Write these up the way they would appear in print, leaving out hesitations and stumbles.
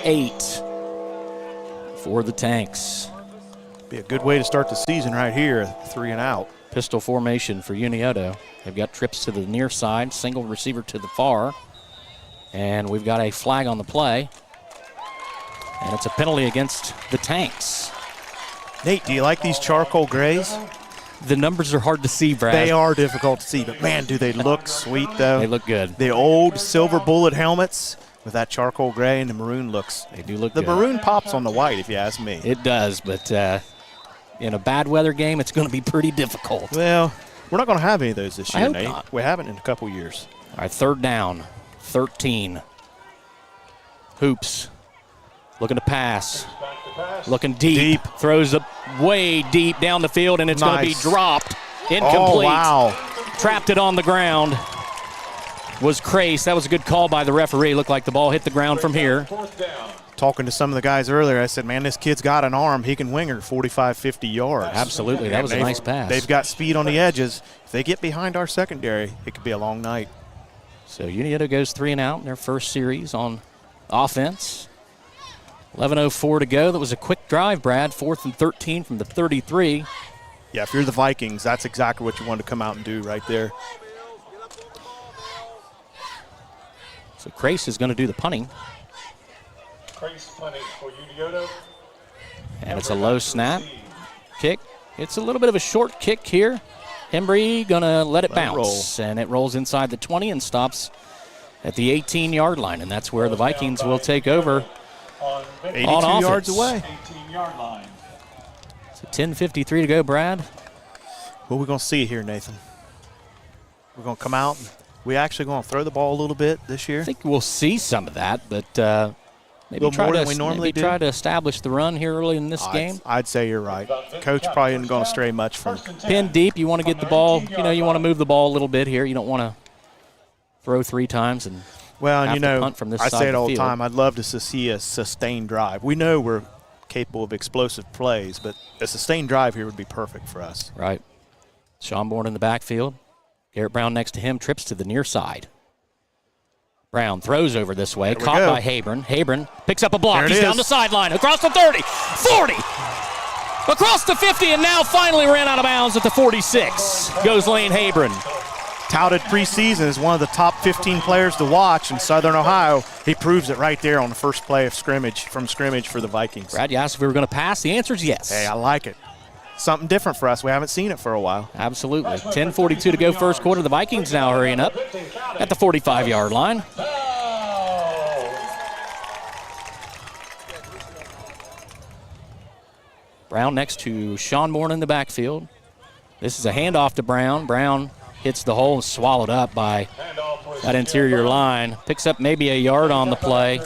8 for the Tanks. Be a good way to start the season right here, 3 and out. Pistol formation for Unioto. They've got trips to the near side, single receiver to the far. And we've got a flag on the play. And it's a penalty against the Tanks. Nate, do you like these charcoal grays? The numbers are hard to see, Brad. They are difficult to see, but man, do they look sweet, though. They look good. The old silver bullet helmets with that charcoal gray and the maroon looks. They do look good. The maroon pops on the white, if you ask me. It does, but in a bad weather game, it's going to be pretty difficult. Well, we're not going to have any of those this year, I hope Nate. not. We haven't in a couple years. All right, 3rd down, 13. Hoops looking to pass. Looking deep. Throws it way deep down the field, and it's going to be dropped. Incomplete. Oh, wow. Trapped it on the ground. Was Crace. That was a good call by the referee. Looked like the ball hit the ground from here. Talking to some of the guys earlier, I said, man, this kid's got an arm. He can wing her 45, 50 yards. Absolutely. That was a nice pass. They've got speed on the edges. If they get behind our secondary, it could be a long night. So Unioto goes 3 and out in their first series on offense. 11:04 to go. That was a quick drive, Brad. 4th and 13 from the 33. Yeah, if you're the Vikings, that's exactly what you want to come out and do right there. So Crace is going to do the punting. Crace punting for Unioto. And it's a low snap kick. It's a little bit of a short kick here. Embry going to let it bounce. And it rolls inside the 20 and stops at the 18-yard line. And that's where the Vikings will take over. 82 on yards offense. away. 18-yard line. So 10:53 to go, Brad. What are we going to see here, Nathan? We're going to come out. We actually going to throw the ball a little bit this year? I think we'll see some of that, but maybe little try more to than we normally do. try to establish the run here early in this game. I'd say you're right. Coach probably isn't going to stray much from. Pin deep. You want to get the ball. You want to move the ball a little bit here. You don't want to throw 3 times and. Well, have and to punt from this I side say of it the all the field. time. I'd love to see a sustained drive. We know we're capable of explosive plays, but a sustained drive here would be perfect for us. Right. Schonborn in the backfield. Garrett Brown next to him, trips to the near side. Brown throws over this way, caught by Habron. Habron picks up a block. He's down the sideline, across the 30, 40, across the 50, and now finally ran out of bounds at the 46. Goes Lane Habron. Touted preseason as one of the top 15 players to watch in Southern Ohio. He proves it right there on the first play of scrimmage for the Vikings. Brad, you asked if we were going to pass. The answer is yes. Hey, I like it. Something different for us. We haven't seen it for a while. Absolutely. 10:42 to go first quarter. The Vikings now hurrying up at the 45-yard line. Brown next to Schonborn in the backfield. This is a handoff to Brown. Brown hits the hole and swallowed up by that interior line. Picks up maybe a yard on the play.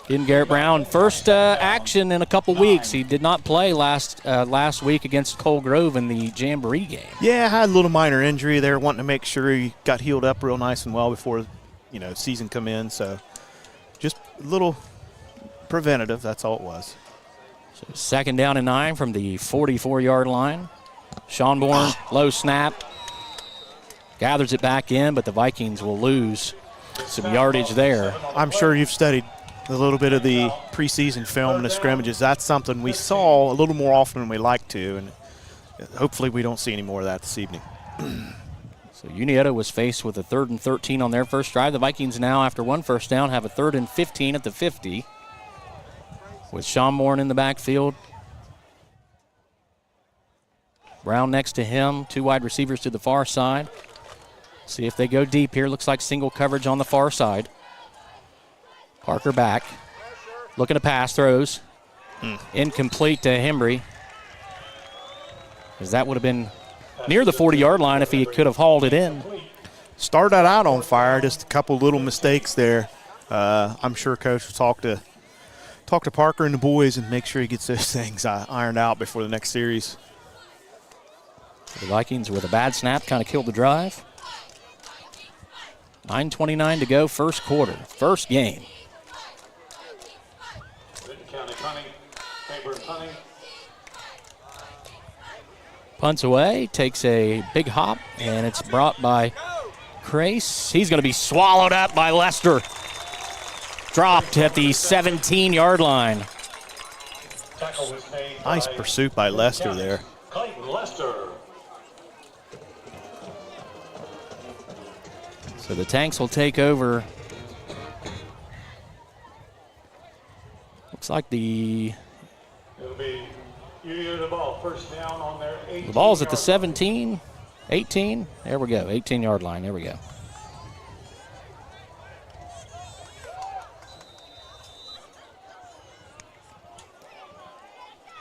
In Garrett Brown, first action in a couple weeks. He did not play last week against Cole Grove in the Jamboree game. Yeah, had a little minor injury there, wanting to make sure he got healed up real nice and well before season come in. So just a little preventative, that's all it was. So 2nd down and 9 from the 44-yard line. Schonborn, low snap. Gathers it back in, but the Vikings will lose some yardage there. I'm sure you've studied a little bit of the preseason film and the scrimmages. That's something we saw a little more often than we like to, and hopefully we don't see any more of that this evening. So Unioto was faced with a 3rd and 13 on their first drive. The Vikings now, after one first down, have a 3rd and 15 at the 50. With Schonborn in the backfield. Brown next to him, 2 wide receivers to the far side. See if they go deep here. Looks like single coverage on the far side. Parker back. Looking to pass, throws. Incomplete to Hembry. As that would have been near the 40-yard line if he could have hauled it in. Started out on fire, just a couple little mistakes there. I'm sure Coach will talk to Parker and the boys and make sure he gets those things ironed out before the next series. The Vikings with a bad snap kind of killed the drive. 9:29 to go, first quarter, first game. Vinton County punting. Favorite punting. Punts away, takes a big hop, and it's brought by Crace. He's going to be swallowed up by Lester. dropped at the 17-yard line. Tackle was made Nice by pursuit by Lester County. there. Clayton Lester. So the Tanks will take over. Looks like the It'll be Unioto ball, first down on their 18. The ball's at the 17, 18. There we go, 18-yard line. There we go.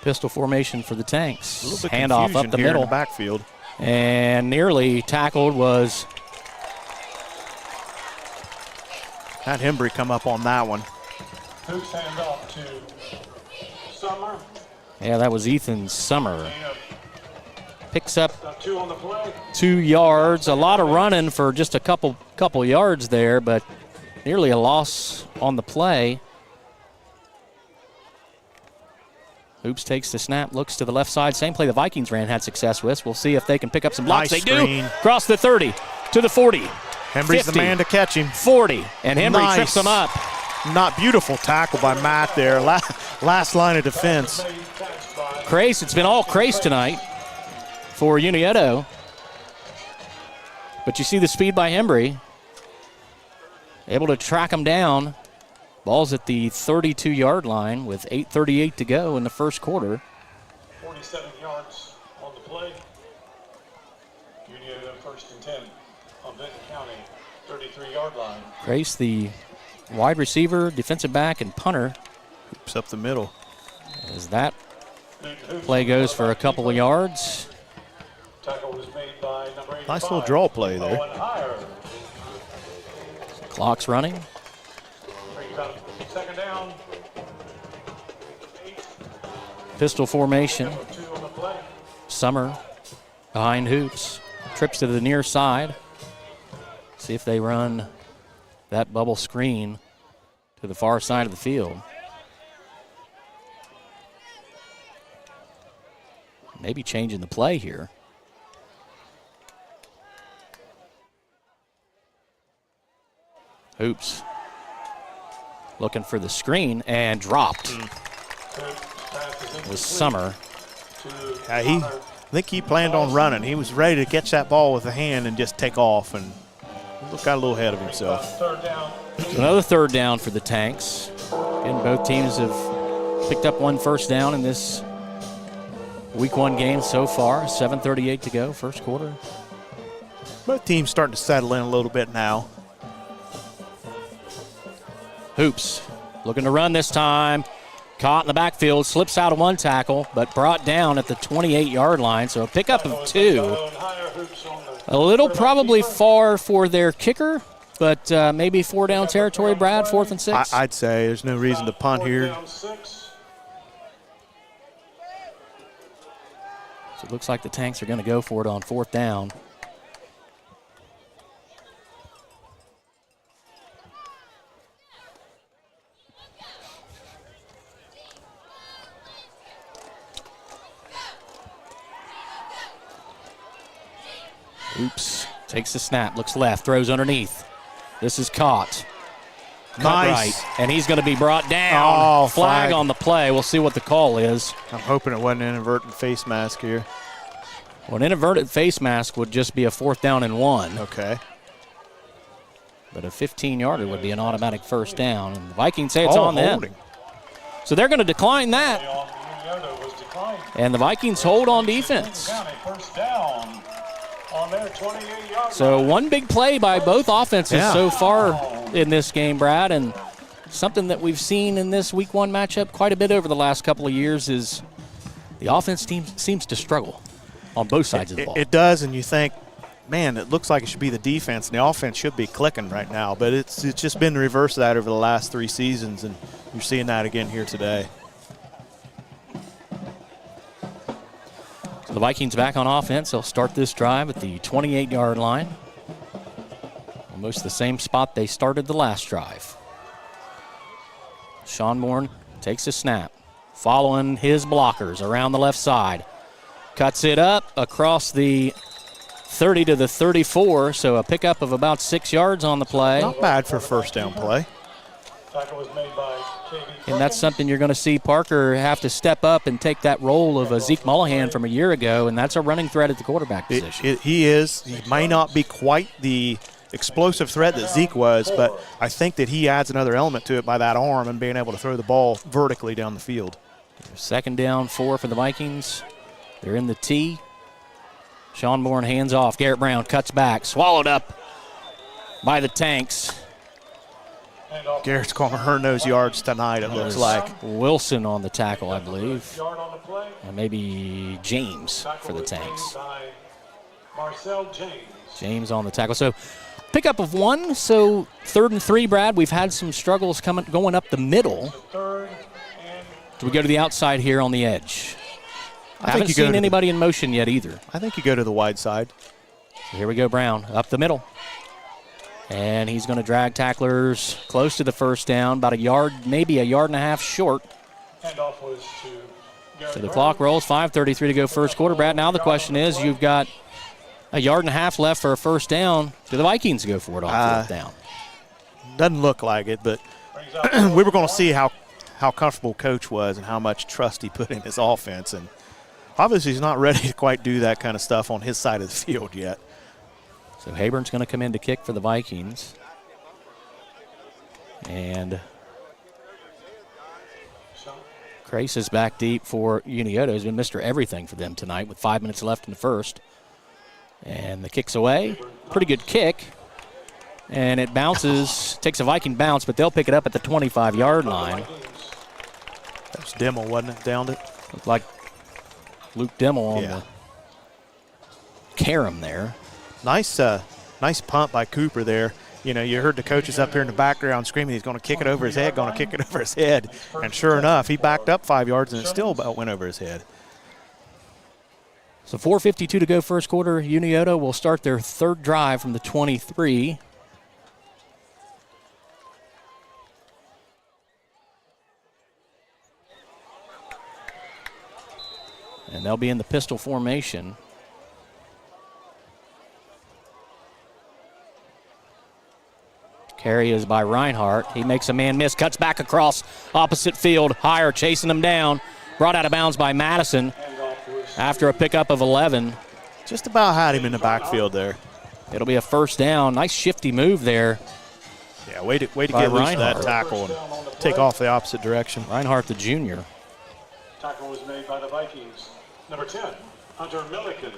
Pistol formation for the Tanks. A little bit Handoff up the here in middle. the backfield. And nearly tackled was Had Hembry come up on that one. Hoops hand off to Summer. Yeah, that was Ethan Summer. Picks up Got 2 on the play. 2 yards. A lot of running for just a couple yards there, but nearly a loss on the play. Hoops takes the snap, looks to the left side. Same play the Vikings had success with. We'll see if they can pick up some blocks. Nice They screen. do. Cross the 30 to the 40. Hembry's 50, the man to catch him. 40, and Hembry Nice. trips him up. Not beautiful tackle by Matt there. Last line of defense. Crace, it's been all Crace tonight for Unioto. But you see the speed by Hembry. Able to track him down. Ball's at the 32-yard line with 8:38 to go in the first quarter. 47 yards on the play. Unioto first and 10 on Vinton County, 33-yard line. Crace, the wide receiver, defensive back, and punter, Hoops up the middle. as that Hoops play goes for a couple of yards. Tackle was made by number 85. Nice little draw play there. Owen Hire. Clock's running. Brings up second down. 8. Pistol formation. 2 on the play. Summer behind Hoops. Trips to the near side. See if they run that bubble screen to the far side of the field. Maybe changing the play here. Hoops looking for the screen and dropped. It was Summer. I think he planned on running. He was ready to catch that ball with a hand and just take off, and got a little ahead of himself. Third down. So another third down for the Tanks. Again, both teams have picked up 1 first down in this Week 1 game so far. 7:38 to go, first quarter. Both teams starting to settle in a little bit now. Hoops looking to run this time. Caught in the backfield, slips out of 1 tackle, but brought down at the 28-yard line. So a pickup of 2. Owen Hire, Hoops on the A little probably far for their kicker, but maybe 4 down territory, Brad, 4th and 6. I'd say there's no reason to punt fourth here. down 6. So it looks like the Tanks are going to go for it on 4th down. Oops. Takes the snap, looks left, throws underneath. This is caught. Cut Nice. right, and he's going to be brought down. Oh, flag flag. on the play. We'll see what the call is. I'm hoping it wasn't an inadvertent face mask here. Well, an inadvertent face mask would just be a 4th down and 1. Okay. But a 15-yarder would be an automatic first down. And the Vikings say it's on holding. them. So they're going to decline that. On Unioto was declined. And the Vikings hold on defense. County first down on their 28-yard So line. one big play by both offenses Yeah. so far in this game, Brad. And something that we've seen in this Week 1 matchup quite a bit over the last couple of years is the offense team seems to struggle on both sides of the ball. It does, and you think, man, it looks like it should be the defense, and the offense should be clicking right now. But it's just been the reverse of that over the last 3 seasons, and you're seeing that again here today. So the Vikings back on offense. They'll start this drive at the 28-yard line. Almost the same spot they started the last drive. Sean Morn takes a snap, following his blockers around the left side. Cuts it up across the 30 to the 34, so a pickup of about 6 yards on the play. Not bad for a first down play. Tackle was made by KB. And that's something you're going to see Parker have to step up and take that role of Zeke Mullahan from a year ago, and that's a running threat at the quarterback position. He is. He may not be quite the explosive threat that Zeke was, but I think that he adds another element to it by that arm and being able to throw the ball vertically down the field. 2nd down, 4 for the Vikings. They're in the T. Sean Bourne hands off. Garrett Brown cuts back, swallowed up by the Tanks. Garrett's going to earn those yards tonight, it looks like. Wilson on the tackle, I believe. And maybe James for the Tanks. James on the tackle. So pickup of 1. So 3rd and 3, Brad. We've had some struggles going up the middle. Do we go to the outside here on the edge? I haven't seen anybody in motion yet either. I think you go to the wide side. So here we go, Brown, up the middle. And he's going to drag tacklers close to the 1st down, about a yard, maybe a yard and a half short. So the clock rolls, 5:33 to go first quarter. Brad, now the question is, you've got a yard and a half left for a 1st down. Do the Vikings go for it on 4th down? Doesn't look like it, but we were going to see how comfortable Coach was and how much trust he put in his offense. And obviously he's not ready to quite do that kind of stuff on his side of the field yet. So Haburn's going to come in to kick for the Vikings. And Crace is back deep for Unioto. He's been Mr. Everything for them tonight with 5 minutes left in the 1st. And the kick's away. Pretty good kick. And it bounces, takes a Viking bounce, but they'll pick it up at the 25-yard line. That was Dimmel, wasn't it? Downed it? Looked like Luke Dimmel on the carom there. Nice punt by Cooper there. You know, you heard the coaches up here in the background screaming he's going to kick it over his head, going to kick it over his head. And sure enough, he backed up 5 yards and it still about went over his head. So 4:52 to go first quarter. Unioto will start their 3rd drive from the 23. And they'll be in the pistol formation. Carry is by Reinhardt. He makes a man miss, cuts back across opposite field. Higher chasing him down. Brought out of bounds by Madison after a pickup of 11. Just about had him in the backfield there. It'll be a 1st down. Nice shifty move there. Yeah, way to get loose of that tackle and take off the opposite direction. Reinhardt, the junior. Tackle was made by the Vikings. Number 10, Hunter Milliken.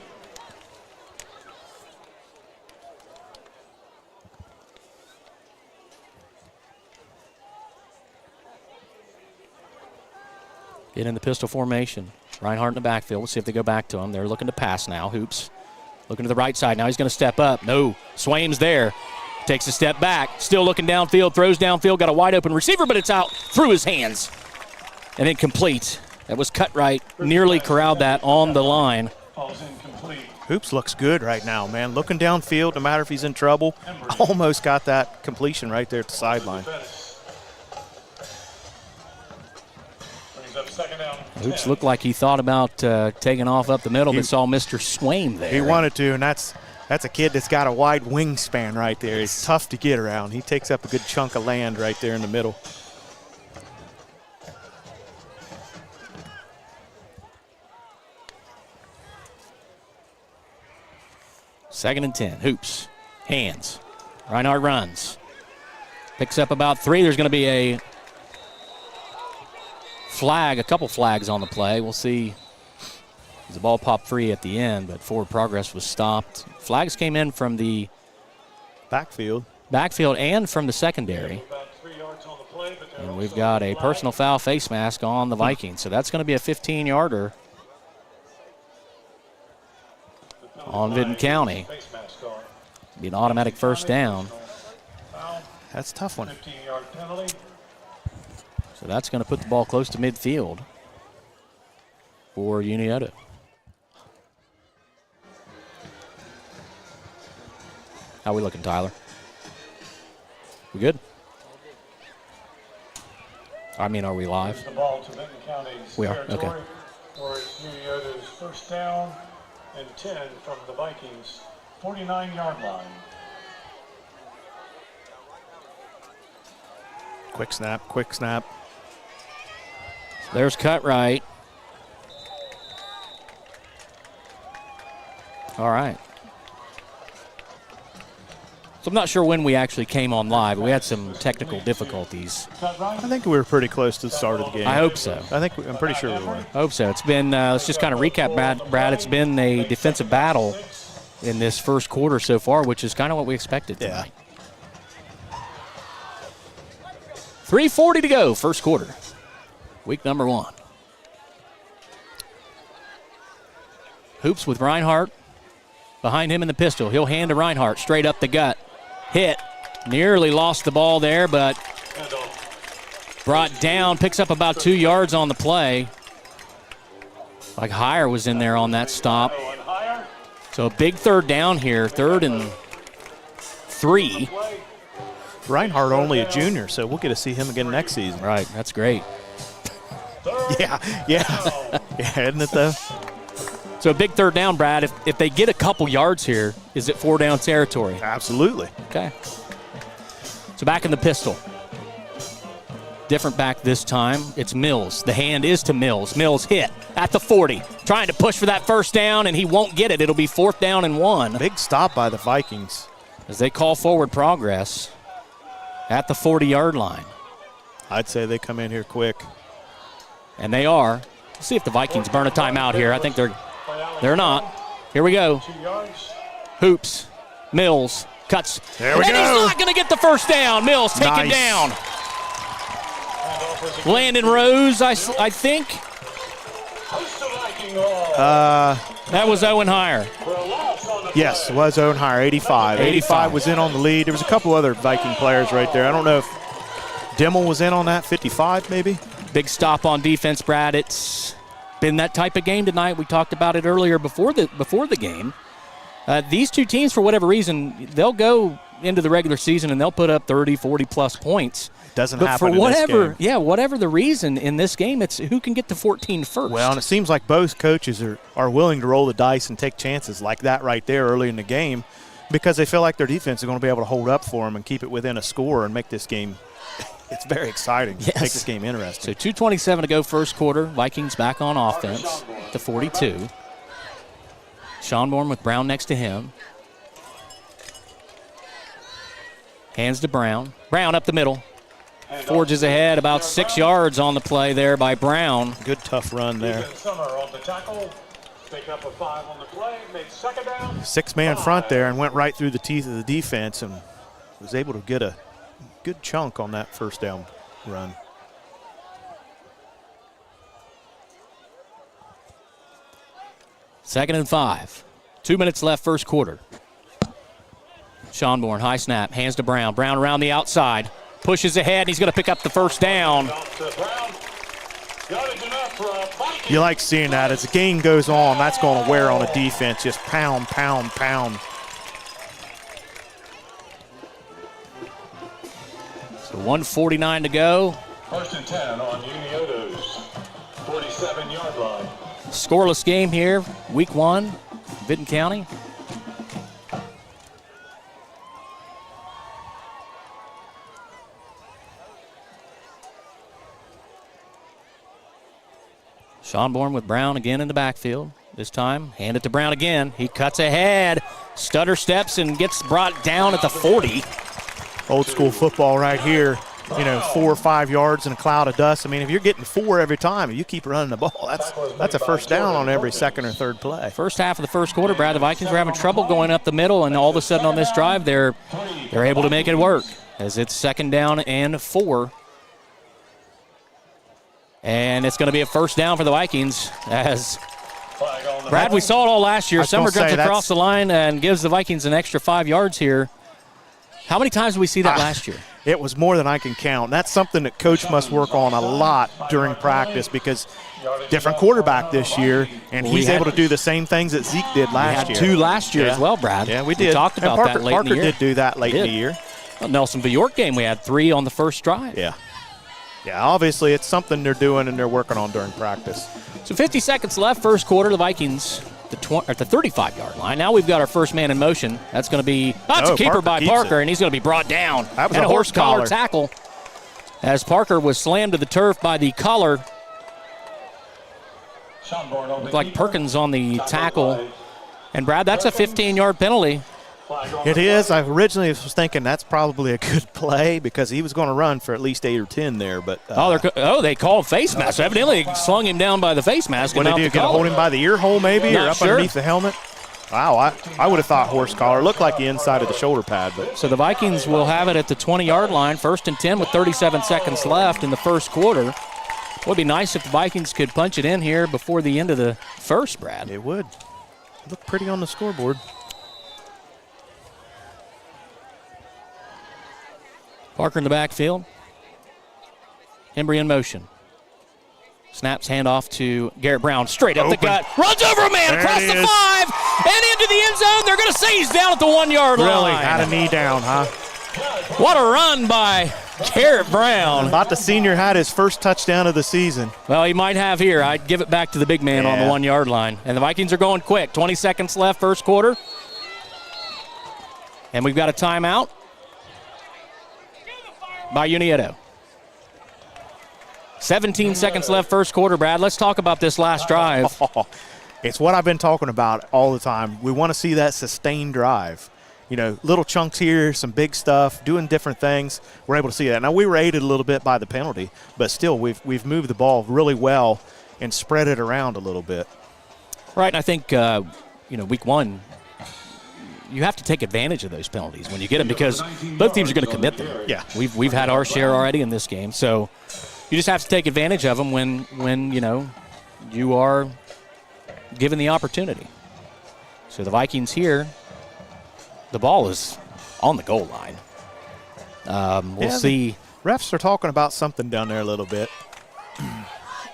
Get in the pistol formation. Reinhardt in the backfield. We'll see if they go back to him. They're looking to pass now. Hoops looking to the right side. Now he's going to step up. No. Swaim's there. Takes a step back. Still looking downfield. Throws downfield. Got a wide open receiver, but it's out through his hands. And incomplete. That was cut right. Nearly corralled that on the line. Hoops looks good right now, man. Looking downfield, no matter if he's in trouble. Almost got that completion right there at the sideline. Hoops looked like he thought about taking off up the middle, but saw Mr. Swaim there. He wanted to, and that's a kid that's got a wide wingspan right there. It's tough to get around. He takes up a good chunk of land right there in the middle. Second and 10. Hoops. Hands. Reinhardt runs. Picks up about 3. There's going to be a flag, a couple flags on the play. We'll see. The ball popped free at the end, but forward progress was stopped. Flags came in from the backfield and from the secondary. And we've got a personal foul face mask on the Vikings. So that's going to be a 15-yarder on Vinton County. Be an automatic 1st down. That's a tough one. 15-yard penalty. So that's going to put the ball close to midfield for Unioto. How we looking, Tyler? We good? I mean, are we live? The ball to Vinton County's we are, okay. For Unioto's 1st down and 10 from the Vikings' 49-yard line. Quick snap, quick snap. There's cut right. All right. So I'm not sure when we actually came on live. We had some technical difficulties. I think we were pretty close to the start of the game. I hope so. I'm pretty sure we were. I hope so. It's been, let's just kind of recap, Brad. It's been a defensive battle in this first quarter so far, which is kind of what we expected tonight. Yeah. 3:40 to go, first quarter. Week number 1. Hoops with Reinhardt. Behind him in the pistol. He'll hand to Reinhardt straight up the gut. Hit. Nearly lost the ball there, but brought down. Picks up about 2 yards on the play. Like Heyer was in there on that stop. So a big third down here. 3rd and 3. Reinhardt only a junior, so we'll get to see him again next season. Right, that's great. Yeah. Yeah, isn't it though? So a big third down, Brad. If they get a couple yards here, is it 4-down territory? Absolutely. Okay. So back in the pistol. Different back this time. It's Mills. The hand is to Mills. Mills hit at the 40. Trying to push for that first down, and he won't get it. It'll be 4th down and 1. Big stop by the Vikings. As they call forward progress at the 40-yard line. I'd say they come in here quick. And they are. Let's see if the Vikings burn a timeout here. I think they're not. Here we go. Hoops. Mills cuts. There we and go. He's not going to get the first down. Mills taken down. Landon Rose, I think. That was Owen Heyer. Yes, it was Owen Heyer, 85. 85 was in on the lead. There was a couple other Viking players right there. I don't know if Dimmel was in on that, 55 maybe. Big stop on defense, Brad. It's been that type of game tonight. We talked about it earlier before the game. These two teams, for whatever reason, they'll go into the regular season and they'll put up 30, 40-plus points. Doesn't but happen for whatever, in this game. whatever the reason in this game, it's who can get to 14 first. Well, and it seems like both coaches are willing to roll the dice and take chances like that right there early in the game because they feel like their defense is going to be able to hold up for them and keep it within a score and make this game – it's very exciting. Yes. Make this game interesting. So 2:27 to go first quarter. Vikings back on offense to 42. Schonborn with Brown next to him. Hands to Brown. Brown up the middle. Forges ahead about 6 yards on the play there by Brown. Good tough run there. Six-man front there and went right through the teeth of the defense and was able to get a good chunk on that first down run. Second and 5. 2 minutes left first quarter. Schonborn, high snap, hands to Brown. Brown around the outside. Pushes ahead, and he's going to pick up the first down. You like seeing that. As the game goes on, that's going to wear on a defense. Just pound, pound, pound. So 1:49 to go. 1st and 10 on Unioto's 47-yard line. Scoreless game here, week 1, Vinton County. Schonborn with Brown again in the backfield. This time, hand it to Brown again. He cuts ahead, stutter steps, and gets brought down at the 40. Old school football right here. 4 or 5 yards in a cloud of dust. I mean, if you're getting 4 every time, you keep running the ball, that's a first down on every second or third play. First half of the first quarter, Brad, the Vikings were having trouble going up the middle, and all of a sudden on this drive, they're able to make it work as it's 2nd down and 4. And it's going to be a first down for the Vikings as Brad, we saw it all last year. Summer jumps across the line and gives the Vikings an extra 5 yards here. How many times did we see that last year? It was more than I can count. That's something that coach must work on a lot during practice because different quarterback this year, and he's able to do the same things that Zeke did last year. We had 2 last year as well, Brad. Yeah, we did. We talked about that late in the year. Parker did do that late in the year. Well, Nelsonville York game, we had 3 on the first drive. Yeah. Yeah, obviously it's something they're doing and they're working on during practice. So 50 seconds left, first quarter. The Vikings at the 35-yard line. Now we've got our first man in motion. That's going to be a keeper by Parker, and he's going to be brought down. That was and a horse collar collar tackle. as Parker was slammed to the turf by the collar. Looked like Perkins on the tackle. And, Brad, that's a 15-yard penalty. It is. I originally was thinking that's probably a good play because he was going to run for at least 8 or 10 there. But they called face mask. So evidently slung him down by the face mask. What did they do? Hold him by the ear hole maybe or up underneath the helmet? Wow, I would have thought horse collar. It looked like the inside of the shoulder pad. But so the Vikings will have it at the 20-yard line, 1st and 10 with 37 seconds left in the first quarter. It would be nice if the Vikings could punch it in here before the end of the first, Brad. It would. Look pretty on the scoreboard. Parker in the backfield. Embry in motion. Snaps handoff to Garrett Brown. Straight up the gut. Runs over a man across the 5 and into the end zone. They're going to say he's down at the 1-yard line. Really? Had a knee down, huh? What a run by Garrett Brown. I thought the senior had his first touchdown of the season. Well, he might have here. I'd give it back to the big man on the 1-yard line. And the Vikings are going quick. 20 seconds left, first quarter. And we've got a timeout by Unioto. 17 seconds left, first quarter, Brad. Let's talk about this last drive. It's what I've been talking about all the time. We want to see that sustained drive. You know, little chunks here, some big stuff, doing different things. We're able to see that. Now, we were aided a little bit by the penalty, but still we've moved the ball really well and spread it around a little bit. Right, and I think, week one, you have to take advantage of those penalties when you get them because both teams are going to commit them. Yeah. We've had our share already in this game, so you just have to take advantage of them when you are given the opportunity. So the Vikings here, the ball is on the goal line. We'll see. Refs are talking about something down there a little bit.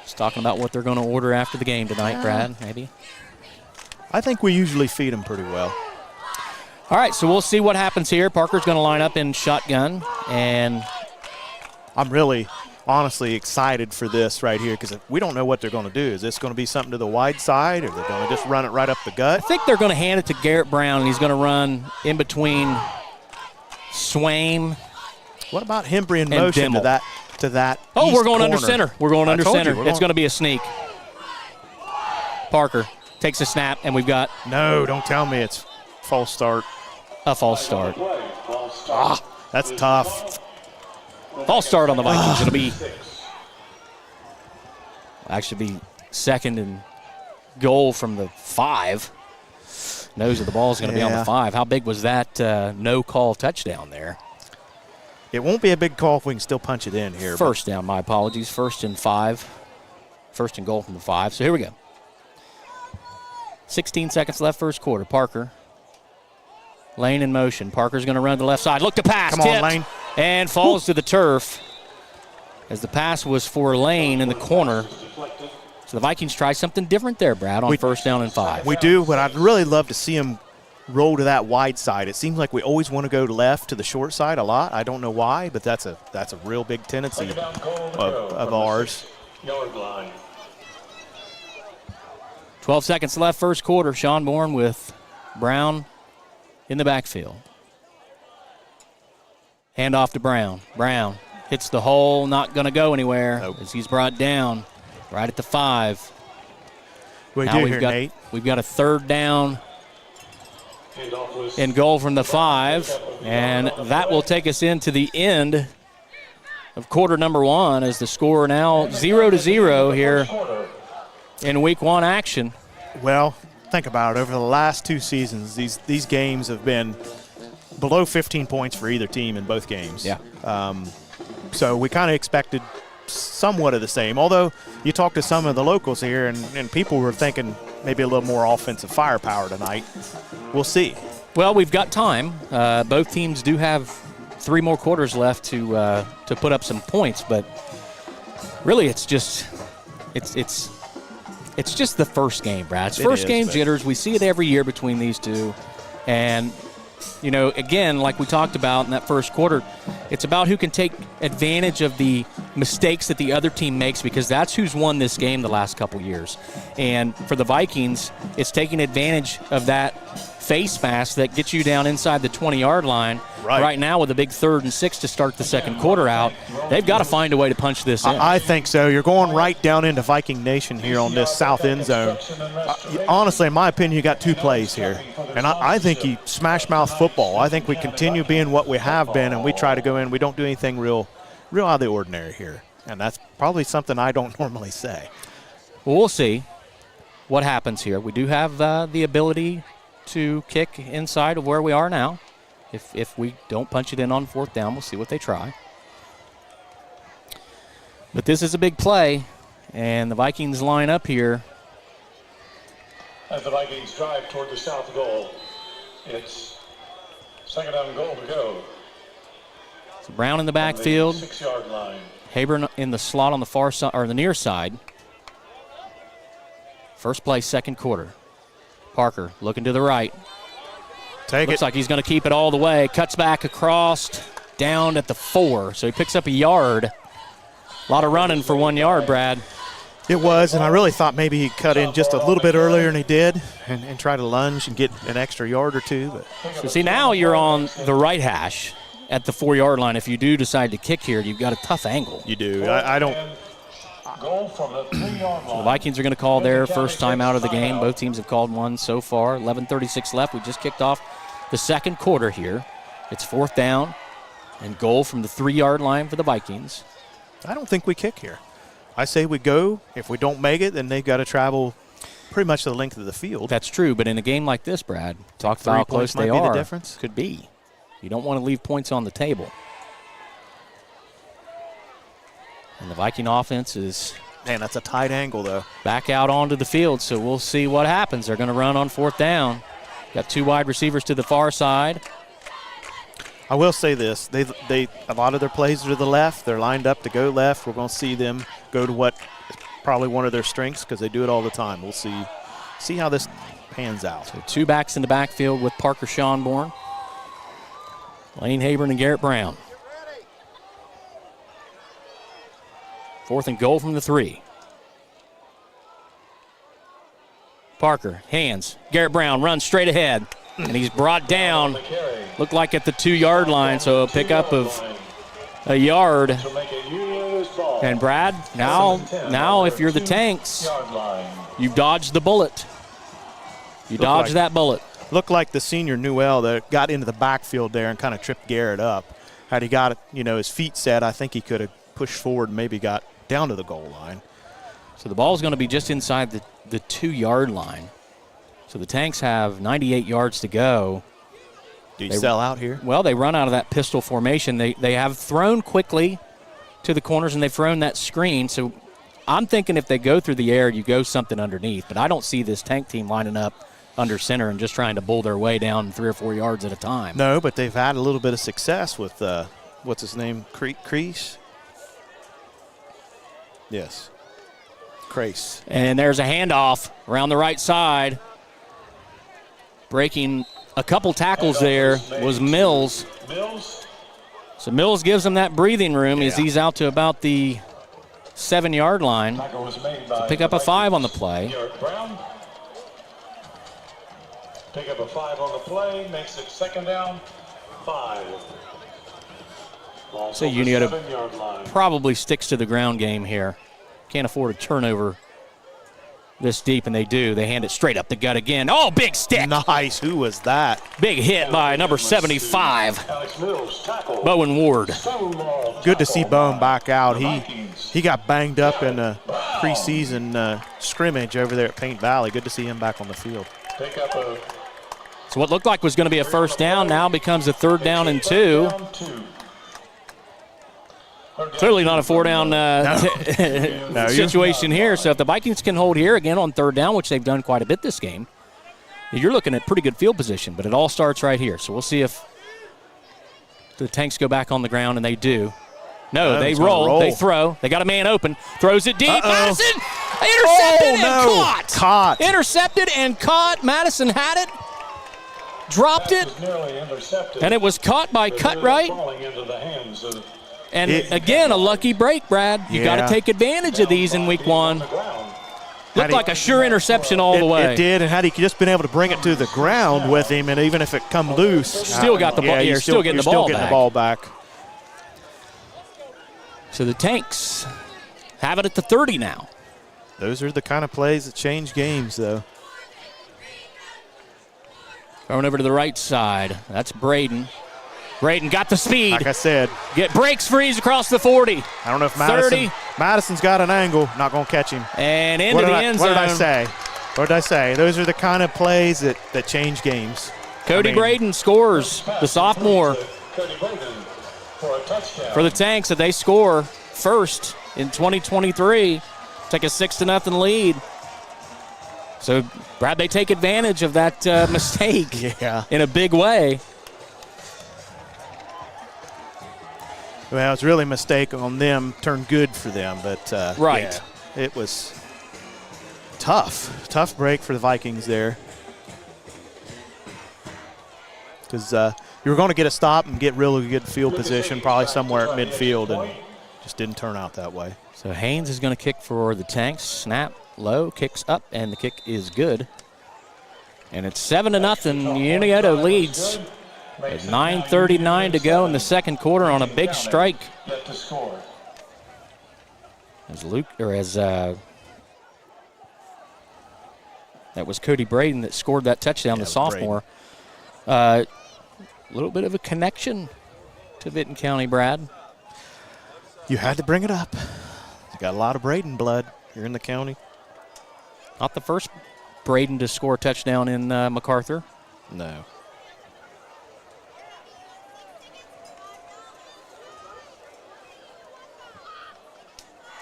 Just talking about what they're going to order after the game tonight, Brad, maybe. I think we usually feed them pretty well. All right, so we'll see what happens here. Parker's going to line up in shotgun, and I'm really honestly excited for this right here because we don't know what they're going to do. Is this going to be something to the wide side, or they're going to just run it right up the gut? I think they're going to hand it to Garrett Brown, and he's going to run in between Swaim. What about Embry in motion Dimmel. to that? Oh, east we're going corner. under center. We're going under center. It's going to be a sneak. Parker takes a snap, and we've got no. Don't tell me it's false start. A false start. That's tough. False start on the Vikings. It'll be actually second and goal from the 5. Nose of the ball is going to be on the 5. How big was that no-call touchdown there? It won't be a big call if we can still punch it in here. First down, my apologies. 1st and 5. 1st and goal from the 5. So here we go. 16 seconds left, first quarter. Parker. Lane in motion. Parker's going to run to the left side. Look to pass. Come on, Lane. And falls to the turf as the pass was for Lane in the corner. So the Vikings try something different there, Brad, on 1st down and 5. We do, but I'd really love to see him roll to that wide side. It seems like we always want to go left to the short side a lot. I don't know why, but that's a real big tendency of ours. 12 seconds left, first quarter. Sean Bourne with Brown in the backfield. Hand off to Brown. Brown hits the hole, not going to go anywhere as he's brought down right at the 5. We've got Nate? We've got a 3rd down and goal from the 5, and that will take us into the end of quarter number 1 as the score now 0-0 here in week 1 action. Well, think about it. Over the last 2 seasons, these games have been below 15 points for either team in both games. Yeah. So we kind of expected somewhat of the same, although you talk to some of the locals here and people were thinking maybe a little more offensive firepower tonight. We'll see. Well, we've got time. Both teams do have 3 more quarters left to put up some points, but really it's just the first game, Brad. It's first game jitters. We see it every year between these two. And, again, like we talked about in that first quarter, it's about who can take advantage of the mistakes that the other team makes because that's who's won this game the last couple years. And for the Vikings, it's taking advantage of that face mask that gets you down inside the 20-yard line. Right now with a big 3rd and 6 to start the second quarter out, they've got to find a way to punch this in. I think so. You're going right down into Viking Nation here on this south end zone. Honestly, in my opinion, you got 2 plays here. And I think you smash mouth football. I think we continue being what we have been, and we try to go in. We don't do anything real out of the ordinary here. And that's probably something I don't normally say. Well, we'll see what happens here. We do have the ability to kick inside of where we are now. If we don't punch it in on 4th down, we'll see what they try. But this is a big play, and the Vikings line up here. As the Vikings drive toward the south goal, it's 2nd down goal to go. So Brown in the backfield. 6-yard line. Haber in the slot on the far side, or the near side. First play, second quarter. Parker looking to the right. Looks like he's going to keep it all the way. Cuts back across, down at the 4. So he picks up a yard. A lot of running for 1 yard, Brad. It was, and I really thought maybe he'd cut in just a little bit earlier than he did and try to lunge and get an extra yard or 2. But. So see, now you're on the right hash at the 4-yard line. If you do decide to kick here, you've got a tough angle. You do. I don't. Goal from the 3-yard line. So the Vikings are going to call their first time out of the game. Both teams have called one so far. 11:36 left. We just kicked off the second quarter here. It's 4th down and goal from the 3-yard line for the Vikings. I don't think we kick here. I say we go. If we don't make it, then they've got to travel pretty much the length of the field. That's true, but in a game like this, Brad, talk about how close they are. The difference. Could be. You don't want to leave points on the table. And the Viking offense is... Man, that's a tight angle, though. Back out onto the field, so we'll see what happens. They're going to run on 4th down. Got 2 wide receivers to the far side. I will say this. They a lot of their plays are to the left. They're lined up to go left. We're going to see them go to what is probably one of their strengths because they do it all the time. We'll see how this pans out. So 2 backs in the backfield with Parker Schonborn, Lane Habern, and Garrett Brown. 4th and goal from the 3. Parker, hands. Garrett Brown runs straight ahead, and he's brought down, looked like at the 2-yard line, so a pickup of a yard. And Brad, now if you're the Tanks, you've dodged the bullet. You dodged that bullet. Looked like the senior Newell that got into the backfield there and kind of tripped Garrett up. Had he got his feet set, I think he could have pushed forward and maybe got down to the goal line. So the ball is going to be just inside the 2-yard line. So the Tanks have 98 yards to go. Do you sell out here? Well, they run out of that pistol formation. They have thrown quickly to the corners, and they've thrown that screen. So I'm thinking if they go through the air, you go something underneath. But I don't see this Tank team lining up under center and just trying to bull their way down 3 or 4 yards at a time. No, but they've had a little bit of success with, what's his name, Crease? Yes. Crace. And there's a handoff around the right side. Breaking a couple tackles there was Mills. So Mills gives him that breathing room as he's out to about the 7-yard line. To pick up a 5 on the play. Pick up a 5 on the play, makes it 2nd down, 5. So Unioto probably sticks to the ground game here. Can't afford a turnover this deep, and they do. They hand it straight up the gut again. Oh, big stick. Nice. Who was that? Big hit by number 75, Bowen Ward. Good to see Bowen back out. He got banged up in a preseason scrimmage over there at Paint Valley. Good to see him back on the field. So what looked like was going to be a 1st down now becomes a 3rd down and 2. Clearly not a 4-down situation here. So if the Vikings can hold here again on 3rd down, which they've done quite a bit this game, you're looking at pretty good field position. But it all starts right here. So we'll see if the Tanks go back on the ground, and they do. No, they roll. They throw. They got a man open. Throws it deep. Madison intercepted and caught. Intercepted and caught. Madison had it. Dropped it. And it was caught by Cutright. And again, a lucky break, Brad. You got to take advantage of these in week 1. Looked like a sure interception all the way. It did, and had he just been able to bring it to the ground with him, and even if it come loose. Still got the ball. You're still getting the ball back. So the Tanks have it at the 30 now. Those are the kind of plays that change games, though. Throwing over to the right side. That's Braden. Braden got the speed. Like I said. Breaks freeze across the 40. I don't know if 30. Madison's got an angle. Not going to catch him. And into the end zone. What did I say? Those are the kind of plays that change games. Cody Braden scores, the sophomore. For the Tanks, that they score first in 2023. Take a 6-0 lead. So, Brad, they take advantage of that mistake in a big way. Well, it's really a mistake on them, turned good for them. But, right. Yeah, it was tough break for the Vikings there. Because you were going to get a stop and get really good field position, probably somewhere at midfield, and just didn't turn out that way. So Haynes is going to kick for the Tanks. Snap, low, kicks up, and the kick is good. And it's 7-0. Unioto leads at 9:39 to go in the second quarter on a big strike. That was Cody Braden that scored that touchdown, the sophomore. A little bit of a connection to Vinton County, Brad. You had to bring it up. You got a lot of Braden blood here in the county. Not the first Braden to score a touchdown in MacArthur. No.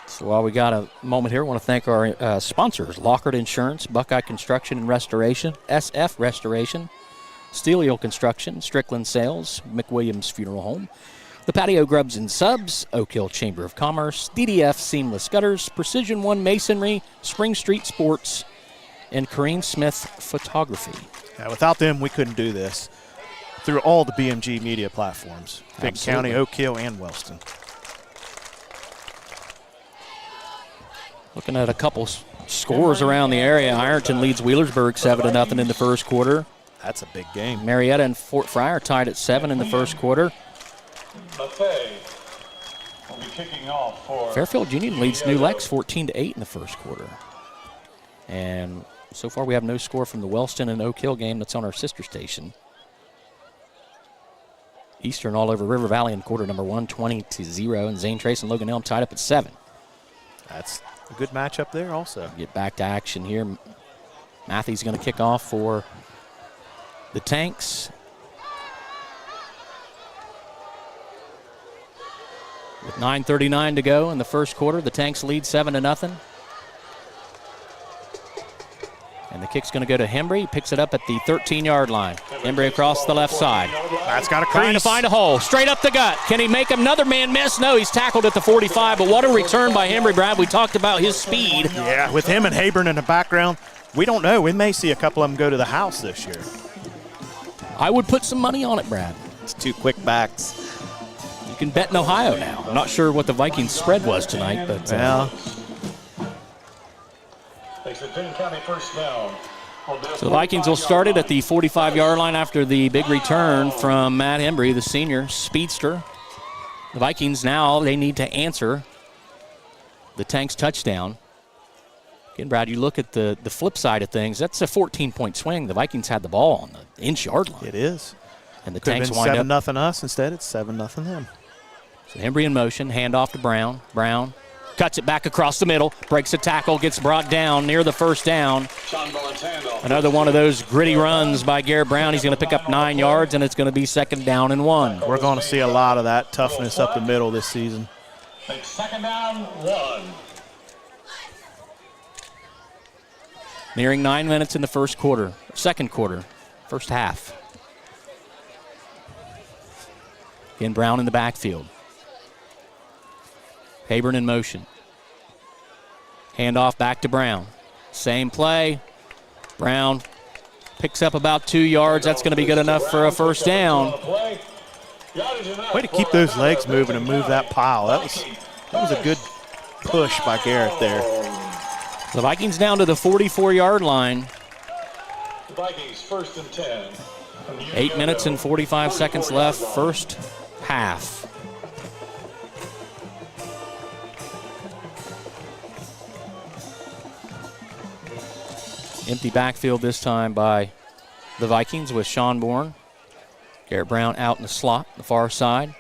So while we got a moment here, I want to thank our sponsors, Lockard Insurance, Buckeye Construction and Restoration, SF Restoration, Steelio Construction, Strickland Sales, McWilliams Funeral Home, the Patio Grubs and Subs, Oak Hill Chamber of Commerce, DDF Seamless Gutters, Precision One Masonry, Spring Street Sports, and Corrine Smith Photography. Yeah, without them, we couldn't do this through all the BMG media platforms, Vinton County, Oak Hill, and Wellston. Looking at a couple scores around the area, Ironton leads Wheelersburg 7-0 in the first quarter. That's a big game. Marietta and Fort Fryer tied at 7 in the first quarter. Fairfield Union leads New Lex 14-8 in the first quarter. And so far we have no score from the Wellston and Oak Hill game that's on our sister station. Eastern all over River Valley in quarter number 1, 20-0. And Zane Trace and Logan Elm tied up at 7. That's a good matchup there also. Get back to action here. Matthew's going to kick off for the Tanks. With 9:39 to go in the first quarter, the Tanks lead 7-0. And the kick's going to go to Hembry. He picks it up at the 13-yard line. Hembry across the left side. That's got a crease. Trying to find a hole. Straight up the gut. Can he make another man miss? No, he's tackled at the 45. But what a return by Hembry, Brad. We talked about his speed. Yeah, with him and Hayburn in the background, we don't know. We may see a couple of them go to the house this year. I would put some money on it, Brad. It's 2 quick backs. You can bet in Ohio now. I'm not sure what the Vikings spread was tonight, but so the Vikings will start it at the 45-yard line after the big return from Matt Hembry, the senior speedster. The Vikings now, they need to answer the Tanks touchdown. Again, Brad, you look at the flip side of things, that's a 14-point swing. The Vikings had the ball on the inch-yard line. It is. And the Could Tanks have wind been up 7-0 us. Instead, it's 7-0 them. So Hembry in motion, handoff to Brown. Brown cuts it back across the middle, breaks a tackle, gets brought down near the first down. Another one of those gritty runs by Garrett Brown. He's going to pick up 9 yards, and it's going to be 2nd down and 1. We're going to see a lot of that toughness up the middle this season. 2nd down, 1. Nearing 9 minutes in the second quarter, first half. Again, Brown in the backfield. Hayburn in motion. Handoff back to Brown. Same play. Brown picks up about 2 yards. That's going to be good enough for a first down. Way to keep those legs moving and move that pile. That was a good push by Garrett there. The Vikings down to the 44-yard line. The Vikings 1st and 10. 8 minutes and 45 seconds left, first half. Empty backfield this time by the Vikings with Sean Bourne. Garrett Brown out in the slot, the far side.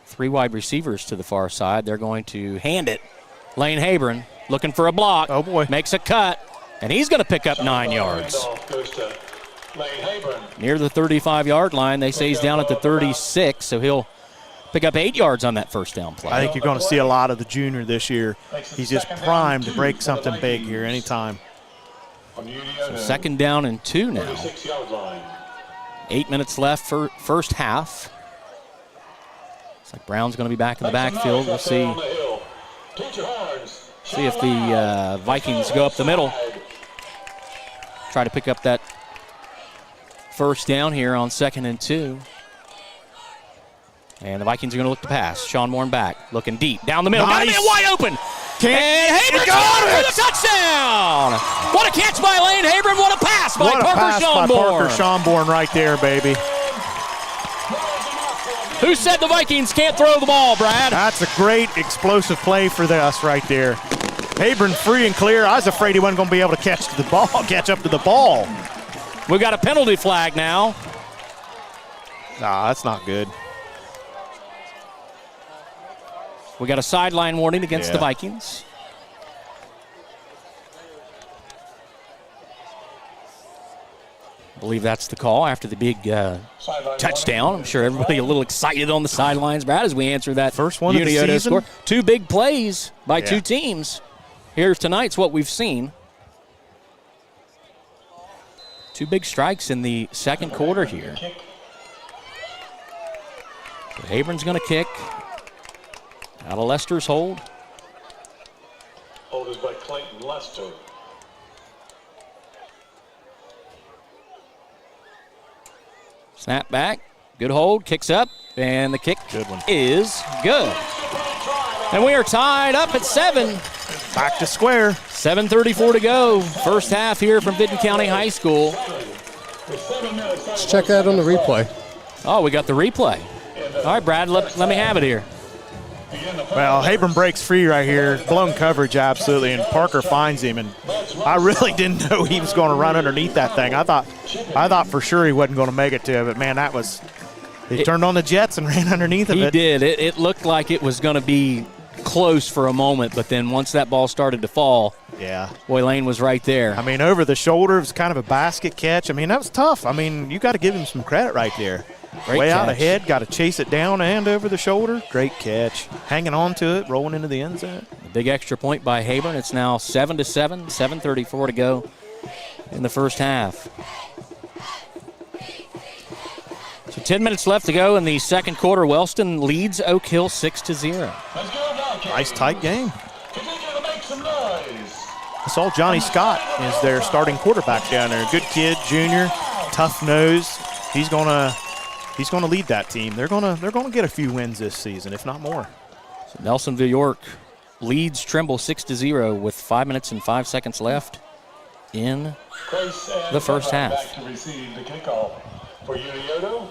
3 wide receivers to the far side. They're going to hand it. Lane Habron looking for a block. Oh, boy. Makes a cut, and he's going to pick up 9 yards. Near the 35-yard line. They say he's down at the 36, so he'll pick up 8 yards on that first down play. I think you're going to see a lot of the junior this year. He's just primed to break something big here anytime. So 2nd down and 2 now. 8 minutes left for first half. Looks like Brown's going to be back in the backfield. We'll see if the Vikings go up the middle. Try to pick up that first down here on 2nd and 2. And the Vikings are going to look to pass. Sean Bourne back, looking deep, down the middle. Nice. Got a man wide open. And Habron for the touchdown. What a catch by Lane Habron. What a pass by Parker Sean Bourne right there, baby. Who said the Vikings can't throw the ball, Brad? That's a great explosive play for us right there. Habron free and clear. I was afraid he wasn't going to be able to catch up to the ball. We've got a penalty flag now. Nah, that's not good. We got a sideline warning against the Vikings. I believe that's the call after the big touchdown. I'm sure everybody a little excited on the sidelines, Brad, as we answer that first one of the season. Score. 2 big plays by 2 teams. Here tonight's what we've seen. 2 big strikes in the second quarter here. So Habron's going to kick. Out of Lester's hold. Hold is by Clayton Lester. Snap back. Good hold. Kicks up. And the kick is good. And we are tied up at 7. Back to square. 7:34 to go. First half here from Vinton County High School. Let's check that on the replay. Oh, we got the replay. All right, Brad, let me have it here. Well, Habron breaks free right here. Blown coverage, absolutely, and Parker finds him. And I really didn't know he was going to run underneath that thing. I thought for sure he wasn't going to make it to it, but man, he turned on the jets and ran underneath of it. He did. It looked like it was going to be close for a moment, but then once that ball started to fall, boy, Lane was right there. I mean, over the shoulder, it was kind of a basket catch. I mean, that was tough. I mean, you got to give him some credit right there. Great Way catch. out ahead, got to chase it down and over the shoulder. Great catch. Hanging on to it, rolling into the end zone. A big extra point by Habron. It's now 7-7, 7:34 to go in the first half. So 10 minutes left to go in the second quarter. Wellston leads Oak Hill 6-0. Nice tight game. I saw Johnny Scott is their starting quarterback down there. Good kid, junior, tough nose. He's gonna lead that team. They're gonna get a few wins this season, if not more. So Nelsonville York leads Trimble 6-0 with 5 minutes and 5 seconds left in the first half. Back to receive the kickoff for Unioto.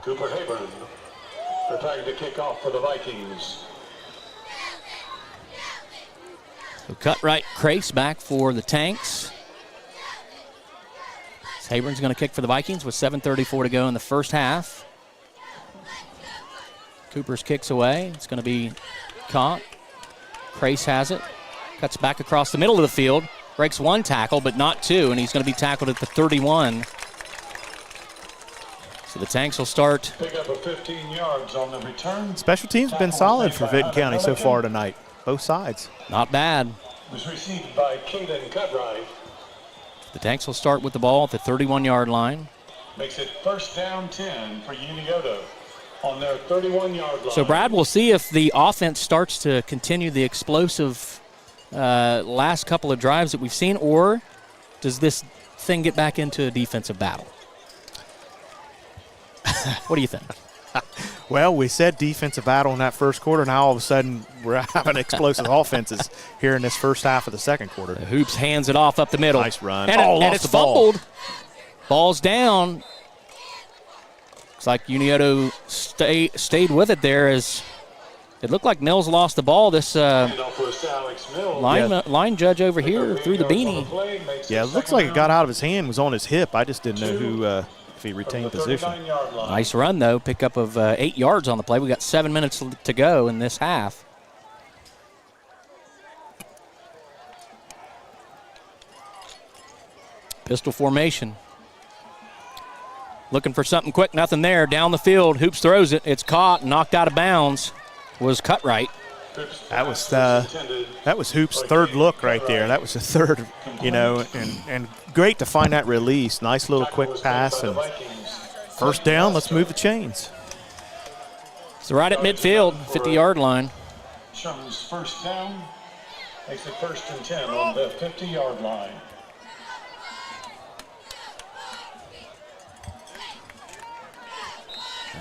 Cooper Habron preparing to kick off for the Vikings. So cut right Crace back for the Tanks. Habron's going to kick for the Vikings with 7:34 to go in the first half. Cooper's kicks away. It's going to be caught. Crace has it. Cuts back across the middle of the field. Breaks 1 tackle, but not 2, and he's going to be tackled at the 31. So the Tanks will start. Pick up a 15 yards on the return. Special teams have been solid for Vinton County so far tonight. Both sides. Not bad. It was received by Caden Cutright. The Tanks will start with the ball at the 31-yard line. Makes it first down 10 for Unioto on their 31-yard line. So, Brad, we'll see if the offense starts to continue the explosive last couple of drives that we've seen, or does this thing get back into a defensive battle? What do you think? Well, we said defensive battle in that first quarter. Now all of a sudden we're having explosive offenses here in this first half of the second quarter. Hoops hands it off up the middle. Nice run. And, and it's fumbled. Ball's down. Looks like Unioto stayed with it there as it looked like Mills lost the ball. This line judge over here threw the beanie. Yeah, it looks like it got out of his hand, was on his hip. I just didn't know who if he retained position. Nice run, though. Pickup of 8 yards on the play. We got 7 minutes to go in this half. Pistol formation. Looking for something quick. Nothing there. Down the field. Hoops throws it. It's caught. Knocked out of bounds. Was cut right. That was Hoops' third look right there. That was the third, and great to find that release. Nice little quick pass, and first down. Let's move the chains. So right at midfield, 50-yard line. Sherman's first down makes it 1st and 10 on the 50-yard line.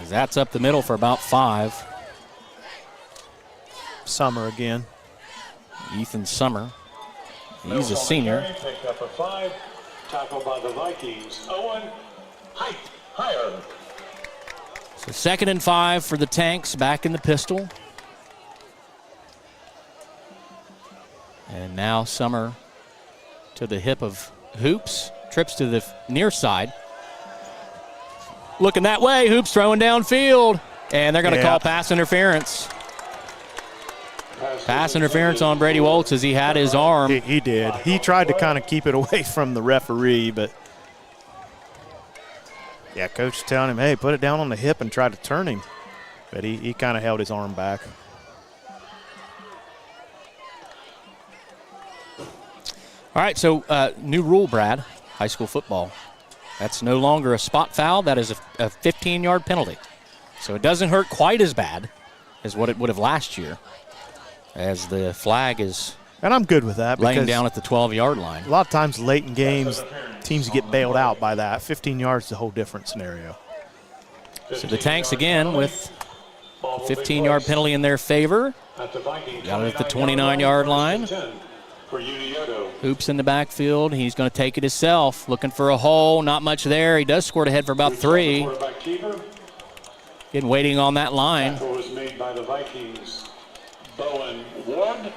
As that's up the middle for about 5. Summer again. Ethan Summer. He's a senior. Picked up a 5. Tackled by the Vikings. Owen higher. So 2nd and 5 for the Tanks back in the pistol. And now Summer to the hip of Hoops. Trips to the near side. Looking that way. Hoops throwing downfield. And they're going to call pass interference. Pass interference on Brady Waltz as he had his arm. He did. He tried to kind of keep it away from the referee, but yeah, coach is telling him, hey, put it down on the hip and try to turn him. But he kind of held his arm back. All right, so new rule, Brad, high school football. That's no longer a spot foul. That is a 15-yard penalty. So it doesn't hurt quite as bad as what it would have last year, as the flag is and I'm good with that laying down at the 12-yard line. A lot of times late in games, teams get bailed out by that. 15 yards is a whole different scenario. So the Tanks again with a 15-yard penalty in their favor. Got it at the 29-yard line. Hoops in the backfield. He's going to take it himself. Looking for a hole. Not much there. He does squirt ahead for about 3. Again, waiting on that line. Was made by the Vikings. Bowen Ward.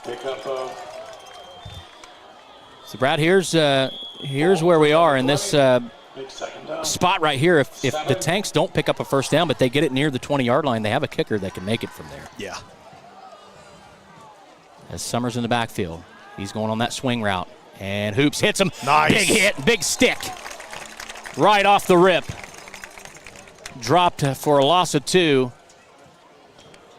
Pick up So, Brad, here's where we are in this spot right here. If the Tanks don't pick up a first down, but they get it near the 20-yard line, they have a kicker that can make it from there. Yeah. As Summers in the backfield. He's going on that swing route. And Hoops hits him. Nice. Big hit, big stick. Right off the rip. Dropped for a loss of 2.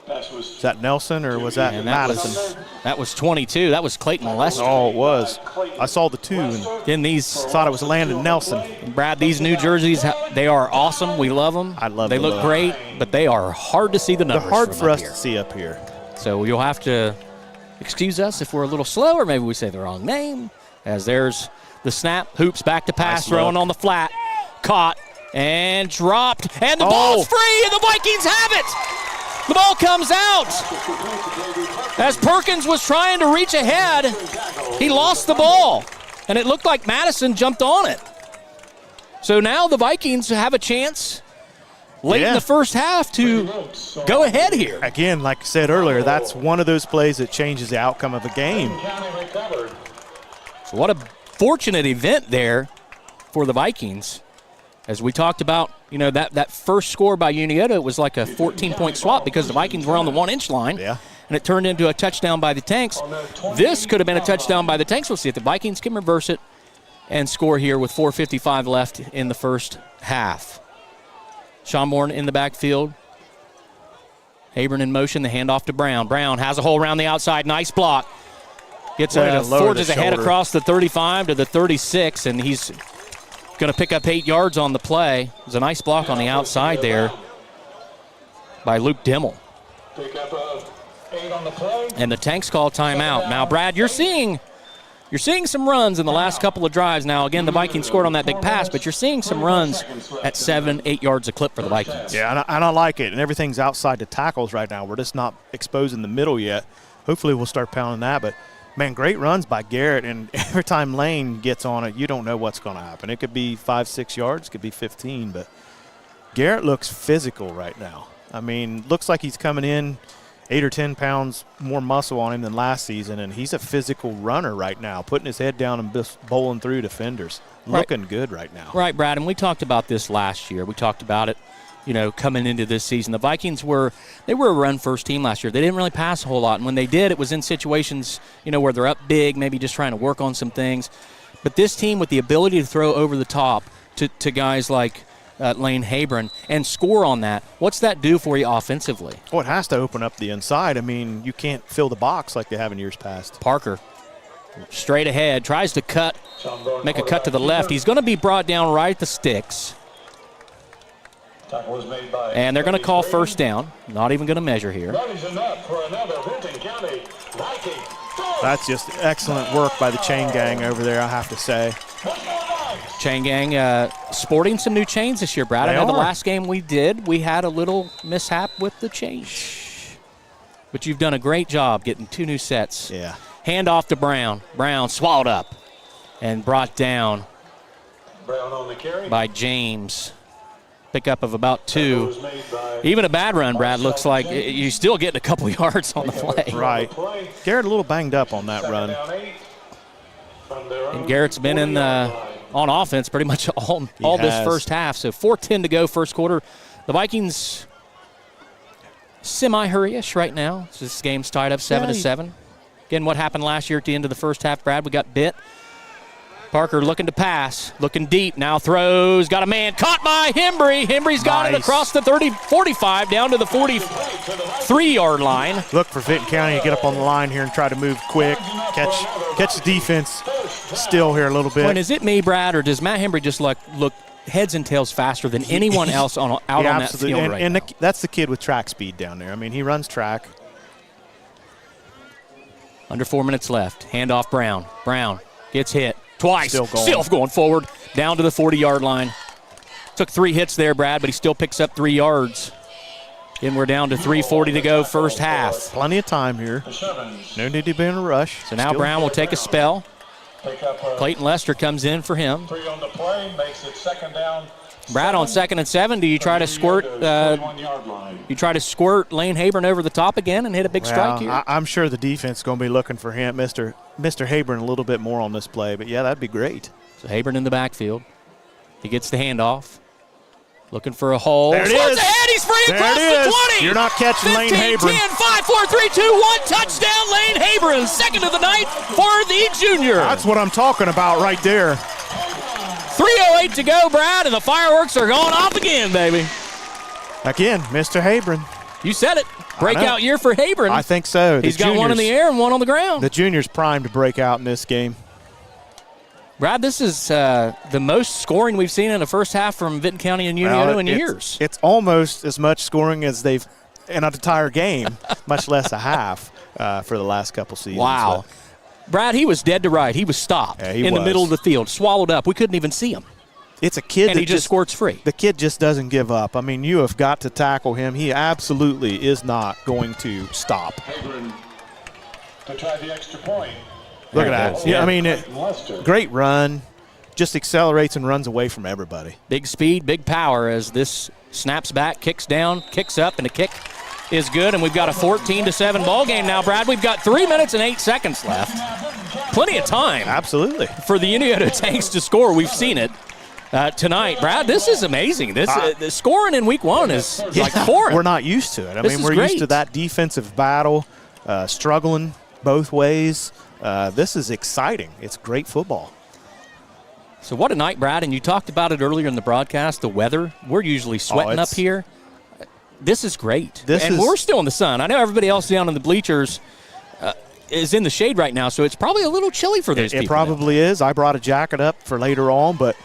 Is that Nelson or was that Madison? That was 22. That was Clayton Lester. Oh, it was. I saw the 2 and Then these thought it was Landon Nelson. Brad, these new jerseys, they are awesome. We love them. I love them. They look great, but they are hard to see the numbers. They're hard for us here to see up here. So you'll have to excuse us if we're a little slow, or maybe we say the wrong name. As there's the snap, Hoops back to pass, Nice throwing look. on the flat, caught and dropped, and the ball's free, and the Vikings have it. The ball comes out. As Perkins was trying to reach ahead, he lost the ball, and it looked like Madison jumped on it. So now the Vikings have a chance late in the first half to go ahead here. Again, like I said earlier, that's one of those plays that changes the outcome of a game. So what a fortunate event there for the Vikings. As we talked about, that first score by Unioto was like a 14-point swap because the Vikings were on the 1-inch line. Yeah. And it turned into a touchdown by the Tanks. This could have been a touchdown by the Tanks. We'll see if the Vikings can reverse it and score here with 4:55 left in the first half. Schonborn in the backfield. Habern in motion, the handoff to Brown. Brown has a hole around the outside. Nice block. Forges ahead across the 35 to the 36, and he's going to pick up 8 yards on the play. There's a nice block on the outside there by Luke Dimmel. Pick up 8 on the play. And the Tanks call timeout. Now, Brad, you're seeing You're seeing some runs in the last couple of drives. Now, again, the Vikings scored on that big pass, but you're seeing some runs at 7, 8 yards a clip for the Vikings. Yeah, and I like it. And everything's outside the tackles right now. We're just not exposing the middle yet. Hopefully we'll start pounding that. But, man, great runs by Garrett. And every time Lane gets on it, you don't know what's going to happen. It could be 5, 6 yards. It could be 15. But Garrett looks physical right now. I mean, looks like he's coming in 8 or 10 pounds more muscle on him than last season, and he's a physical runner right now, putting his head down and just bowling through defenders. Looking good right now. Right, Brad, and we talked about this last year. We talked about it, coming into this season. The Vikings were a run-first team last year. They didn't really pass a whole lot, and when they did, it was in situations, where they're up big, maybe just trying to work on some things. But this team with the ability to throw over the top to guys like Lane Habron and score on that, what's that do for you offensively? Well, it has to open up the inside. I mean, you can't fill the box like they have in years past. Parker, straight ahead, tries to make a cut to the left. He's going to be brought down right at the sticks. And they're going to call first down. Not even going to measure here. That's just excellent work by the chain gang over there, I have to say. Chain gang sporting some new chains this year, Brad. I know the last game we did, we had a little mishap with the chains. But you've done a great job getting 2 new sets. Yeah. Hand off to Brown. Brown swallowed up and brought down by James. Pickup of about 2. Even a bad run, Brad, looks like you're still getting a couple yards on the play. Right. Garrett a little banged up on that run. And Garrett's been in on offense pretty much all this first half. So 4:10 to go first quarter. The Vikings semi-hurry-ish right now. So this game's tied up 7-7. Again, what happened last year at the end of the first half, Brad? We got bit. Parker looking to pass, looking deep, now throws, got a man, caught by Hembry. Hembry's got it across the 30-45 down to the 43-yard line. Look for Vinton County to get up on the line here and try to move quick, catch the defense still here a little bit. And is it me, Brad, or does Matt Hembry just look heads and tails faster than anyone else out on that field right now? That's the kid with track speed down there. I mean, he runs track. Under 4 minutes left. Hand off Brown. Brown gets hit. Twice. Still going forward. Down to the 40-yard line. Took 3 hits there, Brad, but he still picks up 3 yards. And we're down to 3:40 to go first half. Plenty of time here. No need to be in a rush. So now Brown will take a spell. Clayton Lester comes in for him. 3 on the play, makes it second down. Brad, on 2nd and 7, do you try to squirt Lane Habron over the top again and hit a big strike here? I'm sure the defense is going to be looking for him, Mr. Habron, a little bit more on this play. But, yeah, that'd be great. So Habron in the backfield. He gets the handoff. Looking for a hole. There it is. Ahead. He's free across the 20. You're not catching 15, Lane Habron. 10, 5, 4, 3, 2, 1. Touchdown, Lane Habron. Second of the night for the junior. That's what I'm talking about right there. 3:08 to go, Brad, and the fireworks are going off again, baby. Again, Mr. Habron. You said it. Breakout year for Habron. I think so. He's got one in the air and one on the ground. The junior's primed to break out in this game. Brad, this is the most scoring we've seen in the first half from Vinton County and Unioto in years. It's almost as much scoring as they've in an entire game, much less a half for the last couple seasons. Wow. Brad, he was dead to right. He was stopped in the middle of the field, swallowed up. We couldn't even see him. It's a kid and he just squirts free. The kid just doesn't give up. I mean, you have got to tackle him. He absolutely is not going to stop. Habron to try the extra point. Look at that. Yeah, I mean, great run. Just accelerates and runs away from everybody. Big speed, big power as this snaps back, kicks down, kicks up, and the kick is good. And we've got a 14-7 ball game now, Brad. We've got 3 minutes and 8 seconds left. Plenty of time. Absolutely. For the Unioto Tanks to score. We've seen it tonight. Brad, this is amazing. This the scoring in week 1 is like foreign. We're not used to it. I mean, we're used to that defensive battle, struggling both ways. This is exciting. It's great football. So what a night, Brad. And you talked about it earlier in the broadcast, the weather. We're usually sweating up here. This is great. We're still in the sun. I know everybody else down in the bleachers is in the shade right now, so it's probably a little chilly for those people. It probably is. I brought a jacket up for later on, but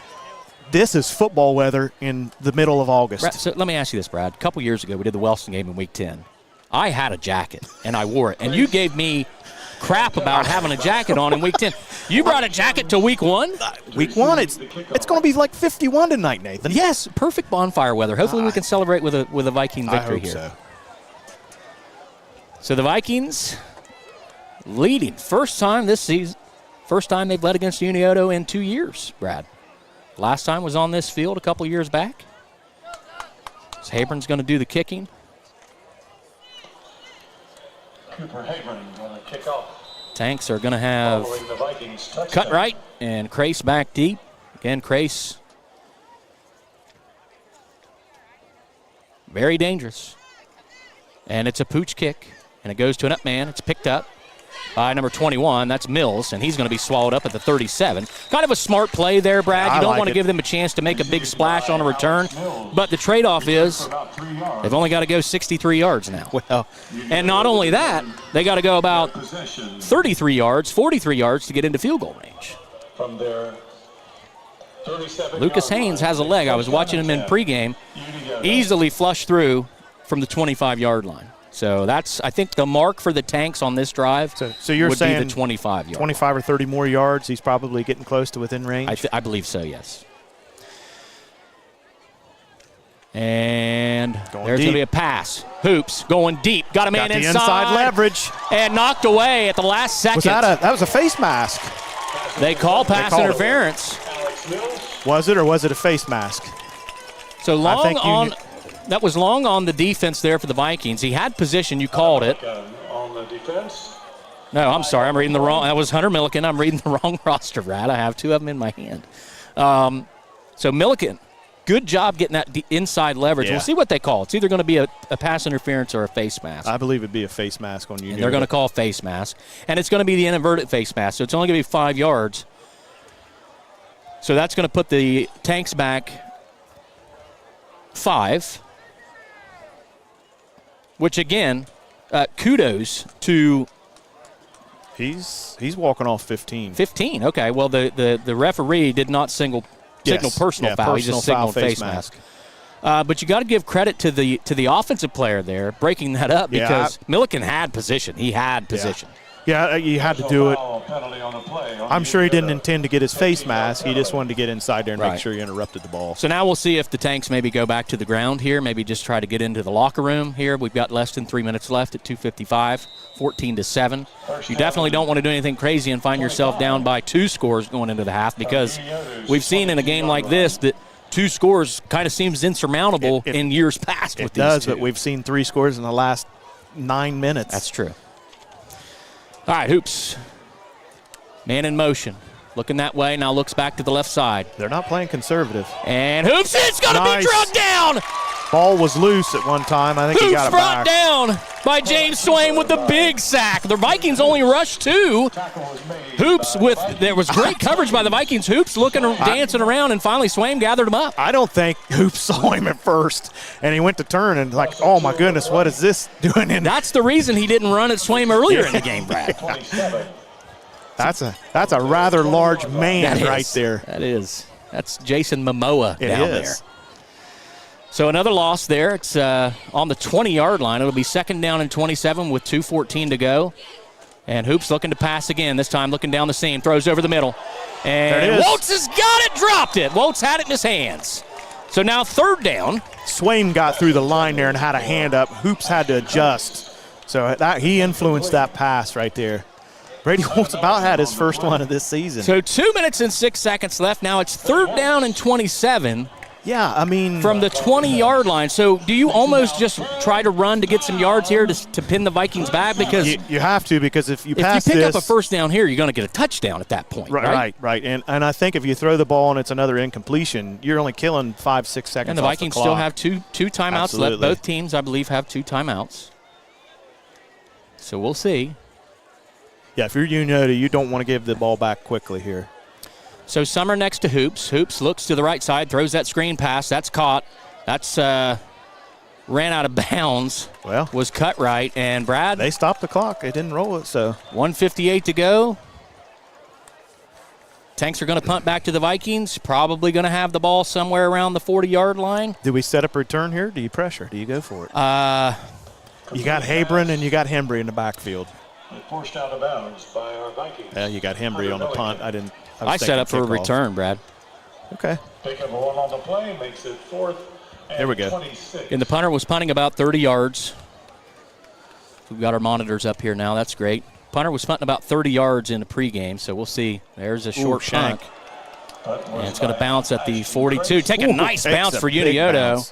this is football weather in the middle of August. Brad, so let me ask you this, Brad. A couple years ago, we did the Wellston game in week 10. I had a jacket, and I wore it, and you gave me crap about having a jacket on in week 10. You brought a jacket to week 1? Week 1, it's going to be like 51 tonight, Nathan. Yes, perfect bonfire weather. Hopefully we can celebrate with a Viking victory I hope here. So the Vikings leading. First time this season. First time they've led against Unioto in 2 years, Brad. Last time was on this field a couple years back. So Habron's going to do the kicking. Cooper Habron going to kick off. Tanks are going to have Following the Vikings touchdown. cut right and Crace back deep. Again, Crace very dangerous. And it's a pooch kick, and it goes to an up man. It's picked up by number 21. That's Mills, and he's going to be swallowed up at the 37. Kind of a smart play there, Brad. You don't want to give them a chance to make a big splash on a return, but the trade-off is they've only got to go 63 yards now. Well, and not only that, they got to go about 33 yards, 43 yards to get into field goal range. From their Lucas Haynes has a leg. I was watching him in pregame. Easily flushed through from the 25-yard line. So that's, I think, the mark for the Tanks on this drive. So you're would saying be the 25-yard. 25 or 30 more yards. He's probably getting close to within range. I believe so. Yes. And there's going to be a pass. Hoops going deep. Got a man Got the inside leverage and knocked away at the last second. That was a face mask? They call pass interference. Was it, or was it a face mask? So long on. That was long on the defense there for the Vikings. He had position. You called it. On the defense. No, I'm sorry. I'm reading the wrong. That was Hunter Milliken. I'm reading the wrong roster, Brad. I have two of them in my hand. So Milliken, good job getting that inside leverage. Yeah. We'll see what they call. It's either going to be a pass interference or a face mask. I believe it'd be a face mask on you. And they're going to call face mask. And it's going to be the inverted face mask. So it's only going to be 5 yards. So that's going to put the Tanks back 5. Which, again, kudos to. He's walking off 15. 15, okay. Well, the referee did not signal personal foul. He just signaled face mask. But you got to give credit to the offensive player there breaking that up because Milliken had position. He had position. Yeah, you had to do it. I'm sure he didn't intend to get his face mask. He just wanted to get inside there and make sure he interrupted the ball. So now we'll see if the Tanks maybe go back to the ground here, maybe just try to get into the locker room here. We've got less than 3 minutes left at 2:55, 14-7. You definitely don't want to do anything crazy and find yourself down by 2 scores going into the half because we've seen in a game like this that 2 scores kind of seems insurmountable in years past with these two. It does, but we've seen 3 scores in the last 9 minutes. That's true. All right, Hoops. Man in motion. Looking that way, now looks back to the left side. They're not playing conservative. And Hoops, it's going to be drugged down. Ball was loose at one time. I think Hoops he got it brought back. down by James Swain with the big sack. The Vikings only rushed 2. Hoops there was great coverage by the Vikings. Hoops dancing around, and finally Swain gathered him up. I don't think Hoops saw him at first, and he went to turn and like, oh my goodness, what is this doing? That's the reason he didn't run at Swain earlier in the game, Brad. That's a rather large man right there. That is. That's Jason Momoa down there. So another loss there. It's on the 20-yard line. It'll be 2nd down and 27 with 2:14 to go. And Hoops looking to pass again, this time looking down the seam. Throws over the middle. And Woltz has got it, dropped it. Woltz had it in his hands. So now 3rd down. Swain got through the line there and had a hand up. Hoops had to adjust. So he influenced that pass right there. Brady Woltz about had his first one of this season. So 2 minutes and 6 seconds left. Now it's 3rd down and 27. Yeah, I mean. From the 20-yard line. So do you almost just try to run to get some yards here to pin the Vikings back? Because you have to, because if you pass pick up a first down here, you're going to get a touchdown at that point. Right. And I think if you throw the ball and it's another incompletion, you're only killing 5-6 seconds. And the Vikings still have two timeouts left. Both teams, I believe, have 2 timeouts. So we'll see. Yeah, if you're Unioto, you don't want to give the ball back quickly here. So Summer next to Hoops. Hoops looks to the right side, throws that screen pass. That's caught. That's ran out of bounds. Well, was cut right. And Brad, they stopped the clock. They didn't roll it. So 1:58 to go. Tanks are going to punt back to the Vikings. Probably going to have the ball somewhere around the 40-yard line. Do we set up a return here? Do you pressure? Do you go for it? You got Habron and you got Hembry in the backfield. Forced out of bounds by our Vikings. Yeah, you got Hembry on the punt. I set up for a return, Brad. Okay. Pick up one on the play, makes it 4th and There we go. 26. And the punter was punting about 30 yards. We've got our monitors up here now. That's great. Punter was punting about 30 yards in the pregame, so we'll see. There's a short punt. And it's going to bounce at the 42. Take a nice bounce for Unioto.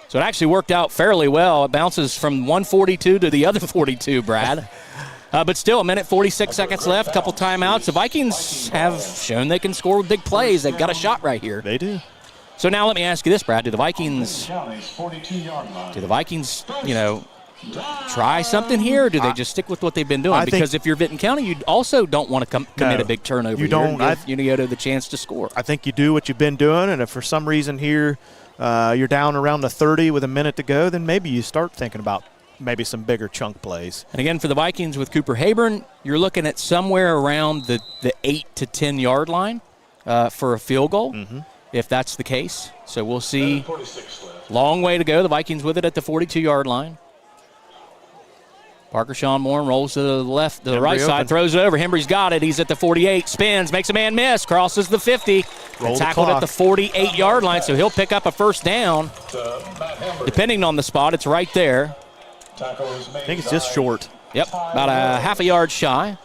So it actually worked out fairly well. It bounces from 142 to the other 42, Brad. But still, a minute 46 seconds left, a couple timeouts. The Vikings have shown they can score with big plays. They've got a shot right here. They do. So now let me ask you this, Brad. Do the Vikings, try something here, or do they just stick with what they've been doing? Because if you're Vinton County, you also don't want to commit a big turnover. You don't. Here and give Unioto the chance to score. I think you do what you've been doing, and if for some reason here you're down around the 30 with a minute to go, then maybe you start thinking about maybe some bigger chunk plays. And again, for the Vikings with Cooper Hayburn, you're looking at somewhere around the 8 to 10 yard line for a field goal, if that's the case. So we'll see. Long way to go. The Vikings with it at the 42-yard line. Parker Sean Moore rolls to the left, the right side, throws it over. Hembry's got it. He's at the 48, spins, makes a man miss, crosses the 50, and tackled at the 48-yard line, so he'll pick up a first down. Depending on the spot, it's right there. I think it's just short. Yep, about a half a yard shy.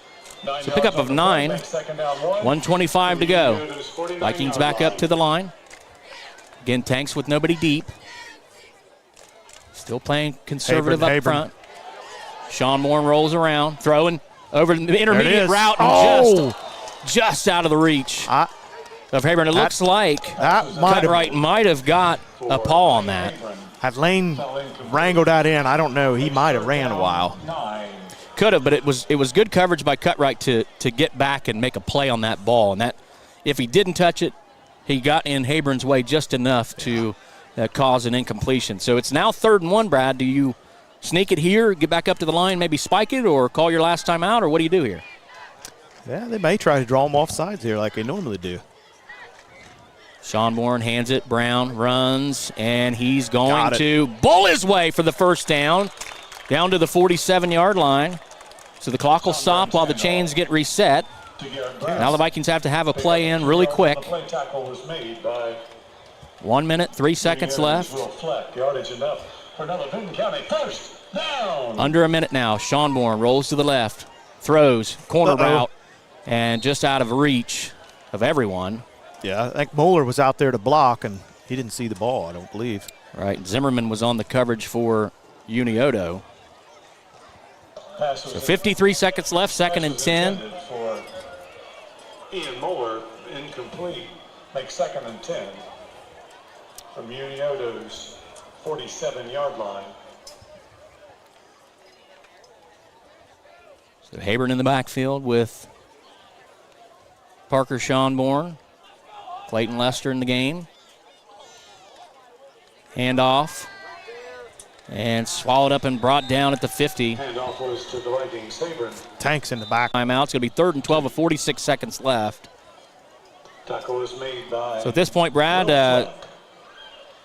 So pickup of 9, 1:25 to go. Vikings back up to the line. Again, Tanks with nobody deep. Still playing conservative up front. Sean Moore rolls around, throwing over the intermediate route and just out of the reach of Hayburn. It looks like Cutright might have got a paw on that. Had Lane wrangled that in, I don't know. He might have ran a while. Could have, but it was good coverage by Cutright to get back and make a play on that ball. And that, if he didn't touch it, he got in Hayburn's way just enough to cause an incompletion. So it's now 3rd and 1, Brad. Do you sneak it here, get back up to the line, maybe spike it, or call your last time out, or what do you do here? Yeah, they may try to draw them off sides here like they normally do. Sean Warren hands it. Brown runs, and he's going to bull his way for the first down to the 47-yard line. So the clock will stop while the chains get reset. Now the Vikings have to have a play in really quick. 1 minute, 3 seconds left. Under a minute now. Sean Bourne rolls to the left, throws, corner route, and just out of reach of everyone. Yeah, I think Moeller was out there to block, and he didn't see the ball, I don't believe. Right, Zimmerman was on the coverage for Unioto. So 53 seconds left, 2nd and 10. Ian Moeller, incomplete, makes 2nd and 10 from Unioto's 47-yard line. So Hayburn in the backfield with Parker Schonborn. Clayton Lester in the game. Handoff. And swallowed up and brought down at the 50. Handoff was to the Vikings. Hayburn. Tanks in the back. Timeout. It's going to be 3rd and 12 with 46 seconds left. Tackle was made by. So at this point, Brad,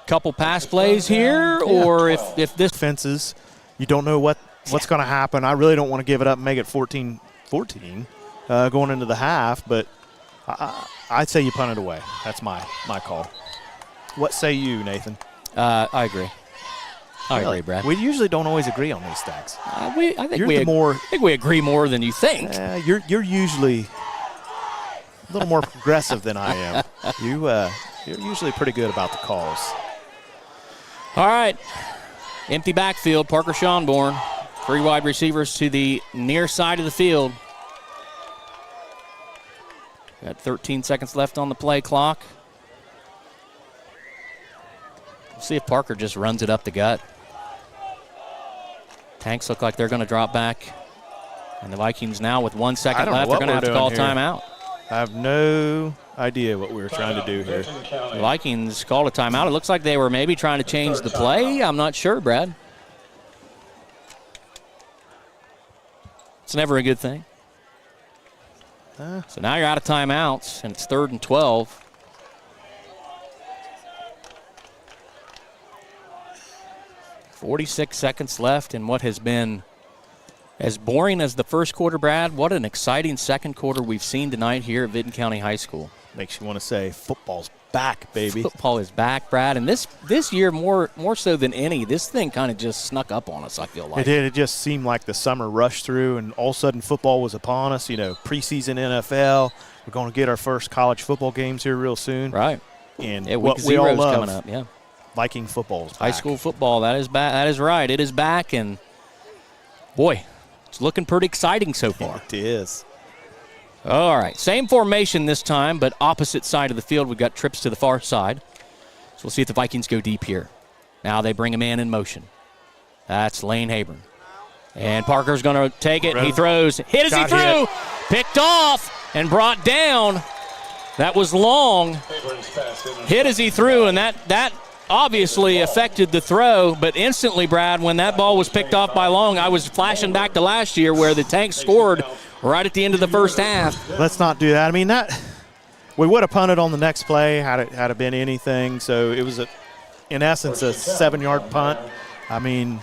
couple pass plays here, or if this fences, you don't know what's going to happen. I really don't want to give it up and make it 14-14 going into the half, but I'd say you punt it away. That's my call. What say you, Nathan? I agree. I agree, Brad. We usually don't always agree on these things. I think we agree more than you think. You're usually a little more progressive than I am. You're usually pretty good about the calls. All right. Empty backfield. Parker Schonborn. 3 wide receivers to the near side of the field. Got 13 seconds left on the play clock. We'll see if Parker just runs it up the gut. Tanks look like they're going to drop back. And the Vikings now with 1 second left, they're going to have to call timeout. I have no idea what we were trying to do here. The Vikings called a timeout. It looks like they were maybe trying to change the play. I'm not sure, Brad. It's never a good thing. So now you're out of timeouts, and it's 3rd and 12. .46 seconds left in what has been As boring as the first quarter, Brad, what an exciting second quarter we've seen tonight here at Vinton County High School. Makes you want to say football's back, baby. Football is back, Brad, and this year more so than any, this thing kind of just snuck up on us, I feel like. It did. It just seemed like the summer rushed through, and all of a sudden football was upon us. You know, preseason NFL. We're going to get our first college football games here real soon. Right. And yeah, what week we all zero's love, coming up, yeah. Viking football is back. High school football, that is back. That is right. It is back, and boy, it's looking pretty exciting so far. It is. All right, same formation this time, but opposite side of the field. We've got trips to the far side. So we'll see if the Vikings go deep here. Now they bring a man in motion. That's Lane Habron. And Parker's going to take it. He throws. Hit as he threw. Picked off and brought down. That was long. Hit as he threw, and that obviously affected the throw. But instantly, Brad, when that ball was picked off by Long, I was flashing back to last year where the Tanks scored right at the end of the first half. Let's not do that. I mean, we would have punted on the next play had it been anything. So it was, in essence, a 7-yard punt. I mean,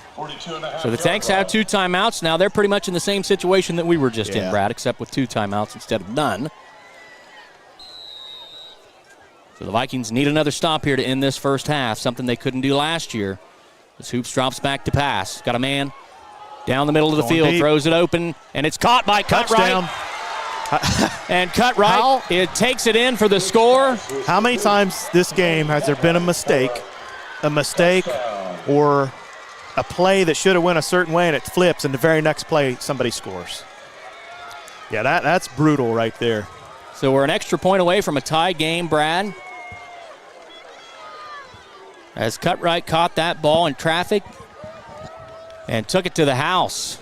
so the Tanks have 2 timeouts. Now they're pretty much in the same situation that we were just in, Brad, except with 2 timeouts instead of none. So the Vikings need another stop here to end this first half, something they couldn't do last year. As Hoops drops back to pass. Got a man down the middle of the field, deep. Throws it open, and it's caught by Cutright. And Cutright, it takes it in for the score. How many times this game has there been a mistake or a play that should have went a certain way and it flips, and the very next play somebody scores? Yeah, that's brutal right there. So we're an extra point away from a tie game, Brad. As Cutright caught that ball in traffic and took it to the house.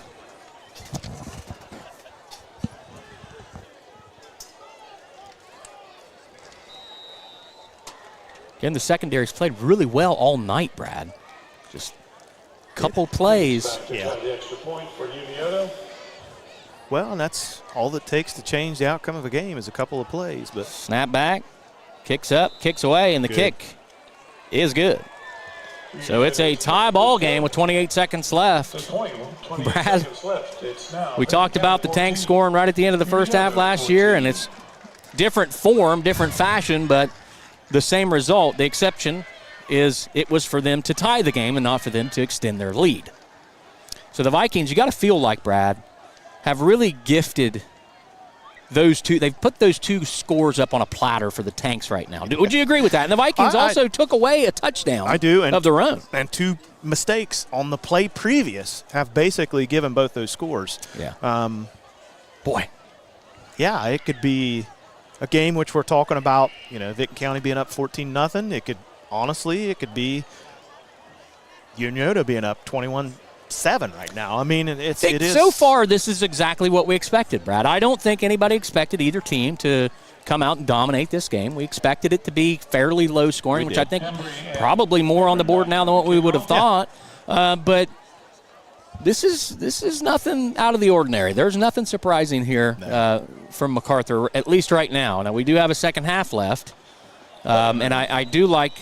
Again, the secondary's played really well all night, Brad. Just a couple plays. Yeah. The extra point for Unioto. Well, and that's all it takes to change the outcome of a game is a couple of plays. But Snap back, kicks up, kicks away, and the kick is good. So it's a tie ball game with 28 seconds left. Brad, we talked about the Tanks scoring right at the end of the first half last year, and it's different form, different fashion, but the same result. The exception is it was for them to tie the game and not for them to extend their lead. So the Vikings, you got to feel like, Brad, have really gifted those two. They've put those 2 scores up on a platter for the Tanks right now. Would you agree with that? And the Vikings also took away a touchdown of their own. And 2 mistakes on the play previous have basically given both those scores. Yeah. Boy. Yeah, it could be a game which we're talking about, Vinton County being up 14-0. It could be Unioto being up 21-7 right now. I mean, it is. So far, this is exactly what we expected, Brad. I don't think anybody expected either team to come out and dominate this game. We expected it to be fairly low scoring, which I think probably more on the board now than what we would have thought. But this is nothing out of the ordinary. There's nothing surprising here from MacArthur, at least right now. Now, we do have a second half left, and I do like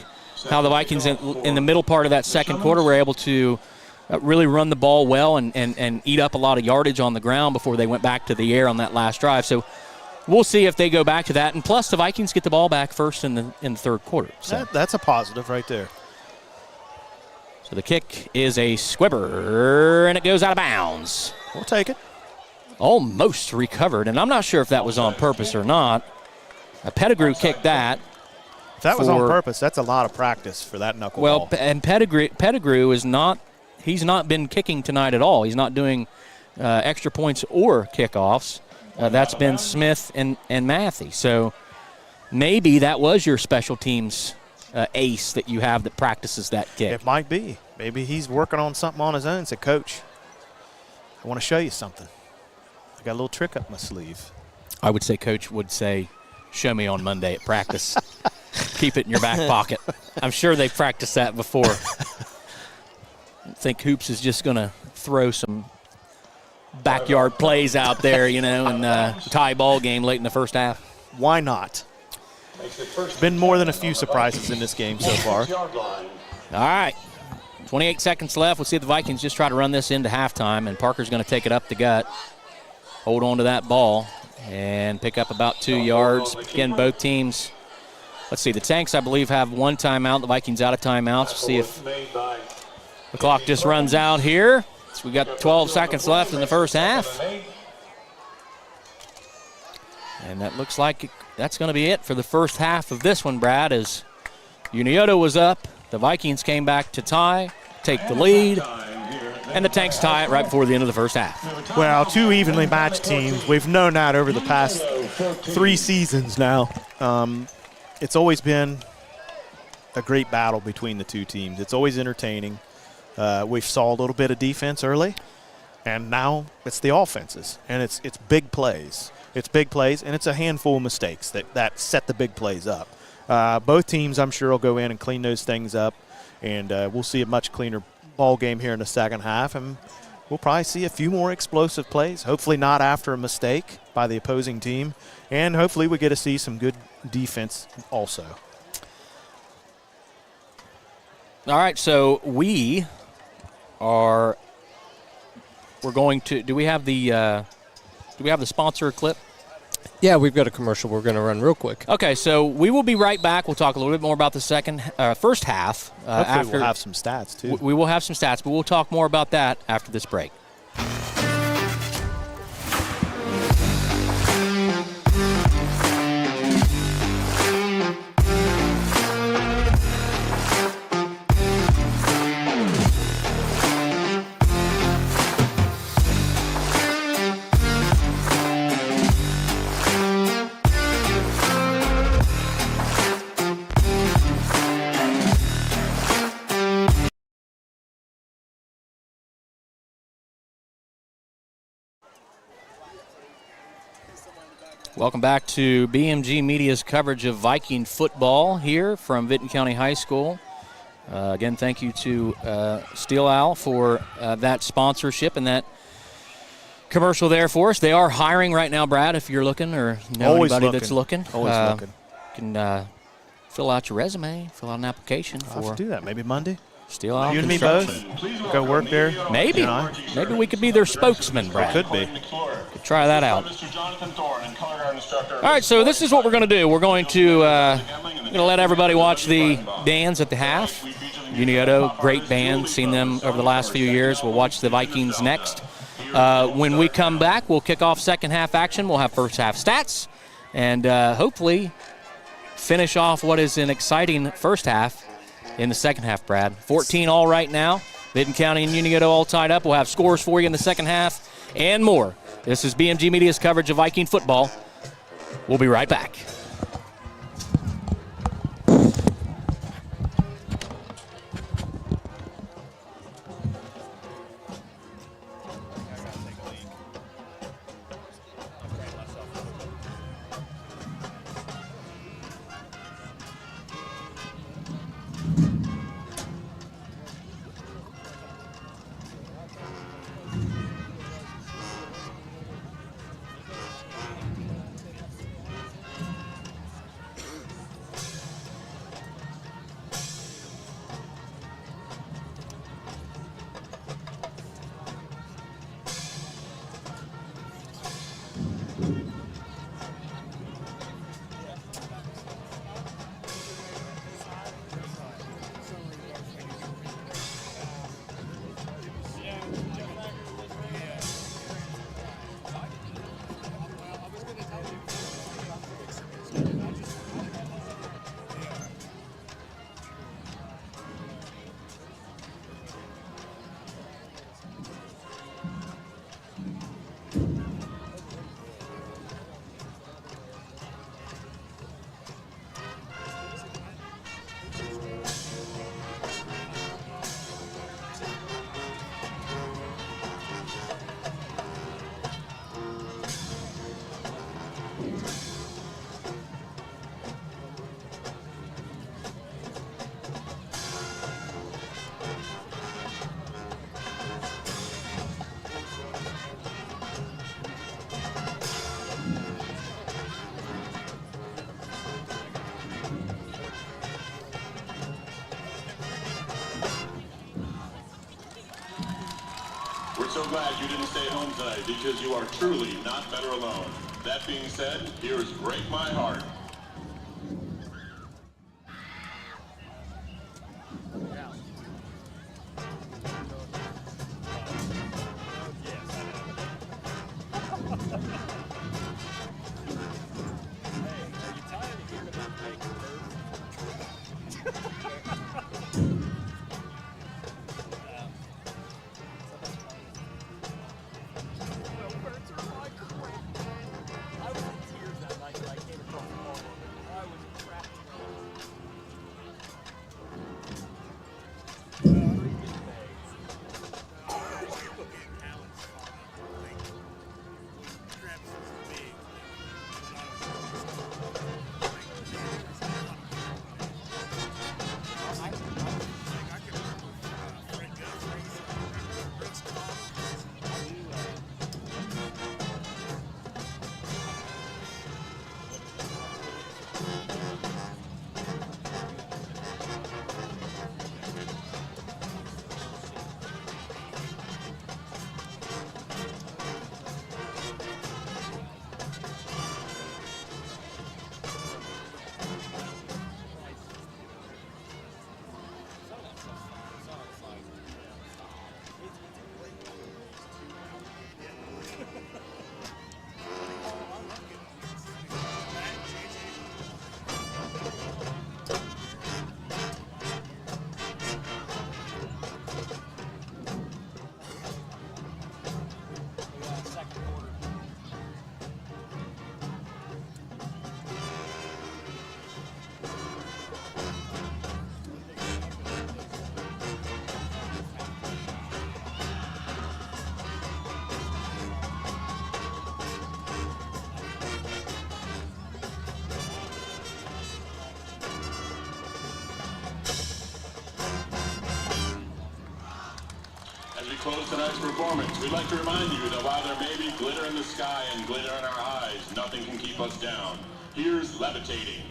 how the Vikings in the middle part of that second quarter were able to really run the ball well and eat up a lot of yardage on the ground before they went back to the air on that last drive. So we'll see if they go back to that. And plus, the Vikings get the ball back first in the third quarter. So that's a positive right there. So the kick is a squibber, and it goes out of bounds. We'll take it. Almost recovered, and I'm not sure if that was on purpose or not. A Pettigrew kicked that. If that was on purpose, that's a lot of practice for that knuckleball. Well, and Pettigrew is not. He's not been kicking tonight at all. He's not doing extra points or kickoffs. That's been Smith and Matthew. So maybe that was your special teams ace that you have that practices that kick. It might be. Maybe he's working on something on his own. Said, Coach, I want to show you something. I got a little trick up my sleeve. I would say Coach would say, show me on Monday at practice. Keep it in your back pocket. I'm sure they've practiced that before. I think Hoops is just going to throw some backyard plays out there, and tie ball game late in the first half. Why not? Been more than a few surprises in this game so far. All right. 28 seconds left. We'll see if the Vikings just try to run this into halftime, and Parker's going to take it up the gut, hold on to that ball, and pick up about 2 yards. Again, both teams, let's see, the Tanks, I believe, have 1 timeout. The Vikings out of timeouts. We'll see if the clock just runs out here. So we got 12 seconds left in the first half. And that looks like that's going to be it for the first half of this one, Brad, as Unioto was up. The Vikings came back to tie, take the lead, and the Tanks tie it right before the end of the first half. Well, 2 evenly matched teams. We've known that over the past 3 seasons now. It's always been a great battle between the 2 teams. It's always entertaining. We saw a little bit of defense early, and now it's the offenses, and it's big plays. It's big plays, and it's a handful of mistakes that set the big plays up. Both teams, I'm sure, will go in and clean those things up, and we'll see a much cleaner ball game here in the second half, and we'll probably see a few more explosive plays, hopefully not after a mistake by the opposing team, and hopefully we get to see some good defense also. All right, so we're going to, do we have the sponsor clip? Yeah, we've got a commercial we're going to run real quick. Okay, so we will be right back. We'll talk a little bit more about the first half. Hopefully we'll have some stats, too. We will have some stats, but we'll talk more about that after this break. Welcome back to BMG Media's coverage of Viking football here from Vinton County High School. Again, thank you to Steel Owl for that sponsorship and that commercial there for us. They are hiring right now, Brad, if you're looking or know Always anybody looking. that's looking. Always looking. You can fill out your resume, fill out an application I'll have for to do that maybe Monday. Steel Owl You and me Construction. both? Go work there? Maybe. You and I? Maybe we could be their spokesman, Brad. Could be. Could try that out. All right, so this is what we're going to do. We're going to let everybody watch the bands at the half. Unioto, great band. Seen them over the last few years. We'll watch the Vikings next. When we come back, we'll kick off second half action. We'll have first half stats and hopefully finish off what is an exciting first half in the second half, Brad. 14 all right now. Vinton County and Unioto all tied up. We'll have scores for you in the second half and more. This is BMG Media's coverage of Viking football. We'll be right back. so glad you didn't stay home tonight because you are truly not better alone. That being said, here's Break My Heart. As we close tonight's performance, we'd like to remind you that while there may be glitter in the sky and glitter in our eyes, nothing can keep us down. Here's Levitating.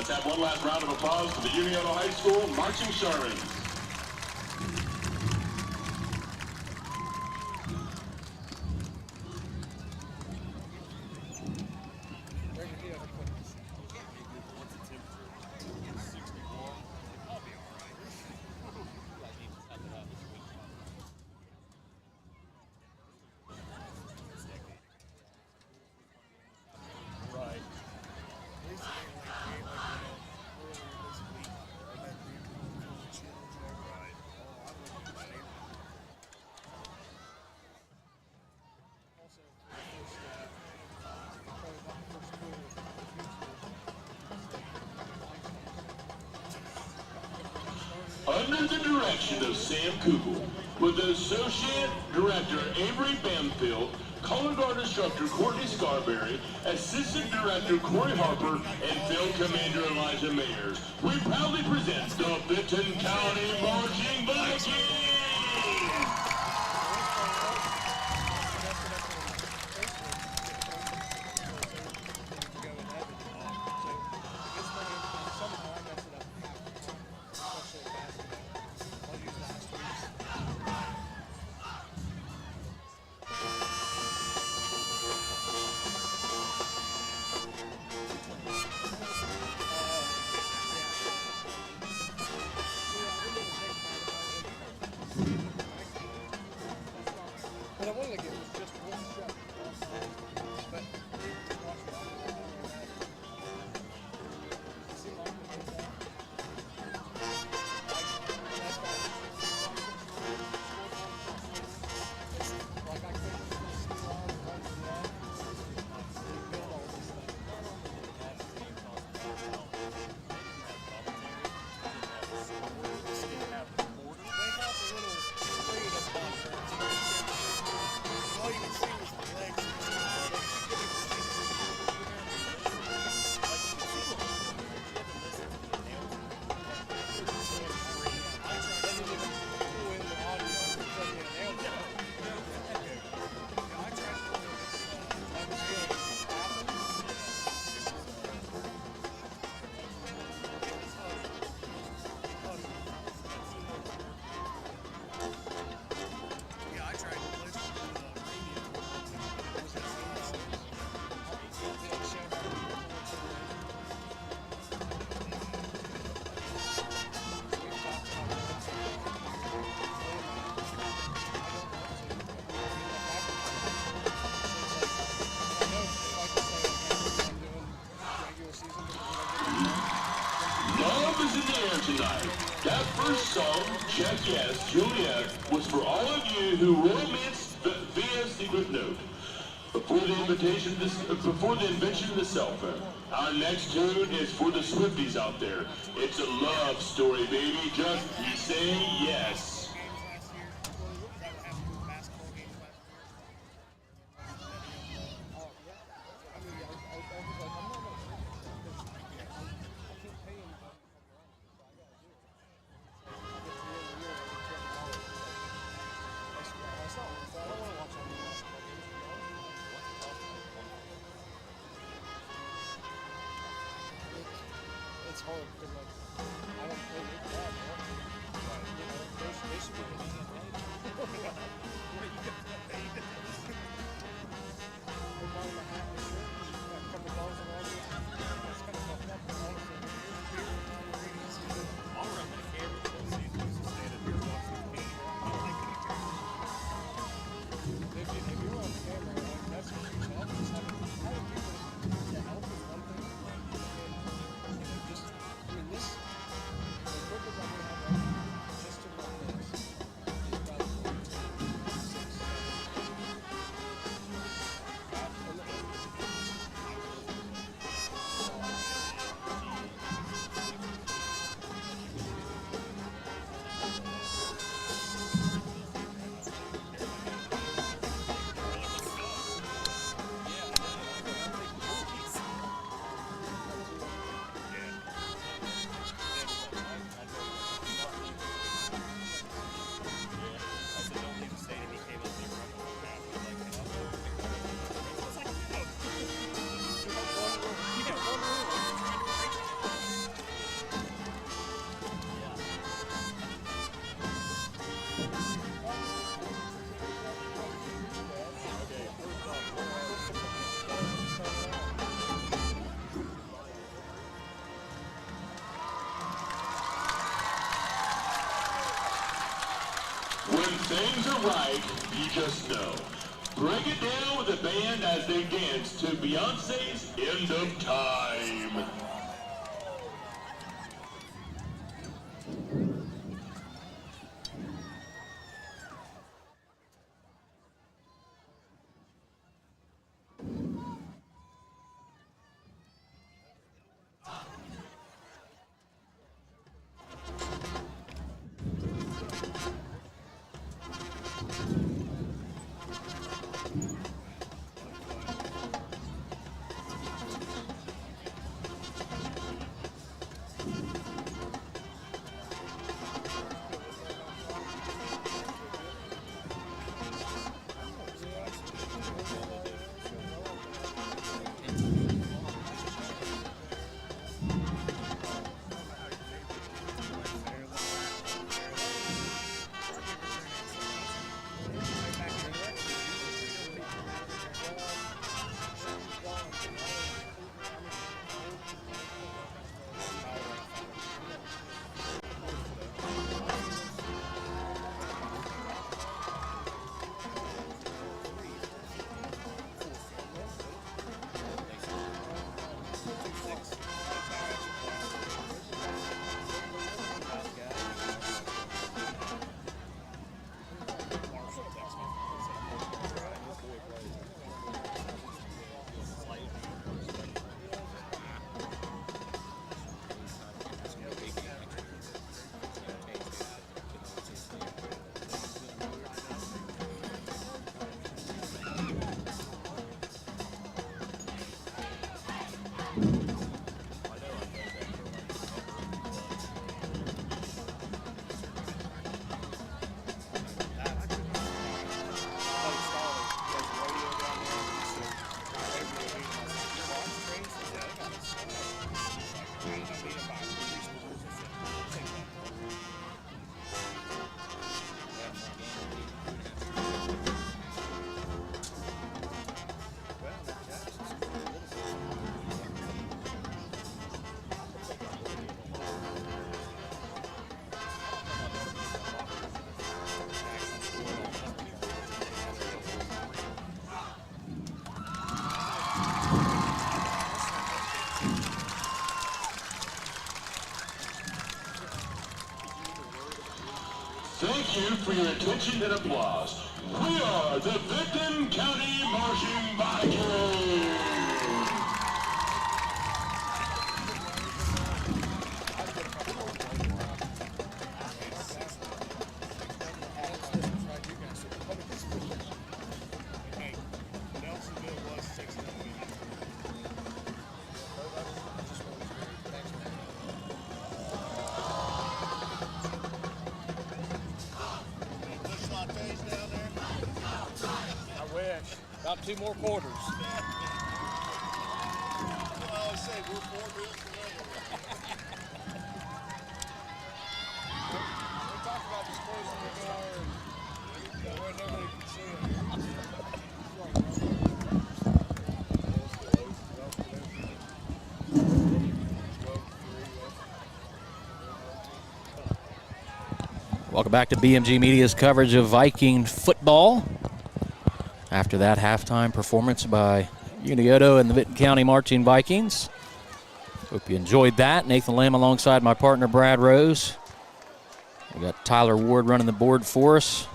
Let's have one last round of applause for the Unioto High School Marching Sharmans. Under the direction of Sam Kugel, with Associate Director Avery Bamfield, Color Guard Instructor Courtney Scarberry, Assistant Director Corey Harper, and Field Commander Elijah Mayers, we proudly present the Vinton County Marching Vikings! Tonight. That first song, Check Yes, Juliet, was for all of you who romanced via secret note. Before the invention of the cell phone. Our next tune is for the Swifties out there. It's a love story, baby. Just say yes. It's hard because I don't play with that, you know, they should be getting paid. We're buying a hat and a shirt, got a couple balls around it. It's kind of fucked up, but honestly, I'll run my camera for the season to stand up here watching the game. If you're on camera, like, that's what you said, just having people to help is one thing. Just, I mean, this things are right, you just know. Break it down with the band as they dance to Beyonce's End of Time. Thank you for your attention and applause. We are the Vinton County Marching Vikings. About 2 more quarters. I always say we're 4 minutes forever. We talk about this place in the car where nobody can see it. Welcome back to BMG Media's coverage of Viking football. After that halftime performance by Unioto and the Vinton County Marching Vikings. Hope you enjoyed that. Nathan Lamb alongside my partner Brad Rose. We got Tyler Ward running the board for us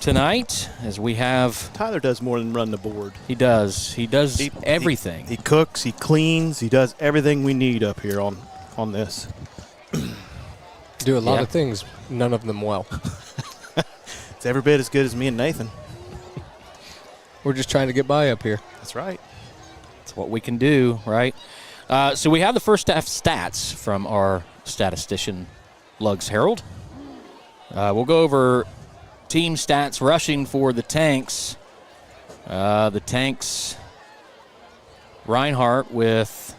tonight as we have... Tyler does more than run the board. He does. He does everything. He cooks, he cleans, he does everything we need up here on this. Do a lot of things, none of them well. It's every bit as good as me and Nathan. We're just trying to get by up here. That's right. That's what we can do, right? So we have the first half stats from our statistician, Lugs Harold. We'll go over team stats rushing for the Tanks. The Tanks, Reinhardt with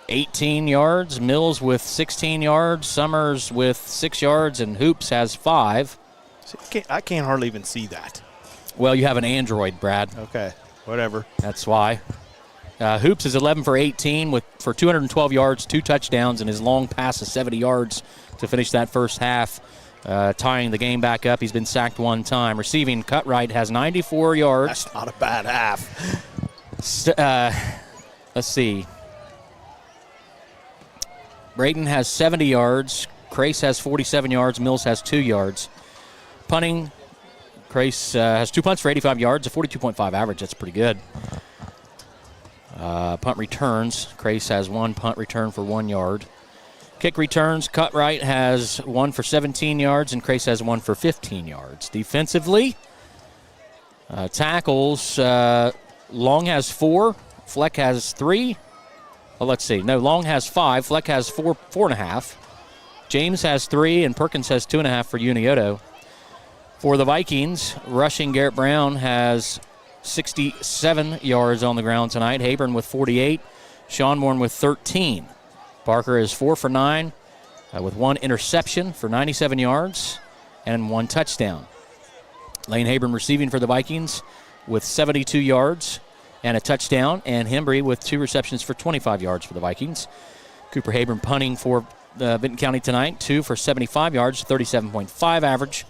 18 yards, Mills with 16 yards, Summers with 6 yards, and Hoops has 5. See, I can't hardly even see that. Well, you have an Android, Brad. Okay, whatever. That's why. Hoops is 11 for 18 for 212 yards, 2 touchdowns, and his long pass of 70 yards to finish that first half. tying the game back up. He's been sacked one time. Receiving, Cutright has 94 yards. That's not a bad half. Let's see. Brayton has 70 yards. Crace has 47 yards. Mills has 2 yards. Punting, Crace has 2 punts for 85 yards, a 42.5 average. That's pretty good. Punt returns, Crace has 1 punt return for 1 yard. Kick returns, Cutright has 1 for 17 yards, and Crace has 1 for 15 yards. Defensively, tackles, Long has 4, Fleck has 3. Well, let's see. No, Long has 5, Fleck has 4.5. James has 3, and Perkins has 2.5 for Unioto. For the Vikings, rushing Garrett Brown has 67 yards on the ground tonight. Habern with 48. Sean Morn with 13. Parker is 4 for 9 with 1 interception for 97 yards and 1 touchdown. Lane Habern receiving for the Vikings with 72 yards and a touchdown, and Hembry with 2 receptions for 25 yards for the Vikings. Cooper Habern punting for Vinton County tonight, 2 for 75 yards, 37.5 average.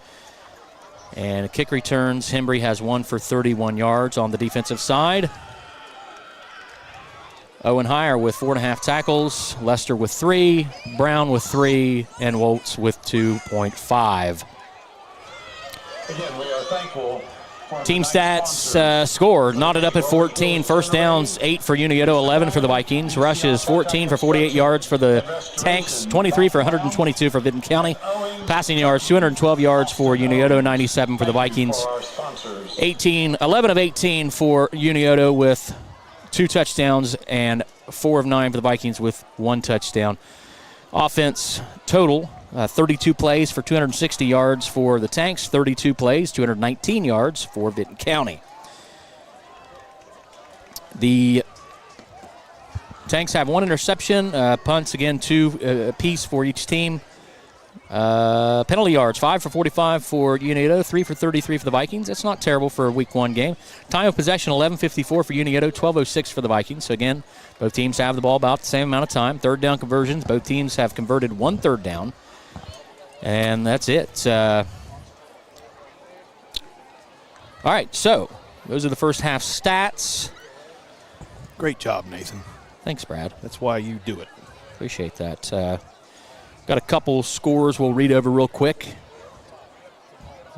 And kick returns, Hembry has 1 for 31 yards on the defensive side. Owen Heyer with 4.5 tackles, Lester with 3, Brown with 3, and Woltz with 2.5. Again, we are thankful. Team stats, score, knotted up at 14. First downs, 8 for Unioto, 11 for the Vikings. Rushes, 14 for 48 yards for the Tanks, 23 for 122 for Vinton County. Passing yards, 212 yards for Unioto, 97 for the Vikings. 11 of 18 for Unioto with 2 touchdowns, and 4 of 9 for the Vikings with 1 touchdown. Offense total, 32 plays for 260 yards for the Tanks, 32 plays, 219 yards for Vinton County. The Tanks have 1 interception, punts again 2 apiece for each team. Penalty yards, 5 for 45 for Unioto, 3 for 33 for the Vikings. That's not terrible for a Week 1 game. Time of possession, 11:54 for Unioto, 12:06 for the Vikings. So again, both teams have the ball about the same amount of time. Third down conversions, both teams have converted 1 third down. And that's it. All right, so those are the first half stats. Great job, Nathan. Thanks, Brad. That's why you do it. Appreciate that. Got a couple scores we'll read over real quick.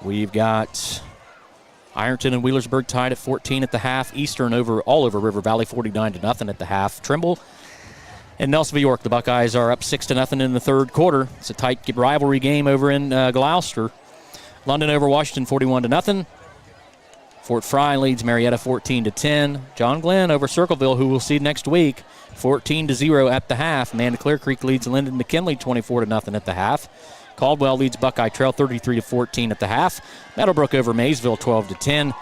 We've got Ironton and Wheelersburg tied at 14 at the half. Eastern all over River Valley, 49-0 at the half. Trimble and Nelsonville York, the Buckeyes are up 6-0 in the third quarter. It's a tight rivalry game over in Gloucester. London over Washington, 41-0. Fort Fry leads Marietta 14-10. John Glenn over Circleville, who we'll see next week, 14-0 at the half. Amanda Clear Creek leads Linden McKinley 24-0 at the half. Caldwell leads Buckeye Trail 33-14 at the half. Meadowbrook over Maysville 12-10.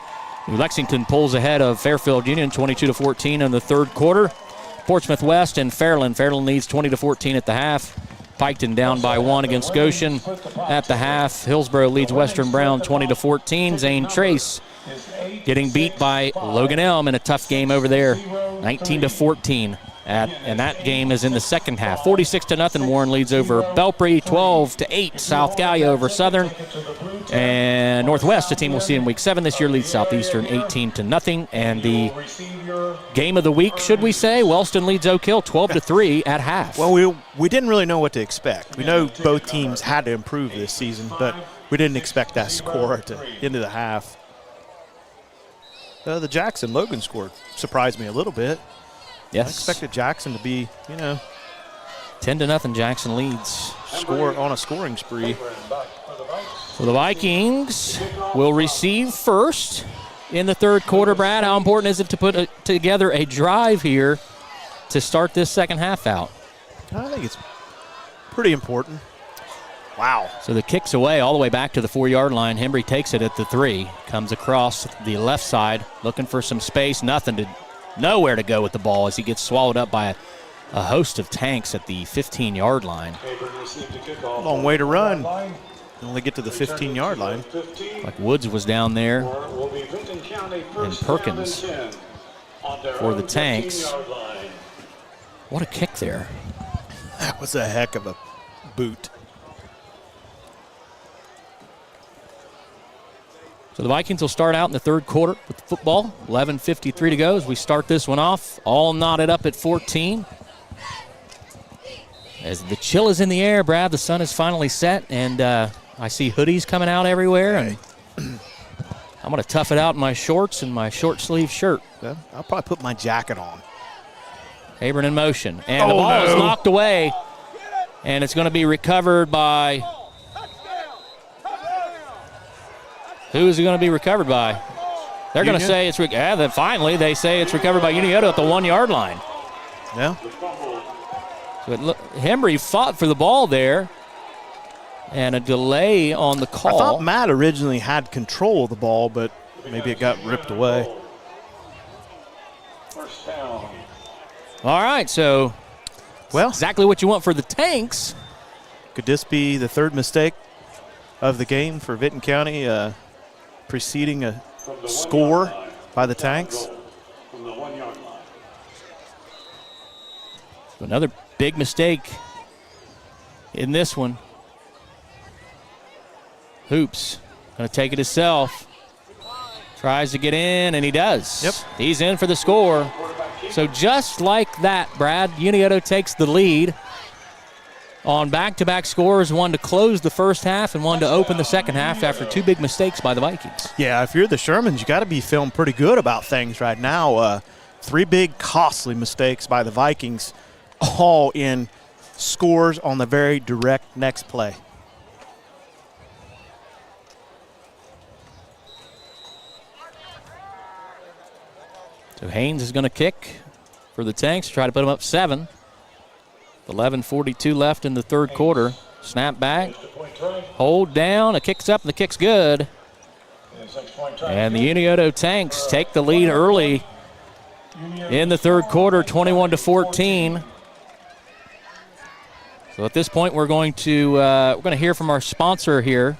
New Lexington pulls ahead of Fairfield Union 22-14 in the third quarter. Portsmouth West and Fairland. Fairland leads 20-14 at the half. Piketon down by 1 against Goshen at the half. Hillsboro leads Western Brown 20-14. Zane Trace getting beat by Logan Elm in a tough game over there, 19-14. And that game is in the second half. 46-0, Warren leads over Belpre. 12-8, South Gallia over Southern. And Northwest, a team we'll see in Week 7 this year, leads Southeastern 18-0. And the game of the week, should we say, Wellston leads Oak Hill 12-3 at half. Well, we didn't really know what to expect. We know both teams had to improve this season, but we didn't expect that score at the end of the half. The Jackson-Logan score surprised me a little bit. Yes. I expected Jackson to be, 10-0 Jackson leads. Score on a scoring spree. So the Vikings will receive first in the third quarter. Brad, how important is it to put together a drive here to start this second half out? I think it's pretty important. Wow. So the kick's away all the way back to the 4-yard line. Hembry takes it at the 3. Comes across the left side, looking for some space. Nowhere to go with the ball as he gets swallowed up by a host of Tanks at the 15-yard line. Long way to run. Only get to the 15-yard line. Like Woods was down there. And Perkins for the Tanks. What a kick there. That was a heck of a boot. So the Vikings will start out in the third quarter with the football. 11:53 to go as we start this one off. All knotted up at 14. As the chill is in the air, Brad, the sun is finally set, and I see hoodies coming out everywhere. And I'm going to tough it out in my shorts and my short sleeve shirt. Yeah, I'll probably put my jacket on. Abram in motion. And the ball is knocked away, and it's going to be recovered by... Who is it going to be recovered by? They're going to say it's... then finally, they say it's recovered by Unioto at the 1-yard line. Yeah. So Hembry fought for the ball there, and a delay on the call. I thought Matt originally had control of the ball, but maybe it got ripped away. First down. All right, so exactly what you want for the Tanks. Could this be the third mistake of the game for Vinton County, preceding a score by the Tanks? From the 1-yard line. Another big mistake in this one. Hoops going to take it himself. Tries to get in, and he does. Yep. He's in for the score. So just like that, Brad, Unioto takes the lead on back-to-back scores, one to close the first half and one to open the second half after two big mistakes by the Vikings. Yeah, if you're the Shermans, you got to be feeling pretty good about things right now. Three big costly mistakes by the Vikings, all in scores on the very direct next play. So Haynes is going to kick for the Tanks, try to put them up 7. 11:42 left in the third quarter. Snap back, hold down, a kick's up, and the kick's good. And the Unioto Tanks take the lead early in the third quarter, 21-14. So at this point, we're going to hear from our sponsor here.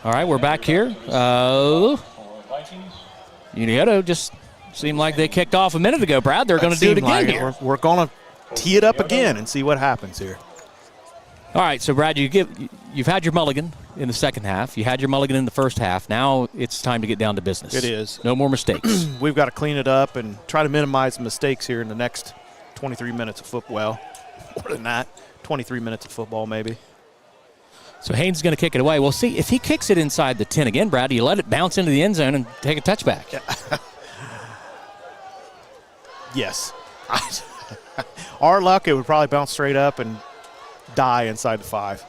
All right, we're back here. Unioto just seemed like they kicked off a minute ago, Brad. They're going to do it again here. We're going to tee it up again and see what happens here. All right, so Brad, you've had your mulligan in the second half. You had your mulligan in the first half. Now it's time to get down to business. It is. No more mistakes. We've got to clean it up and try to minimize the mistakes here in the next 23 minutes of football. Well, more than that, 23 minutes of football maybe. So Haynes is going to kick it away. We'll see if he kicks it inside the 10 again, Brad. Do you let it bounce into the end zone and take a touchback? Yes. Our luck, it would probably bounce straight up and die inside the 5.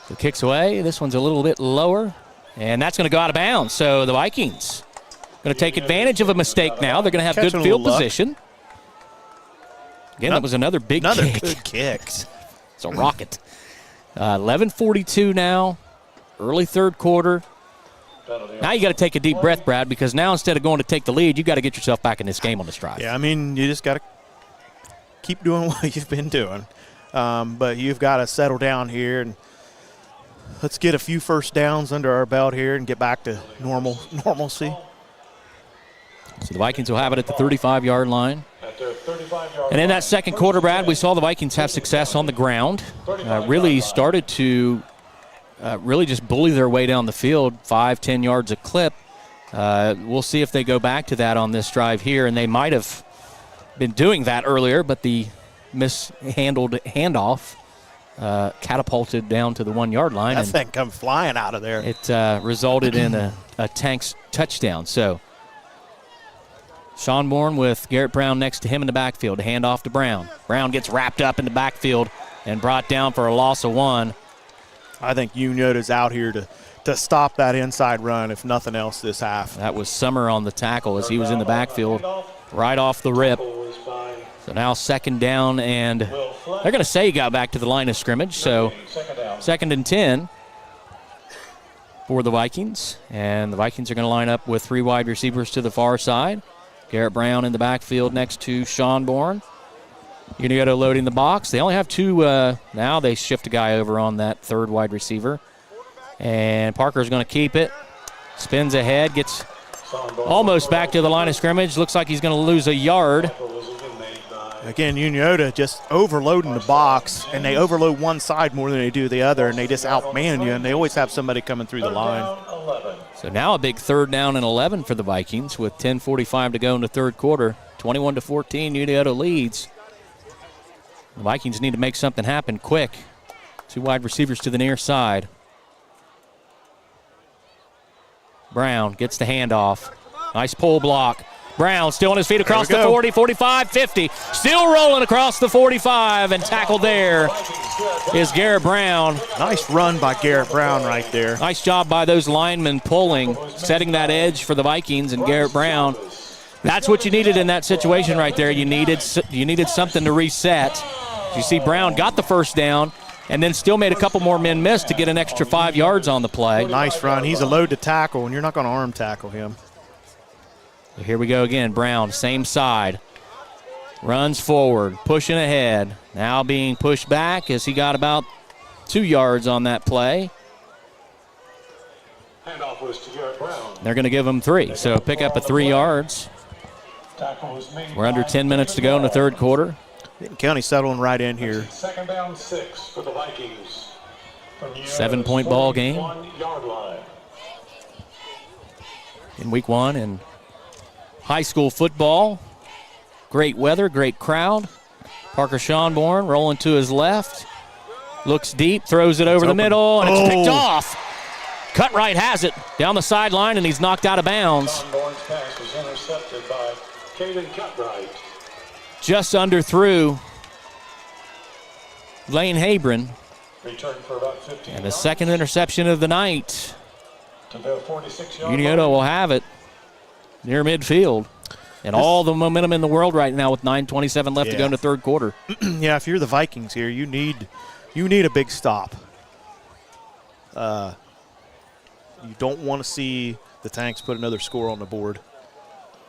So kicks away. This one's a little bit lower, and that's going to go out of bounds. So the Vikings going to take advantage of a mistake now. They're going to have good field position. Again, that was another big kick. Good kick. It's a rocket. 11:42 now, early third quarter. Now you got to take a deep breath, Brad, because now instead of going to take the lead, you got to get yourself back in this game on this drive. Yeah, I mean, you just got to keep doing what you've been doing. But you've got to settle down here and let's get a few first downs under our belt here and get back to normalcy. So the Vikings will have it at the 35-yard line. And in that second quarter, Brad, we saw the Vikings have success on the ground. Really started to really just bully their way down the field, 5-10 yards a clip. We'll see if they go back to that on this drive here, and they might have been doing that earlier, but the mishandled handoff catapulted down to the 1-yard line. That thing come flying out of there. It resulted in a Tanks touchdown. So Sean Bourne with Garrett Brown next to him in the backfield. A handoff to Brown. Brown gets wrapped up in the backfield and brought down for a loss of 1. I think Unioto's out here to stop that inside run, if nothing else, this half. That was Summer on the tackle as he was in the backfield right off the rip. So now 2nd down, and they're going to say he got back to the line of scrimmage. So 2nd and 10 for the Vikings. And the Vikings are going to line up with 3 wide receivers to the far side. Garrett Brown in the backfield next to Sean Bourne. Unioto loading the box. They only have 2. Now they shift a guy over on that 3rd wide receiver. And Parker's going to keep it. Spins ahead, gets almost back to the line of scrimmage. Looks like he's going to lose a yard. Again, Unioto just overloading the box, and they overload one side more than they do the other, and they just outman you, and they always have somebody coming through the line. So now a big 3rd down and 11 for the Vikings with 10:45 to go in the 3rd quarter. 21-14, Unioto leads. The Vikings need to make something happen quick. 2 wide receivers to the near side. Brown gets the handoff. Nice pull block. Brown still on his feet across the 40, 45, 50. Still rolling across the 45, and tackled there is Garrett Brown. Nice run by Garrett Brown right there. Nice job by those linemen pulling, setting that edge for the Vikings, and Garrett Brown. That's what you needed in that situation right there. You needed something to reset. You see Brown got the 1st down, and then still made a couple more men miss to get an extra 5 yards on the play. Nice run. He's a load to tackle, and you're not going to arm tackle him. Here we go again. Brown, same side. Runs forward, pushing ahead. Now being pushed back as he got about 2 yards on that play. Handoff was to Garrett Brown. They're going to give him 3, so pick up a 3 yards. We're under 10 minutes to go in the 3rd quarter. Vinton County settling right in here. 2nd down 6 for the Vikings. 7-point ball game. 1-yard line. In week 1 and high school football. Great weather, great crowd. Parker Schonborn rolling to his left. Looks deep, throws it over the middle, and it's picked off. Cutright has it down the sideline, and he's knocked out of bounds. Schonborn's pass was intercepted by Caden Cutright. Just underthrew Lane Habron. Return for about 15 And the 2nd interception of the night. to the 46-yard Unioto will have it near midfield. And all the momentum in the world right now with 9:27 left to go in the 3rd quarter. Yeah, if you're the Vikings here, you need a big stop. You don't want to see the Tanks put another score on the board.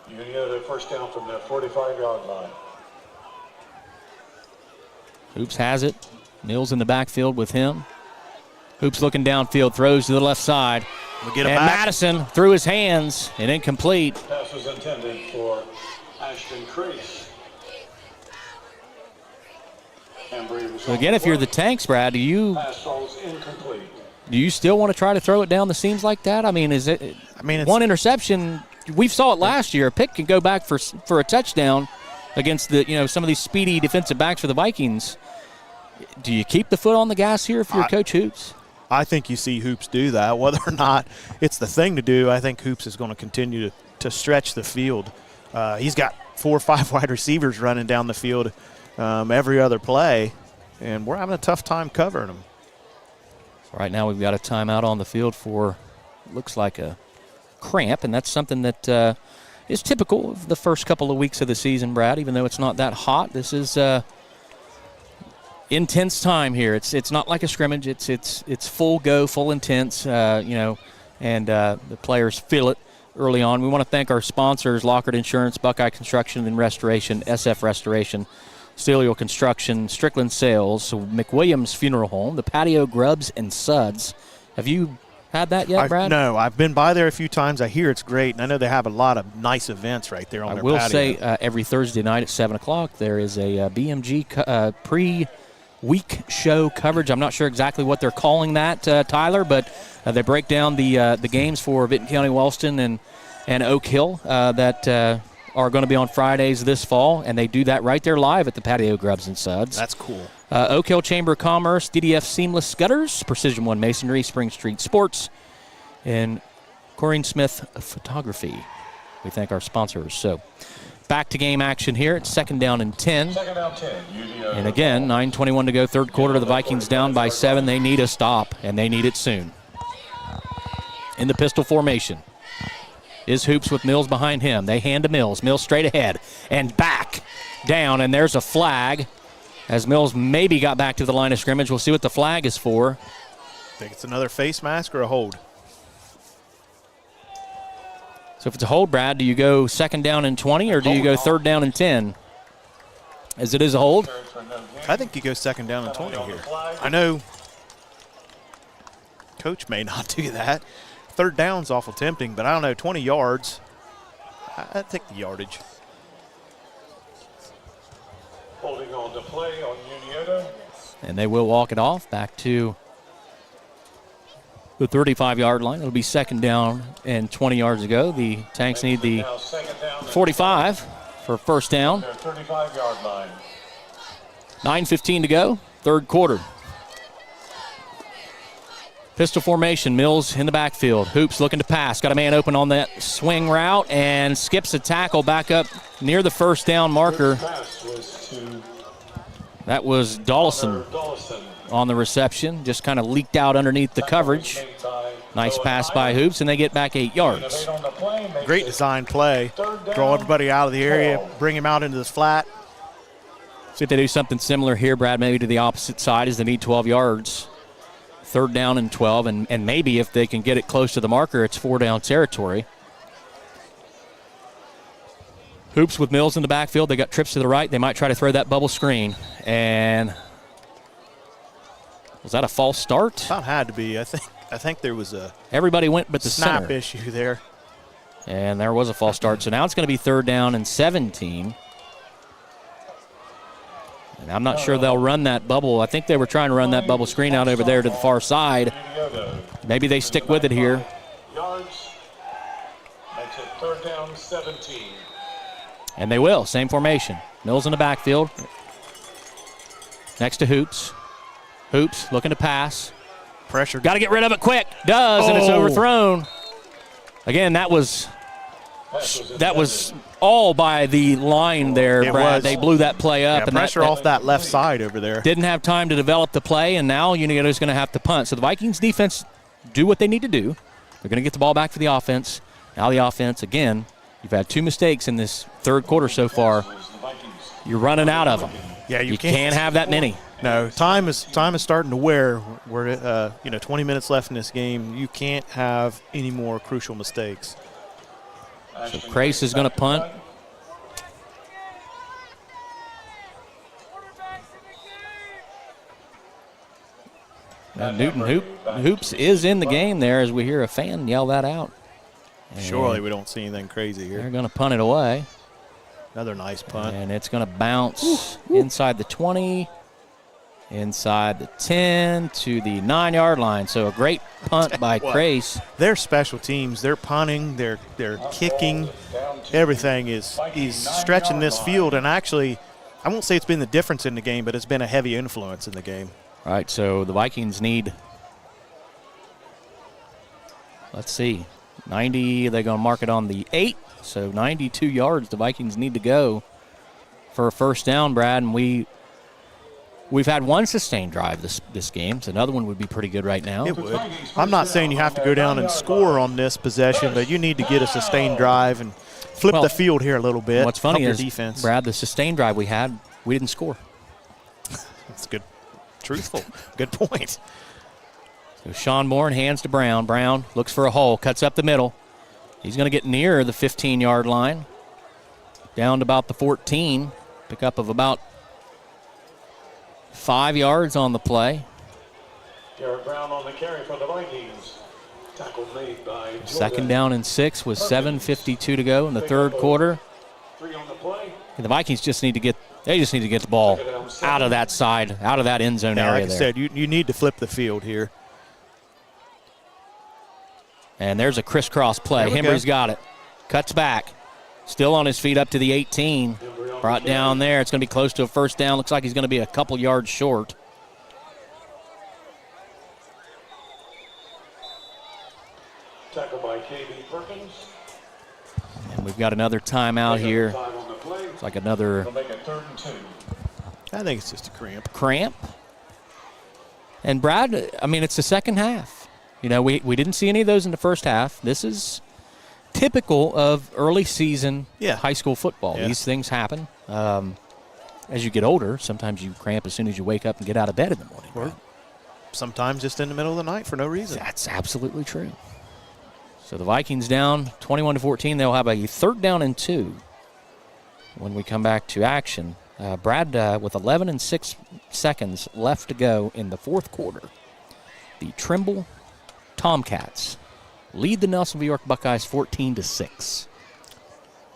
Unioto 1st down from the 45-yard line. Hoops has it. Mills in the backfield with him. Hoops looking downfield, throws to the left side. We'll get it And back. Madison through his hands and incomplete. Pass was intended for Ashton Crease. So again, if you're the Tanks, Brad, do you Pass falls incomplete. still want to try to throw it down the seams like that? I mean, it's one interception. We saw it last year. A pick can go back for a touchdown against the some of these speedy defensive backs for the Vikings. Do you keep the foot on the gas here if you're Coach Hoops? I think you see Hoops do that. Whether or not it's the thing to do, I think Hoops is going to continue to stretch the field. He's got 4 or 5 wide receivers running down the field every other play, and we're having a tough time covering them. So right now we've got a timeout on the field for, looks like a cramp, and that's something that is typical of the first couple of weeks of the season, Brad, even though it's not that hot. This is intense time here. It's not like a scrimmage. It's full go, full intense, and the players feel it early on. We want to thank our sponsors, Lockard Insurance, Buckeye Construction and Restoration, SF Restoration, Stelio Construction, Strickland Sales, McWilliams Funeral Home, the Patio Grubs and Suds. Have you had that yet, Brad? No, I've been by there a few times. I hear it's great, and I know they have a lot of nice events right there on their patio. I will say every Thursday night at 7 o'clock there is a BMG pre-week show coverage. I'm not sure exactly what they're calling that, Tyler, but they break down the games for Vinton County, Wellston, and Oak Hill that are going to be on Fridays this fall, and they do that right there live at the Patio Grubs and Suds. That's cool. Oak Hill Chamber of Commerce, DDF Seamless Gutters, Precision One Masonry, Spring Street Sports, and Corrine Smith Photography. We thank our sponsors. So back to game action here. It's 2nd down and 10. 2nd down 10. Unioto. And again, 9:21 to go, 3rd quarter. The Vikings down by 7. They need a stop, and they need it soon. In the pistol formation is Hoops with Mills behind him. They hand to Mills. Mills straight ahead and back down, and there's a flag as Mills maybe got back to the line of scrimmage. We'll see what the flag is for. Think it's another face mask or a hold? So if it's a hold, Brad, do you go 2nd down and 20 or do you go 3rd down and 10? As it is a hold? I think you go 2nd down and 20 here. I know Coach may not do that. 3rd down's awful tempting, but I don't know, 20 yards. I'd take the yardage. Holding on to play on Unioto. And they will walk it off back to the 35-yard line. It'll be 2nd down and 20 yards to go. The Tanks need the 45 for 1st down. Their 35-yard line. 9:15 to go, 3rd quarter. Pistol formation, Mills in the backfield. Hoops looking to pass. Got a man open on that swing route and skips a tackle back up near the 1st down marker. Pass was to That was Dawson on the reception. Just kind of leaked out underneath the coverage. Nice pass by Hoops, and they get back 8 yards. Great design play. Draw everybody out of the area, bring him out into this flat. See if they do something similar here, Brad, maybe to the opposite side as they need 12 yards. 3rd down and 12, and maybe if they can get it close to the marker, it's 4-down territory. Hoops with Mills in the backfield. They got trips to the right. They might try to throw that bubble screen. And was that a false start? That had to be. I think there was a Everybody went but the snap center. issue there. And there was a false start. So now it's going to be 3rd down and 17. And I'm not sure they'll run that bubble. I think they were trying to run that bubble screen out over there to the far side. Maybe they stick with it here. Yards. That's it. 3rd down, 17. And they will. Same formation. Mills in the backfield. Next to Hoops. Hoops looking to pass. Pressure. Got to get rid of it quick. Does, and it's overthrown. Again, that was all by the line there, It Brad. was. They blew that play up. Yeah, and pressure off that left side over there. Didn't have time to develop the play, and now Unioto's going to have to punt. So the Vikings defense do what they need to do. They're going to get the ball back for the offense. Now the offense, again, you've had 2 mistakes in this 3rd quarter so far. You're running out of them. Yeah, You can't have that many. No, time is starting to wear. We're 20 minutes left in this game. You can't have any more crucial mistakes. So Crace is going to punt. Now Newton Hoops is in the game there as we hear a fan yell that out. And Surely we don't see anything crazy they're here. going to punt it away. Another nice punt. And it's going to bounce inside the 20, inside the 10 to the 9-yard line. So a great punt by Crace. Their special teams, they're punting, they're kicking, everything is stretching this field. And actually, I won't say it's been the difference in the game, but it's been a heavy influence in the game. All right, so the Vikings need, let's see, 90. They're going to mark it on the 8. So 92 yards the Vikings need to go for a 1st down, Brad. And we've had one sustained drive this game. So another one would be pretty good right now. It would. I'm not saying you have to go down and score on this possession, but you need to get a sustained drive and flip the field here a little bit. What's funny help is, your defense. Brad, the sustained drive we had, we didn't score. That's good. Truthful. Good point. So Sean Bourne hands to Brown. Brown looks for a hole, cuts up the middle. He's going to get near the 15-yard line, down to about the 14. Pickup of about 5 yards on the play. Garrett Brown on the carry for the Vikings. Tackle made by Jordan. 2nd down and 6 with 7:52 to go in the 3rd quarter. 3 on the play. And the Vikings just need to get the ball out of that side, out of that end zone area Like I there. said, you need to flip the field here. And there's a crisscross play. There we Hembry's go. got it. Cuts back. Still on his feet up to the 18. Brought down there. It's going to be close to a 1st down. Looks like he's going to be a couple yards short. Tackle by KB Perkins. And we've got another timeout here It's like another They'll make it 3rd and 2. I think it's just a cramp. And Brad, I mean, it's the second half. You know, we didn't see any of those in the first half. This is typical of early season high school football. Yeah. These things happen. As you get older, sometimes you cramp as soon as you wake up and get out of bed in the morning. Or sometimes just in the middle of the night for no reason. That's absolutely true. So the Vikings down 21-14. They'll have a 3rd down and 2 when we come back to action. Brad, with 11 and 6 seconds left to go in the 4th quarter, the Trimble Tomcats lead the Nelsonville York Buckeyes 14-6.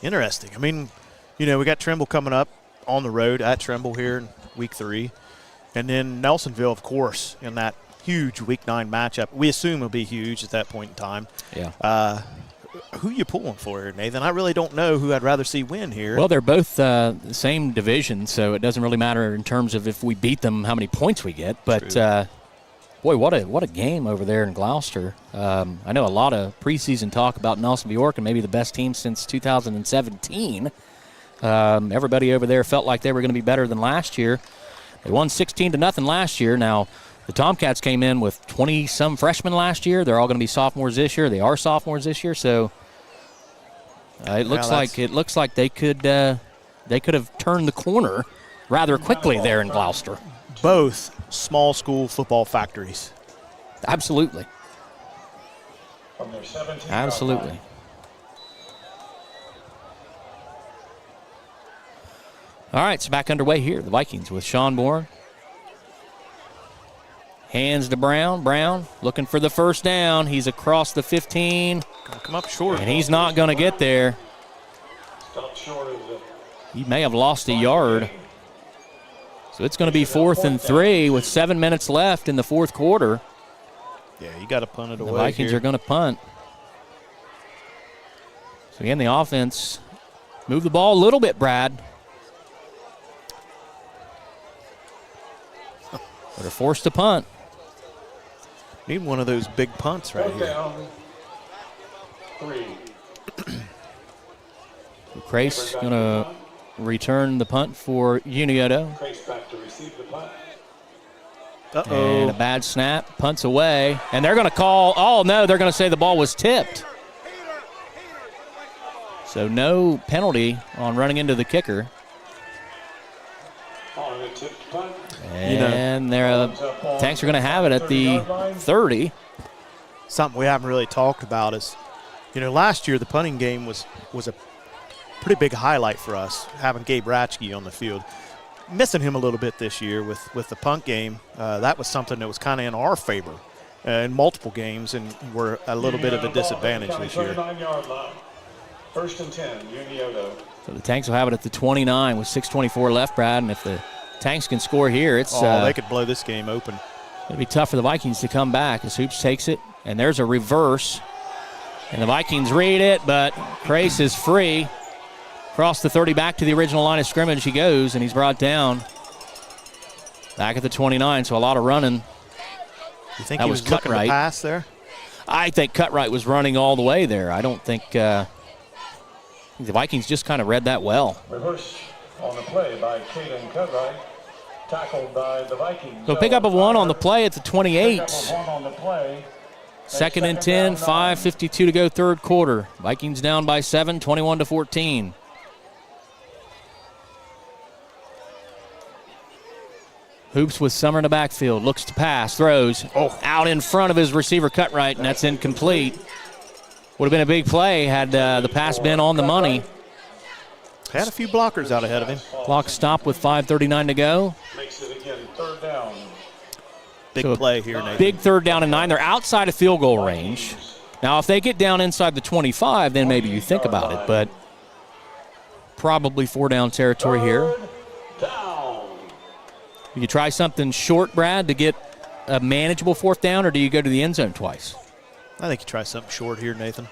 Interesting. I mean, you know, we got Trimble coming up on the road at Trimble here in week 3. And then Nelsonville, of course, in that huge week 9 matchup. We assume it'll be huge at that point in time. Yeah. Who you pulling for here, Nathan? I really don't know who I'd rather see win here. Well, they're both the same division, so it doesn't really matter in terms of if we beat them, how many points we get. But, boy, what a game over there in Gloucester. I know a lot of preseason talk about Nelsonville York and maybe the best team since 2017. Everybody over there felt like they were going to be better than last year. They won 16-0 last year. Now, the Tomcats came in with 20-some freshmen last year. They're all going to be sophomores this year. They are sophomores this year, so it looks like they could have turned the corner rather quickly there in Gloucester. Both small school football factories. Absolutely. From their 17 Absolutely. All right, it's back underway here. The Vikings with Sean Bourne. Hands to Brown. Brown looking for the 1st down. He's across the 15. Gonna come up short. And he's not going to get there. Stopped short of the He may have lost a yard. So it's going to be 4th and 3 with 7 minutes left in the 4th quarter. Yeah, you got to punt it away. The Vikings are going to punt. So again, the offense move the ball a little bit, Brad. But they're forced to punt. Need one of those big punts right here. down. 3. Crace going to return the punt for Unioto. Trace back to receive the punt. And a bad snap, punts away. And they're going to call, they're going to say the ball was tipped. So no penalty on running into the kicker. On a tipped punt. And their Tanks are going to have it at the 30. Something we haven't really talked about is, you know, last year the punting game was a pretty big highlight for us, having Gabe Ratchke on the field. Missing him a little bit this year with the punt game. That was something that was kind of in our favor in multiple games, and we're a little bit of a disadvantage this year. 39-yard line. 1st and 10, Unioto. So the Tanks will have it at the 29 with 6:24 left, Brad. And if the Tanks can score here, it's they could blow this game open. It'll be tough for the Vikings to come back as Hoops takes it. And there's a reverse. And the Vikings read it, but Crace is free. Across the 30, back to the original line of scrimmage he goes, and he's brought down. Back at the 29, so a lot of running. You think that he was was looking to Cutright. pass there? I think Cutright was running all the way there. I don't think the Vikings just kind of read that well. Reverse on the play by Caden Cutright. Tackled by the Vikings. So pick up of 1 on the play at the 28. Pick up of 1 on the play. 2nd and 10, 5:52 to go, 3rd quarter. Vikings down by 7, 21-14. Hoops with Summer in the backfield. Looks to pass, throws. Out in front of his receiver, Cutright, and that's incomplete. Would have been a big play had the pass been on the money. Had a few blockers out ahead of him. Clock stopped with 5:39 to go. Makes it again 3rd down. Big play here, Nathan. Big 3rd down and 9. They're outside of field goal range. Now, if they get down inside the 25, then maybe you think about it, but probably 4-down territory here. You could try something short, Brad, to get a manageable 4th down, or do you go to the end zone twice? I think you try something short here, Nathan.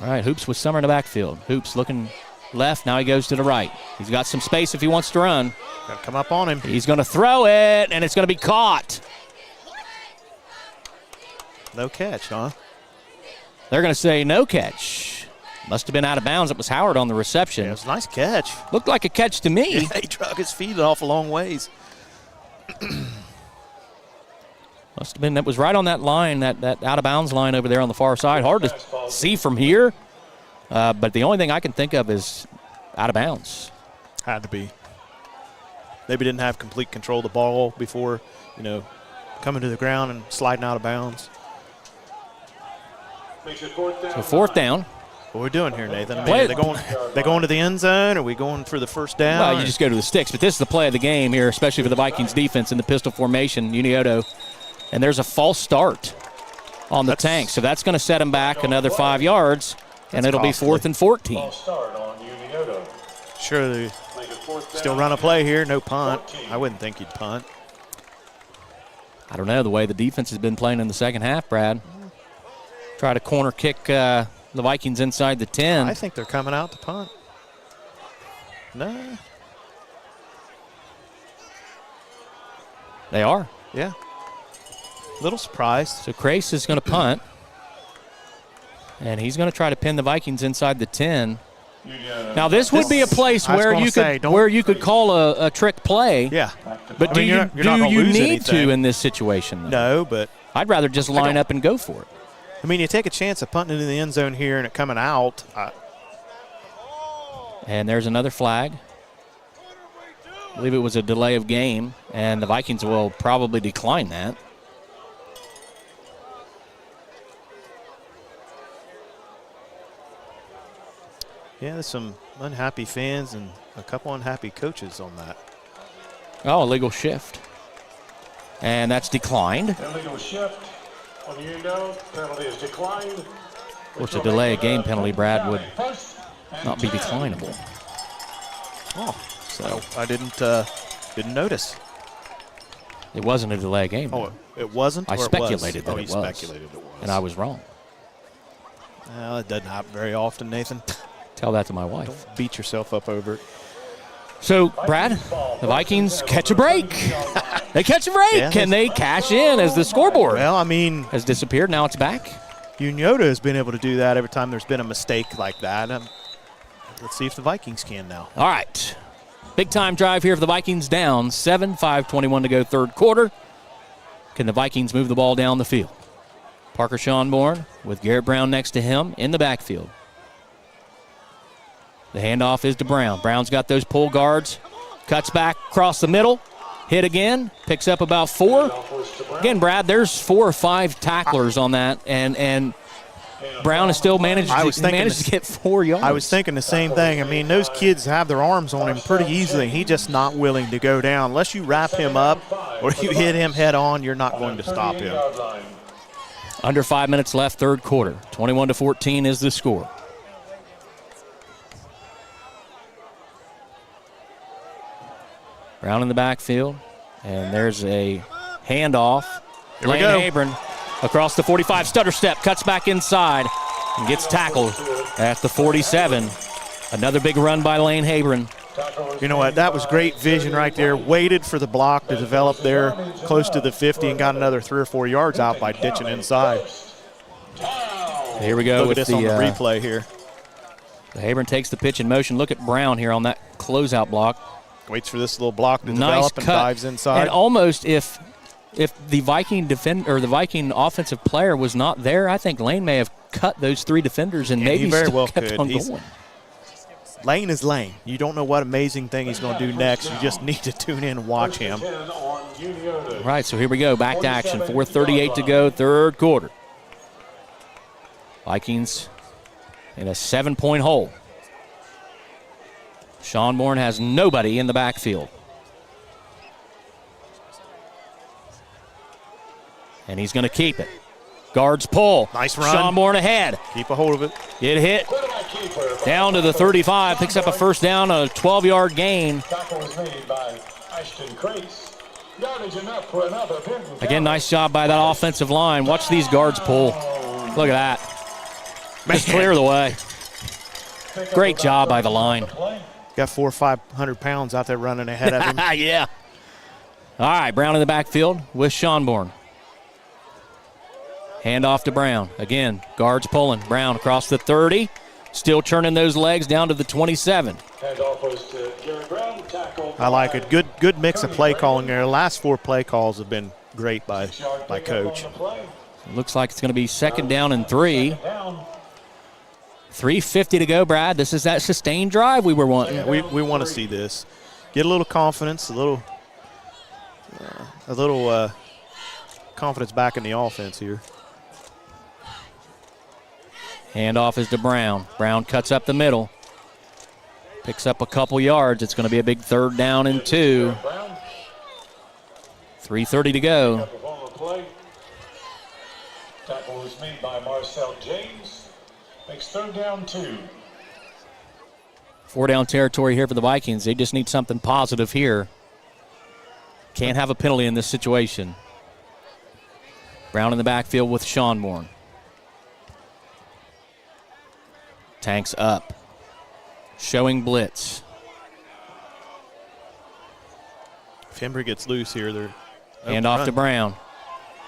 All right, Hoops with Summer in the backfield. Hoops looking left. Now he goes to the right. He's got some space if he wants to run. Got to come up on him. He's going to throw it, and it's going to be caught. No catch, huh? They're going to say no catch. Must have been out of bounds. It was Howard on the reception. Yeah, it was a nice catch. Looked like a catch to me. Yeah, he drug his feet off a long ways. Must have been. That was right on that line, that out of bounds line over there on the far side. Hard to see from here, but the only thing I can think of is out of bounds. Had to be. Maybe didn't have complete control of the ball before, coming to the ground and sliding out of bounds. So fourth down. What are we doing here, Nathan? I mean, are they going to the end zone? Are we going for the first down? Well, you just go to the sticks. But this is the play of the game here, especially for the Vikings defense in the pistol formation, Unioto. And there's a false start on the tank. So that's going to set him back another 5 yards, and it'll be 4th and 14. False start on Unioto. Sure, they still run a play here. No punt. I wouldn't think he'd punt. I don't know the way the defense has been playing in the second half, Brad. Try to corner kick the Vikings inside the 10. I think they're coming out to punt. No. They are. Yeah. Little surprised. So Crace is going to punt. And he's going to try to pin the Vikings inside the 10. Now this would be a place where you could call a trick play. Yeah. But do you need to in this situation? Though? No, but I'd rather just line up and go for it. I mean, you take a chance of punting into the end zone here and it coming out. And there's another flag. I believe it was a delay of game, and the Vikings will probably decline that. Yeah, there's some unhappy fans and a couple unhappy coaches on that. Oh, illegal shift. And that's declined. Illegal shift on Unioto. Penalty is declined. Of course, a delay of game penalty, Brad, would not be declinable. Oh, so I didn't notice. It wasn't a delay of game. Oh, it wasn't? I speculated that it was. Speculated it was. And I was wrong. Well, it doesn't happen very often, Nathan. Tell that to my wife. Don't beat yourself up over it. So, Brad, the Vikings catch a break. They catch a break. Yeah, Can they cash in as the scoreboard Well, I mean, has disappeared? Now it's back. Unioto has been able to do that every time there's been a mistake like that. Let's see if the Vikings can now. All right. Big time drive here for the Vikings, down 7, 5:21 to go third quarter. Can the Vikings move the ball down the field? Parker Schonborn with Garrett Brown next to him in the backfield. The handoff is to Brown. Brown's got those pull guards. Cuts back across the middle. Hit again. Picks up about 4. Again, Brad, there's 4 or 5 tacklers on that, and Brown has still managed to get 4 yards. I was thinking the same thing. I mean, those kids have their arms on him pretty easily. He's just not willing to go down. Unless you wrap him up or you hit him head on, you're not going to stop him. Under 5 minutes left, third quarter. 21-14 is the score. Brown in the backfield, and there's a handoff. Here we Lane go. Habron across the 45, stutter step, cuts back inside, and gets tackled at the 47. Another big run by Lane Habron. You know what? That was great vision right there. Waited for the block to develop there close to the 50 and got another 3 or 4 yards out by ditching inside. Here we go Look with at this on the replay here. Habron takes the pitch in motion. Look at Brown here on that closeout block. Waits for this little block to Nice develop and cut. dives inside. And almost if the Viking the Viking offensive player was not there, I think Lane may have cut those 3 defenders and maybe he very still well kept could. on going. Lane is Lane. You don't know what amazing thing he's going to do next. You just need to tune in and watch him. Right, so here we go. Back to action. 4:38 to go, third quarter. Vikings in a 7-point hole. Schonborn has nobody in the backfield. And he's going to keep it. Guards pull. Nice run. Schonborn ahead. Keep a hold of it. It hit down to the 35. Picks up a first down, a 12-yard gain. Tackle was made by Ashton Crace. Yardage enough for another Vinton County. Again, nice job by that offensive line. Watch these guards pull. Look at that. Just clear the way. Great job by the line. Got 400 or 500 pounds out there running ahead of him. Yeah. All right, Brown in the backfield with Schonborn. Hand off to Brown. Again, guards pulling. Brown across the 30. Still churning those legs down to the 27. Handoff was to Gary Brown, tackle. I like it. Good mix of play calling there. The last 4 play calls have been great by Coach. Looks like it's going to be 2nd down and 3. 3:50 to go, Brad. This is that sustained drive we were wanting. Yeah, we want to see this. Get a little confidence, a little confidence back in the offense here. Handoff is to Brown. Brown cuts up the middle. Picks up a couple yards. It's going to be a big 3rd down and 2. 3:30 to go. Tackle was made by Marcel James. Makes 3rd down 2. 4 down territory here for the Vikings. They just need something positive here. Can't have a penalty in this situation. Brown in the backfield with Sean. Tanks up. Showing blitz. If Hembry gets loose here, they're Hand off to Brown.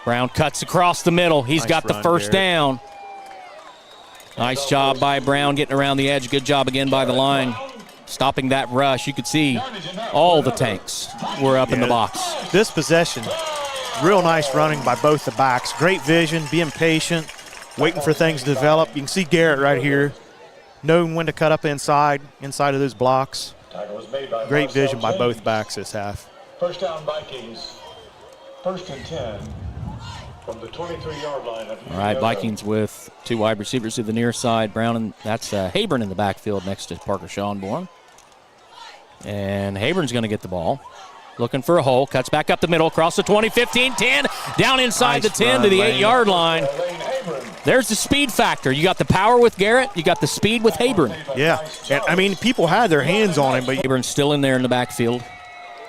Brown cuts across the middle. He's Nice got the run, first Garrett. down. Nice job by Brown getting around the edge. Good job again by the line. Stopping that rush. You could see all the tanks were up in the box. This possession, real nice running by both the backs. Great vision, being patient, waiting for things to develop. You can see Garrett right here, knowing when to cut up inside of those blocks. Tackle was made by Great Marcel vision by both James. backs this half. 1st down Vikings. 1st and 10 from the 23-yard line of All right, Unioto. Vikings with 2 wide receivers to the near side. Brown, and that's Habern in the backfield next to Parker Seanborn. And Habern's going to get the ball. Looking for a hole. Cuts back up the middle across the 20, 15, 10. Down inside Nice the 10 to run, the Lane. 8-yard line. Lane Habron. There's the speed factor. You got the power with Garrett. You got the speed with Habern. Yeah, and I mean, people had their hands on him, but Habern's still in there in the backfield.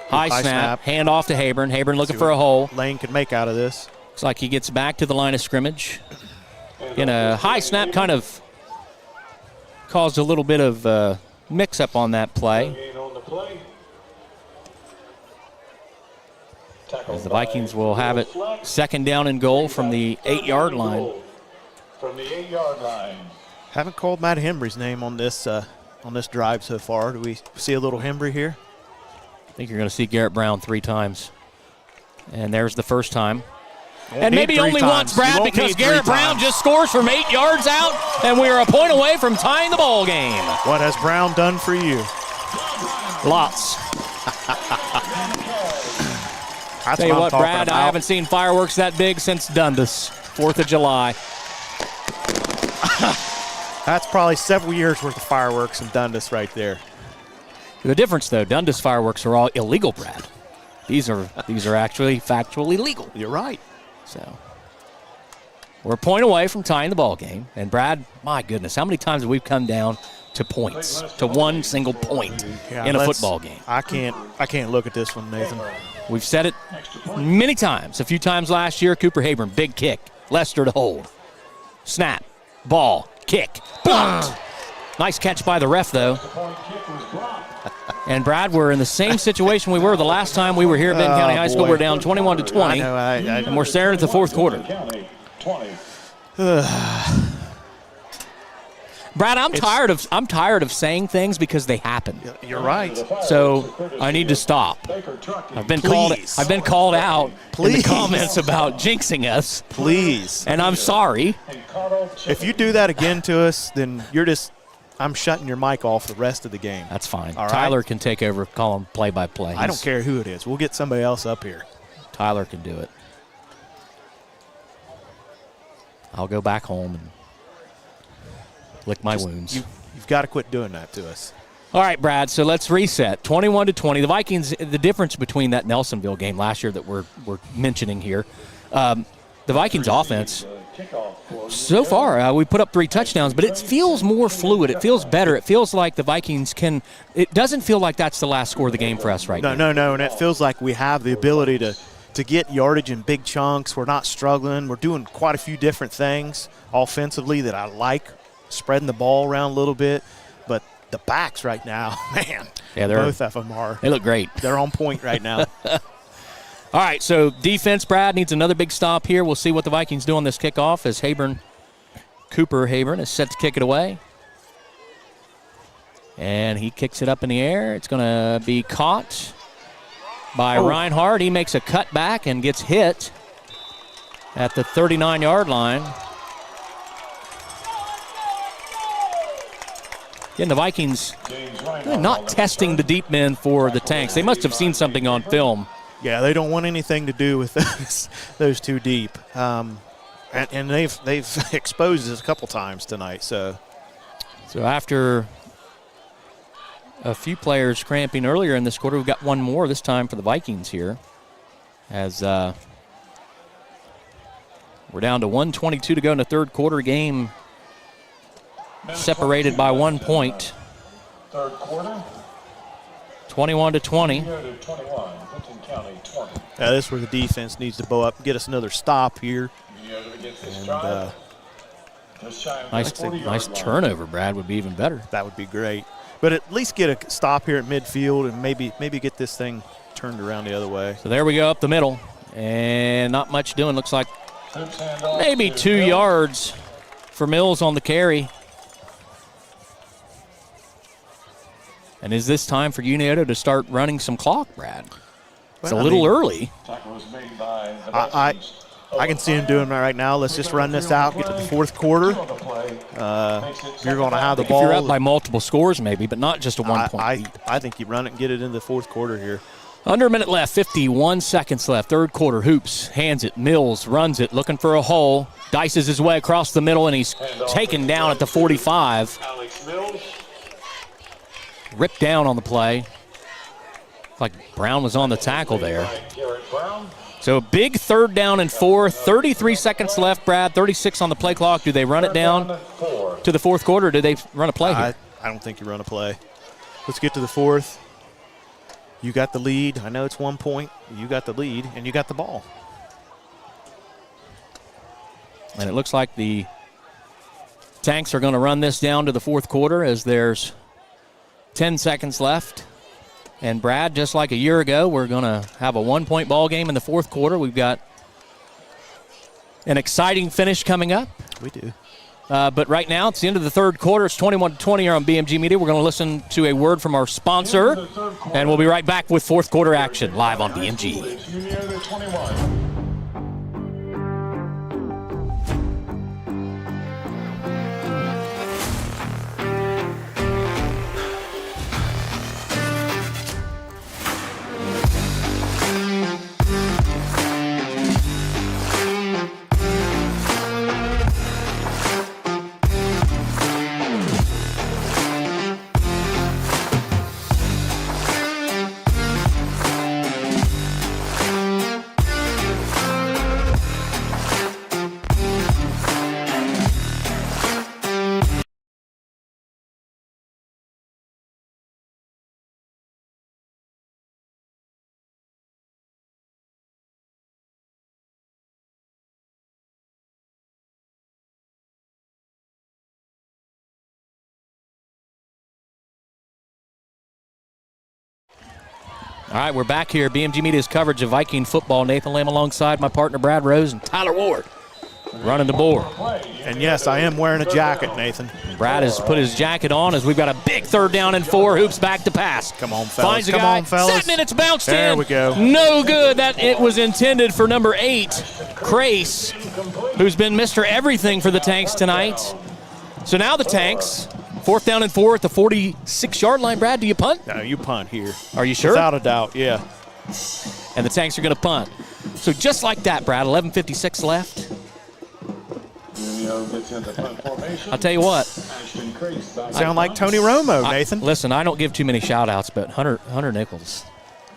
High High snap. snap. Hand off to Habern. Habern looking for a hole. Lane could make out of this. Looks like he gets back to the line of scrimmage. In a high snap kind of caused a little bit of mix-up on that play. Gain on the play. As the Vikings will have it 2nd down and goal from the 8-yard line. From the 8-yard line. Haven't called Matt Hembry's name on this drive so far. Do we see a little Hembry here? I think you're going to see Garrett Brown 3 times. And there's the first time. Won't And need maybe 3 only times. once, You Brad, won't because need 3 Garrett Brown times. just scores from 8 yards out, and we are a point away from tying the ball game. What has Brown done for you? Lots. That's Tell you I'm what, talking Brad, about. I haven't seen fireworks that big since Dundas, 4th of July. That's probably several years worth of fireworks in Dundas right there. The difference, though, Dundas fireworks are all illegal, Brad. These are actually factually legal. You're right. So we're a point away from tying the ball game. And Brad, my goodness, how many times have we come down to points, to one single point in a football game? I can't look at this one, Nathan. We've said it many times. A few times last year, Cooper Habern, big kick. Lester to hold. Snap, ball, kick, blocked. Nice catch by the ref, though. And Brad, we're in the same situation we were the last time we were here at Vinton County High School. boy. We're down 21-20, I know. and we're staring at the 4th quarter. County 20. Brad, I'm tired of saying things because they happen. You're right. So I need to stop. Baker trucking. I've been Please. called out in Please. the comments about jinxing us, Please. and I'm sorry. And caught off If you do that again to us, then I'm shutting your mic off the rest of the game. That's fine. All right. Tyler can take over, call him play-by-play. I don't care who it is. We'll get somebody else up here. Tyler can do it. I'll go back home and lick my wounds. You've got to quit doing that to us. All right, Brad, so let's reset. 21-20. The Vikings, the difference between that Nelsonville game last year that we're mentioning here, the Vikings offense, so far, we put up 3 touchdowns, but it feels more fluid. It feels better. It feels like the Vikings can – it doesn't feel like that's the last score of the game for us right now. No, and it feels like we have the ability to get yardage in big chunks. We're not struggling. We're doing quite a few different things offensively that I like, spreading the ball around a little bit. But the backs right now, man, Yeah, both of them are. They look great. They're on point right now. All right, so defense, Brad, needs another big stop here. We'll see what the Vikings do on this kickoff as Cooper Habern is set to kick it away. And he kicks it up in the air. It's going to be caught by Reinhardt. He makes a cutback and gets hit at the 39-yard line. Again, the Vikings not testing the deep men for the Tanks. They must have seen something on film. Yeah, they don't want anything to do with those two deep. And they've exposed us a couple times tonight. So after a few players cramping earlier in this quarter, we've got one more this time for the Vikings here. As we're down to 1:22 to go in the third quarter. Game separated by 1 point. Third quarter. 21-20. Unioto 21, Vinton County 20. this is where the defense needs to bow up and get us another stop here. Unioto gets this And drive. Just shy of the Nice 40-yard line. turnover, Brad, would be even better. That would be great. But at least get a stop here at midfield and maybe get this thing turned around the other way. So there we go up the middle. And not much doing. Looks like Hoops handoff maybe to 2 Mills. yards for Mills on the carry. And is this time for Unioto to start running some clock, Brad? It's Well, a little early. Tackle was made by the I Vikings. can see him doing that right now. Let's just run this out, get to the fourth quarter. On the play. You're going to have the If you're ball. up by multiple scores, maybe, but not just a 1 point lead. I think you run it and get it into the fourth quarter here. Under a minute left, 51 seconds left. Third quarter, Hoops hands it. Mills runs it, looking for a hole. Dices his way across the middle, and he's taken down at the 45. Alex Mills. Ripped down on the play. Like Brown was on the tackle there. By Garrett Brown. So a big 3rd down and 4. 33 seconds left, Brad. 36 on the play clock. Do they run it down 4. to the fourth quarter, or do they run a play here? I don't think you run a play. Let's get to the fourth. You got the lead. I know it's 1 point. You got the lead, and you got the ball. And it looks like the Tanks are going to run this down to the fourth quarter as there's 10 seconds left. And Brad, just like a year ago, we're going to have a 1 point ball game in the fourth quarter. We've got an exciting finish coming up. We do. But right now, it's the end of the third quarter. It's 21-20 here on BMG Media. We're going to listen to a word from our sponsor, and we'll be right back with fourth quarter action live on BMG. Unioto 21. All right, we're back here. BMG Media's coverage of Viking football. Nathan Lamb alongside my partner Brad Rose and Tyler Ward running the board. And yes, I am wearing a jacket, Nathan. Brad has put his jacket on as we've got a big 3rd down and 4. Hoops back to pass. Come on, fellas. Finds a Come guy. on, fellas. Setting it, it's bounced in. There we go. No good. That it was intended for number 8, Crace, who's been Mr. Everything for the Tanks tonight. So now the Tanks, 4th down and 4 at the 46-yard line. Brad, do you punt? No, you punt here. Are you sure? Without a doubt, yeah. And the Tanks are going to punt. So just like that, Brad, 11:56 left. Unioto gets into punt formation. I'll tell you what. Ashton Crease back Sound in like punt. Tony Romo, Nathan. Listen, I don't give too many shout-outs, but Hunter Nichols,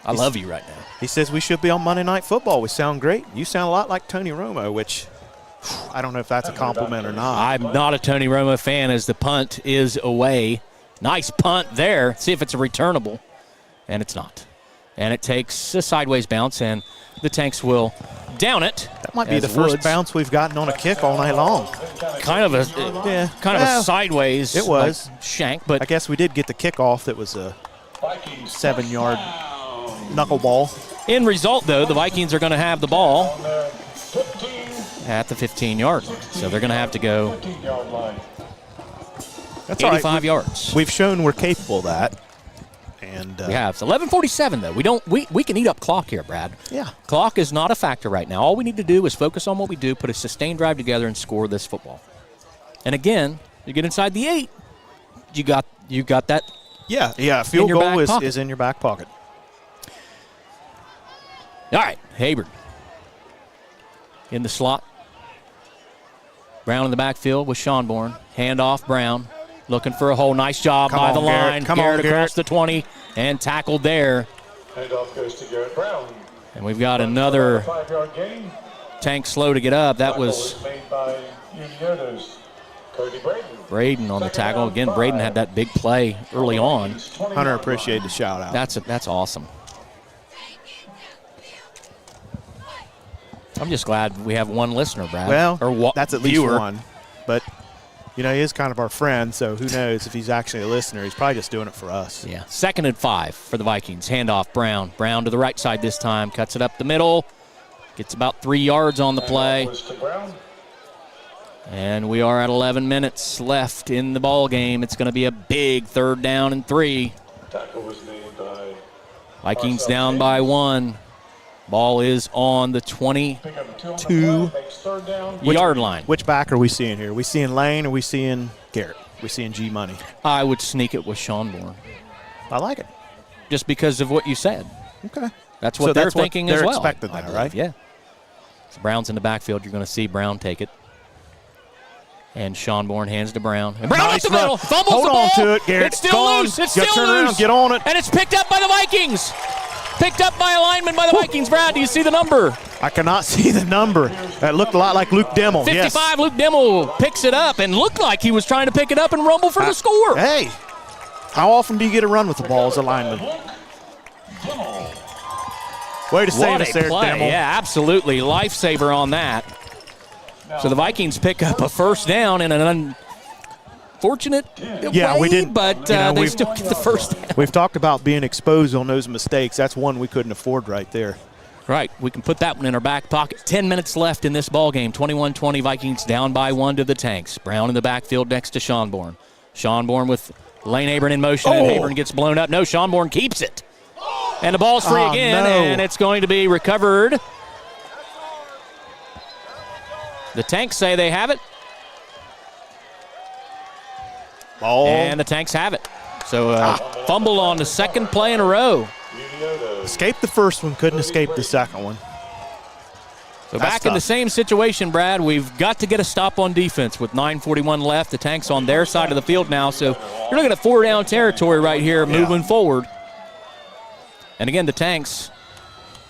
I love you right now. He says we should be on Monday Night Football. We sound great. You sound a lot like Tony Romo, which I don't know if that's a compliment or not. I'm not a Tony Romo fan as the punt is away. Nice punt there. See if it's a returnable. And it's not. And it takes a sideways bounce, and the Tanks will down it. That might be the first bounce we've gotten on a kick all night long. Kind of a sideways It was. like, shank, but I guess we did get the kickoff that was a Vikings 7-yard knuckleball. end result, though, the Vikings are going to have the ball on their 15, at the 15-yard line. So they're going to have to go 15-yard line. That's all right. 85 yards. We've shown we're capable of that. And We have. It's 11:47 though. We can eat up clock here, Brad. Yeah. Clock is not a factor right now. All we need to do is focus on what we do, put a sustained drive together, and score this football. And again, you get inside the 8. You got that. Yeah. Field goal is in your back pocket. All right, Hayward in the slot. Brown in the backfield with Schonborn. Handoff, Brown. Looking for a hole. Nice job by the line. Garrett across the 20 and tackled there. Handoff goes to Garrett Brown. And we've got another 5-yard gain. Tank slow to get up. That Tackle was made by Unioto's Cody Braden. Braden on the tackle. Again, Braden had that big play early on. Hunter, appreciate the shout out. That's awesome. I'm just glad we have one listener, Brad. Well, that's at least viewer. one. But, he is kind of our friend, so who knows if he's actually a listener. He's probably just doing it for us. Yeah. 2nd and 5 for the Vikings. Handoff, Brown. Brown to the right side this time. Cuts it up the middle. Gets about 3 yards on the play. And we are at 11 minutes left in the ball game. It's going to be a big 3rd down and 3. Tackle was made by Vikings down by 1. Ball is on the 22-yard line. Which back are we seeing here? Are we seeing Lane or are we seeing Garrett? Are we seeing G Money? I would sneak it with Schonborn. I like it. Just because of what you said. Okay. That's what they're thinking as well. They're expecting that, right? Yeah. So Brown's in the backfield. You're going to see Brown take it. And Schonborn hands to Brown. And Brown up the middle. Fumbles Hold the ball. on to it, Garrett. It's still loose. It's still turn loose. Around, get on it. And it's picked up by the Vikings. Picked up by a lineman by the Vikings. Brad, do you see the number? I cannot see the number. That looked a lot like Luke Dimmel. 55, yes. Luke Dimmel picks it up and looked like he was trying to pick it up and rumble for the score. Hey, how often do you get a run with the ball as a lineman? Way to save us there, Dimmel. Yeah, absolutely. Lifesaver on that. So the Vikings pick up a 1st down in an unfortunate way, we didn't, but they still get the 1st down. We've talked about being exposed on those mistakes. That's one we couldn't afford right there. Right, we can put that one in our back pocket. 10 minutes left in this ball game. 21-20, Vikings down by 1 to the Tanks. Brown in the backfield next to Schonborn. Schonborn with Lane Abram in motion, and Abram gets blown up. No, Schonborn keeps it. And the ball's free again, and it's going to be recovered. The Tanks say they have it. Ball. And the Tanks have it. So fumble on the 2nd play in a row. Escaped the first one, couldn't escape the second one. So back in the same situation, Brad. We've got to get a stop on defense with 9:41 left. The Tanks on their side of the field now. So you're looking at 4-down territory right here moving forward. And again, the Tanks,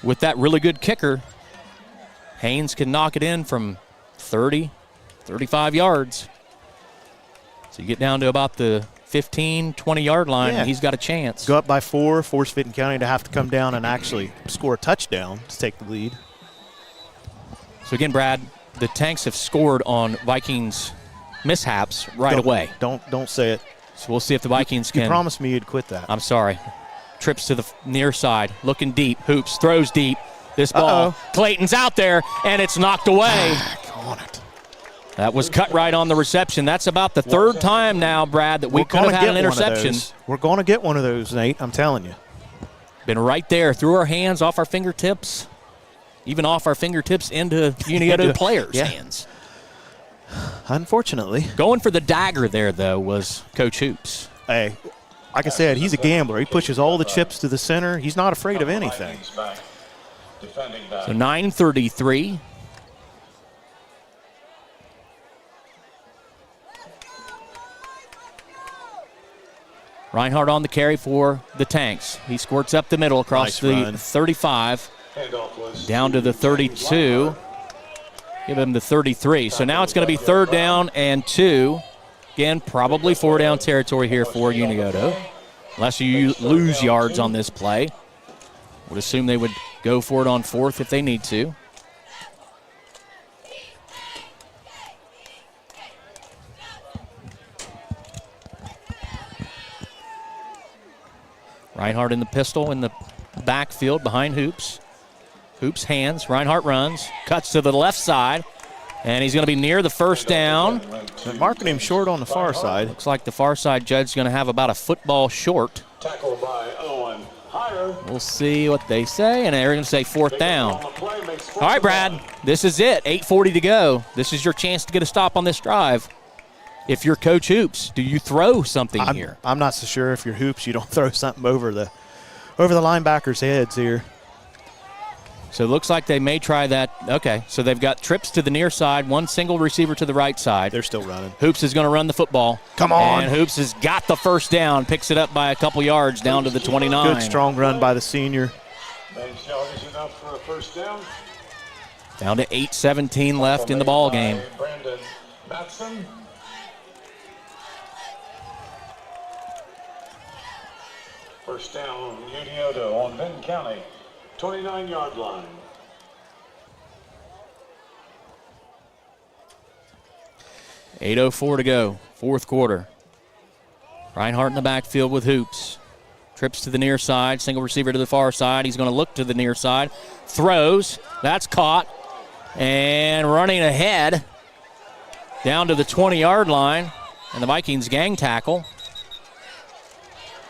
with that really good kicker, Haynes can knock it in from 30, 35 yards. So you get down to about the 15, 20-yard line, and he's got a chance. Go up by 4, force Vinton County to have to come down and actually score a touchdown to take the lead. So again, Brad, the Tanks have scored on Vikings mishaps away. Don't say it. So we'll see if the Vikings can. You promised me you'd quit that. I'm sorry. Trips to the near side, looking deep. Hoops, throws deep. This ball, Clayton's out there, and it's knocked away. On it. That was cut right on the reception. That's about the 3rd time now, Brad, that we could have had an interception. We're going to get one of those, Nate, I'm telling you. Been right there, through our hands, off our fingertips, even off our fingertips into Unioto players' hands. Unfortunately. Going for the dagger there, though, was Coach Hoops. Hey, like I said, he's a gambler. He pushes all the chips to the center. He's not afraid of anything. So 9:33. Reinhardt on the carry for the Tanks. He squirts up the middle across the 35, down to the 32. Give him the 33. So now it's going to be 3rd down and 2. Again, probably 4-down territory here for Unioto, unless you lose yards on this play. Would assume they would go for it on 4th if they need to. Reinhardt in the pistol in the backfield behind Hoops. Hoops hands. Reinhardt runs. Cuts to the left side. And he's going to be near the first down. They're marking him short on the far side. Looks like the far side judge is going to have about a football short. Tackled by Owen. Higher. We'll see what they say, and they're going to say fourth down. All right, Brad, this is it. 8:40 to go. This is your chance to get a stop on this drive. If you're Coach Hoops, do you throw something here? I'm not so sure if you're Hoops, you don't throw something over the linebackers' heads here. So it looks like they may try that. Okay, so they've got trips to the near side, one single receiver to the right side. They're still running. Hoops is going to run the football. Come on. And Hoops has got the first down, picks it up by a couple yards down to the 29. Good, strong run by the senior. Nice yardage enough for a first down. Down to 8:17 left in the ball game. Brandon Matson. First down, Unioto on Vinton County, 29-yard line. $8:04 to go, fourth quarter. Reinhardt in the backfield with Hoops. Trips to the near side, single receiver to the far side. He's going to look to the near side. Throws. That's caught. And running ahead down to the 20-yard line. And the Vikings gang tackle.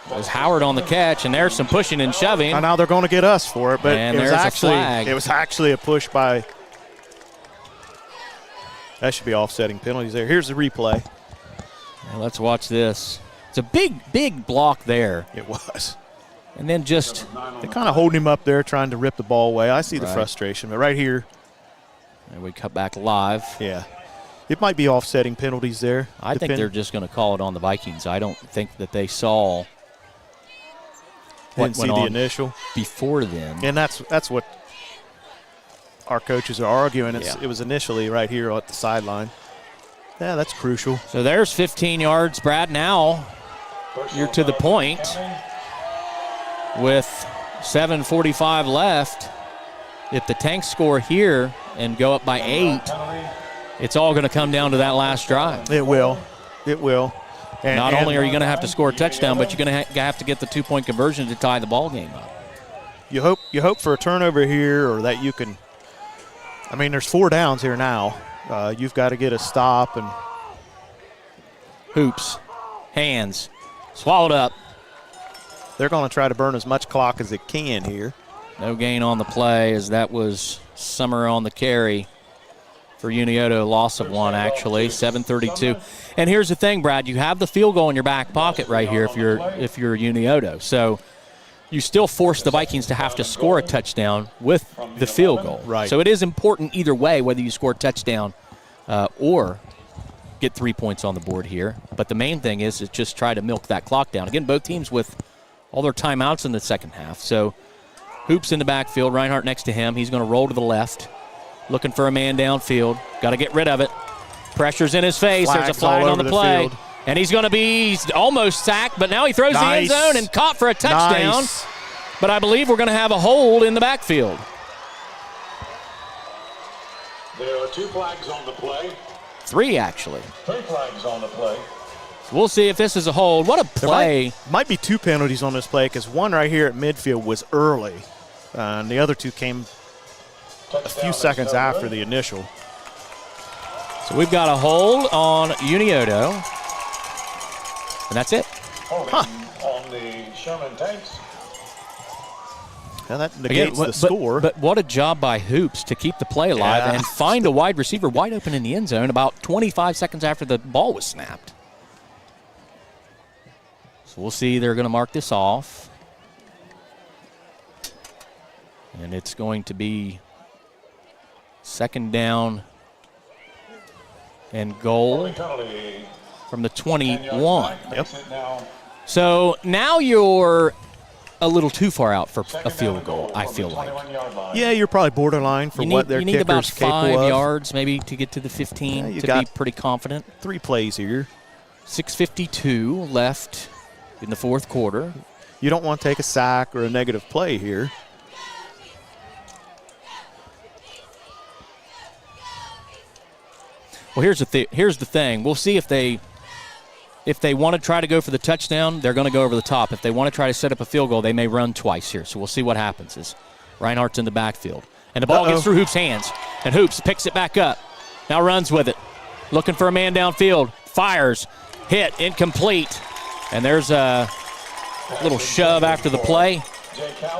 Was Howard on the catch, and there's some pushing and shoving. And now they're going to get us for it, but and it was there's actually a flag. It was actually a push by. That should be offsetting penalties there. Here's the replay. And let's watch this. It's a big block there. It was. And then just They're kind of holding him up there, trying to rip the ball away. I see the Right. frustration, but right here, and we cut back live. yeah, it might be offsetting penalties there. I think they're just going to call it on the Vikings. I don't think that they saw what Didn't see went the on initial, before then. and that's what our coaches are arguing. Yeah. It was initially right here at the sideline. Yeah, that's crucial. So there's 15 yards, Brad. Now you're to the point with 7:45 left. If the Tanks score here and go up by 8, it's all going to come down to that last drive. It will. It will. And, Not only are you going to have to score a touchdown, but you're going to have to get the 2-point conversion to tie the ball game up. you hope for a turnover here, or that you can. I mean, there's 4 downs here now. You've got to get a stop and. Hoops, hands, swallowed up. They're going to try to burn as much clock as they can here. No gain on the play, as that was Summer on the carry for Unioto. Loss of 1, actually, 7:32. And here's the thing, Brad, you have the field goal in your back pocket right here if you're Unioto. So you still force the Vikings to have to score a touchdown with the field goal. Right. So it is important either way, whether you score a touchdown or get 3 points on the board here. But the main thing is just try to milk that clock down. Again, both teams with all their timeouts in the second half. So Hoops in the backfield, Reinhardt next to him. He's going to roll to the left, looking for a man downfield. Got to get rid of it. Pressure's in his face. There's a flag on the play. And he's almost sacked, but now he throws the end zone and caught for a touchdown. Nice. But I believe we're going to have a hold in the backfield. There are 2 flags on the play. 3, actually. 3 flags on the play. We'll see if this is a hold. What a play. Might be 2 penalties on this play, because one right here at midfield was early, and the other 2 came a few seconds after the initial. So we've got a hold on Unioto. And that's it. Holding on the Sherman Tanks. Now that negates the score. But what a job by Hoops to keep the play alive and find a wide receiver wide open in the end zone about 25 seconds after the ball was snapped. So we'll see. They're going to mark this off. And it's going to be second down and goal from the 21. Yep. So now you're a little too far out for a field goal, I feel like. Yeah, you're probably borderline for what their you need about kicker's capable 5 of. yards maybe to get to the 15 to be pretty confident. 3 plays here. 6:52 left in the fourth quarter. You don't want to take a sack or a negative play here. Well, here's the thing. We'll see if they want to try to go for the touchdown, they're going to go over the top. If they want to try to set up a field goal, they may run twice here. So we'll see what happens as Reinhardt's in the backfield. And the ball gets through Hoops' hands, and Hoops picks it back up. Now runs with it. Looking for a man downfield. Fires. Hit. Incomplete. And there's a little shove after the play.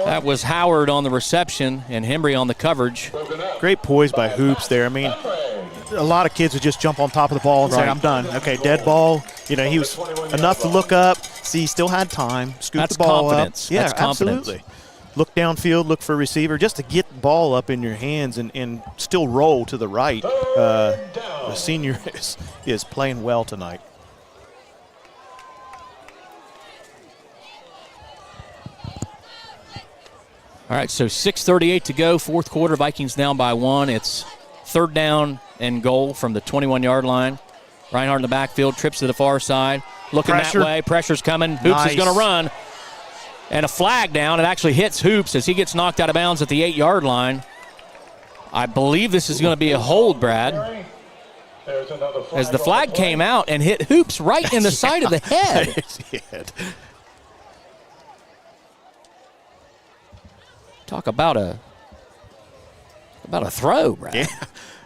That was Howard on the reception and Hembry on the coverage. Great poise by Hoops there. I mean, a lot of kids would just jump on top of the ball and say, I'm done. Okay, dead ball. You know, he was enough to look up. See, he still had time. Scoop That's the ball confidence. up. Yeah, That's confidence. absolutely. Look downfield, look for a receiver, just to get the ball up in your hands and still roll to the right. The senior is playing well tonight. All right, so 6:38 to go, fourth quarter. Vikings down by 1. It's 3rd down and goal from the 21-yard line. Reinhardt in the backfield, trips to the far side. Looking Pressure. that way, pressure's coming. Hoops is going to run. And a flag down. It actually hits Hoops as he gets knocked out of bounds at the 8-yard line. I believe this is going to be a hold, Brad, as the flag came out and hit Hoops right in the side of the head. Talk about a throw, Brad. Yeah.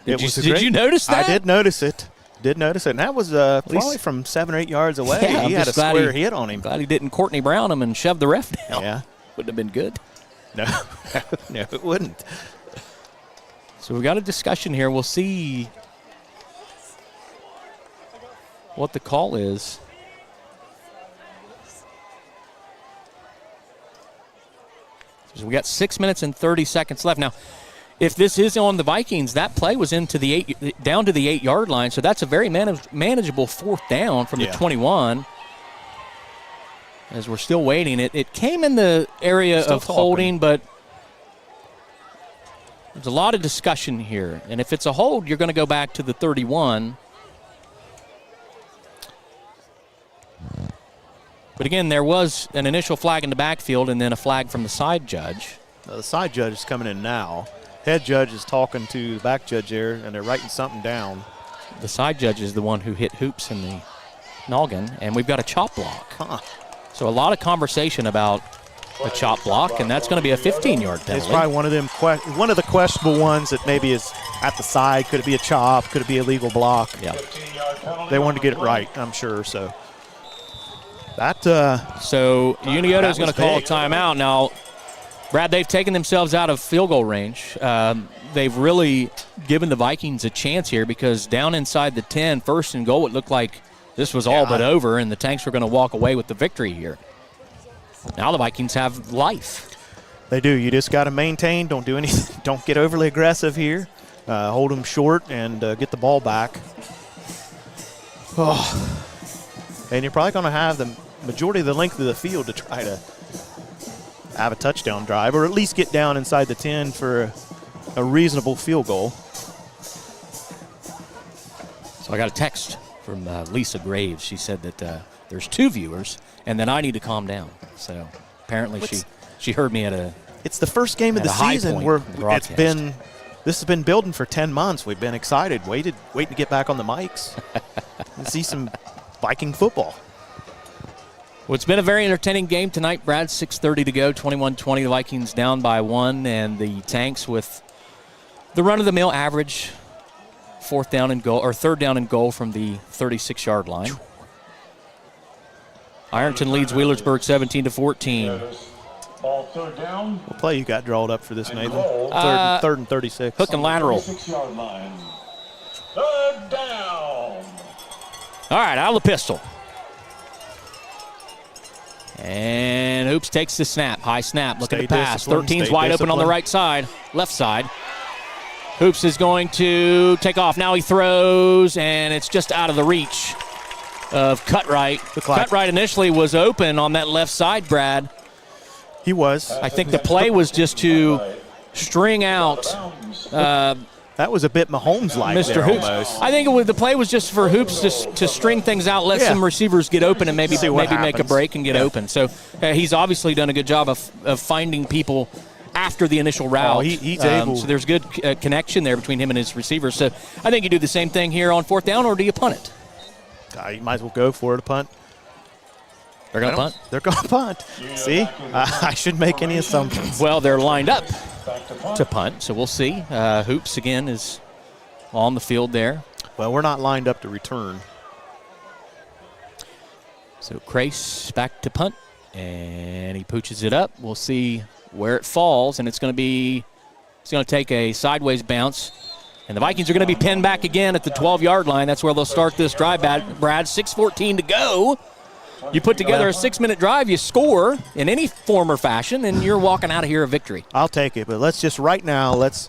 Did you notice that? I did notice it. And that was probably from 7 or 8 yards away. Yeah, he had a square hit on him. Glad he didn't Courtney Brown him and shove the ref down. Yeah. Wouldn't have been good. No, no, it wouldn't. So we got a discussion here. We'll see what the call is. So we got 6 minutes and 30 seconds left. Now, if this is on the Vikings, that play was down to the 8-yard line, so that's a very manageable 4th down from the 21. As we're still waiting, it came in the area of holding, but there's a lot of discussion here. And if it's a hold, you're going to go back to the 31. But again, there was an initial flag in the backfield and then a flag from the side judge. The side judge is coming in now. Head judge is talking to the back judge there, and they're writing something down. The side judge is the one who hit Hoops in the noggin, and we've got a chop block. So a lot of conversation about a chop block, and that's going to be a 15-yard penalty. It's probably one of the questionable ones that maybe is at the side. Could it be a chop? Could it be a legal block? Yeah. They wanted to get it right, I'm sure. So Unioto is going to call a timeout. Now, Brad, they've taken themselves out of field goal range. They've really given the Vikings a chance here because down inside the 10, 1st and goal, it looked like this was all but over, and the Tanks were going to walk away with the victory here. Now the Vikings have life. They do. You just got to maintain. Don't do anything. Don't get overly aggressive here. Hold them short and get the ball back. And you're probably going to have the majority of the length of the field to try to have a touchdown drive, or at least get down inside the 10 for a reasonable field goal. So I got a text from Lisa Graves. She said that there's 2 viewers and that I need to calm down. So apparently she heard me at a It's the first game of the season where this has been building for 10 months. We've been excited, waiting to get back on the mics and see some Viking football. Well, it's been a very entertaining game tonight, Brad. 6:30 to go, 21-20. The Vikings down by 1, and the Tanks with the run-of-the-mill average 3rd down and goal from the 36-yard line. Ironton leads Wheelersburg 17-14. Ball 3rd down. What play you got drawn up for this, Nathan? Third and 36. Hook and lateral. 36-yard line. 3rd down. All right, out of the pistol. And Hoops takes the snap. High snap, looking to pass. 13's wide open on the right side, left side. Hoops is going to take off. Now he throws, and it's just out of the reach of Cutright. Cutright initially was open on that left side, Brad. He was. I think the play was just to string out that was a bit Mahomes-like Mr. there Hoops. almost. I think the play was just for Hoops to string things out, let some receivers get open, and maybe make a break and get open. So he's obviously done a good job of finding people after the initial route. He's able. So there's good connection there between him and his receivers. So I think you do the same thing here on 4th down, or do you punt it? You might as well go for it, a punt. They're going to punt? They're going to punt. See? I shouldn't make any assumptions. Well, they're lined up to punt, so we'll see. Hoops, again, is on the field there. Well, we're not lined up to return. So Crace back to punt, and he pooches it up. We'll see where it falls, and it's going to take a sideways bounce. And the Vikings are going to be pinned back again at the 12-yard line. That's where they'll start this drive, Brad. 6:14 to go. You put together a 6-minute drive, you score in any form or fashion, and you're walking out of here a victory. I'll take it, but let's just right now, let's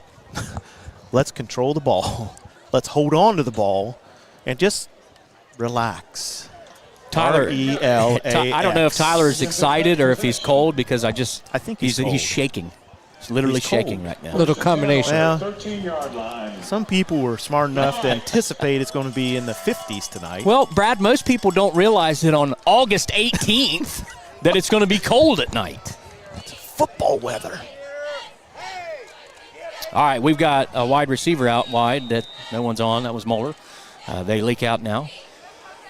control the ball. Let's hold on to the ball and just relax. Tyler, R-E-L-A-X. I don't know if Tyler is excited or if he's cold because I think he's shaking. He's literally shaking right now. Little combination. Well, 13-yard line. some people were smart enough to anticipate it's going to be in the 50s tonight. Well, Brad, most people don't realize that on August 18th that it's going to be cold at night. It's football weather. All right, we've got a wide receiver out wide that no one's on. That was Moeller. They leak out now.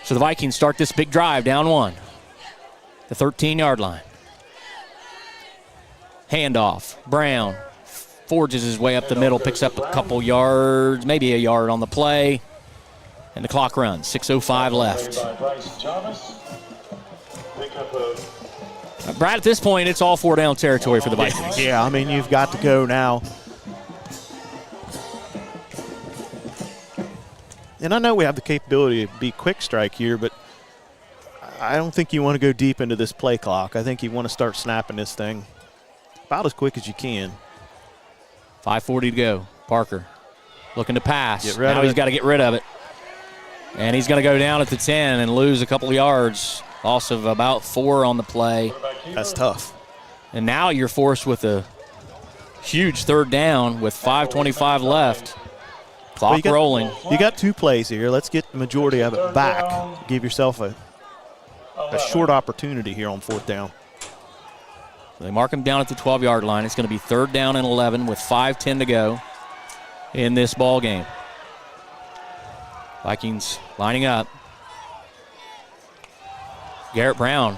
So the Vikings start this big drive down one. The 13-yard line. Handoff. Brown forges his way up the middle, picks up a couple yards, maybe a yard on the play, and the clock runs. 6:05 left. Brad, at this point, it's all 4-down territory for the Vikings. Yeah, I mean, you've got to go now. And I know we have the capability to be quick strike here, but I don't think you want to go deep into this play clock. I think you want to start snapping this thing about as quick as you can. 5:40 to go. Parker looking to pass. Get rid now of he's it. got to get rid of it. And he's going to go down at the 10 and lose a couple of yards. Loss of about 4 on the play. That's tough. And now you're forced with a huge 3rd down with 5:25 left. Clock rolling. You got 2 plays here. Let's get the majority of it back. Give yourself a short opportunity here on 4th down. They mark him down at the 12-yard line. It's going to be 3rd down and 11 with 5:10 to go in this ball game. Vikings lining up. Garrett Brown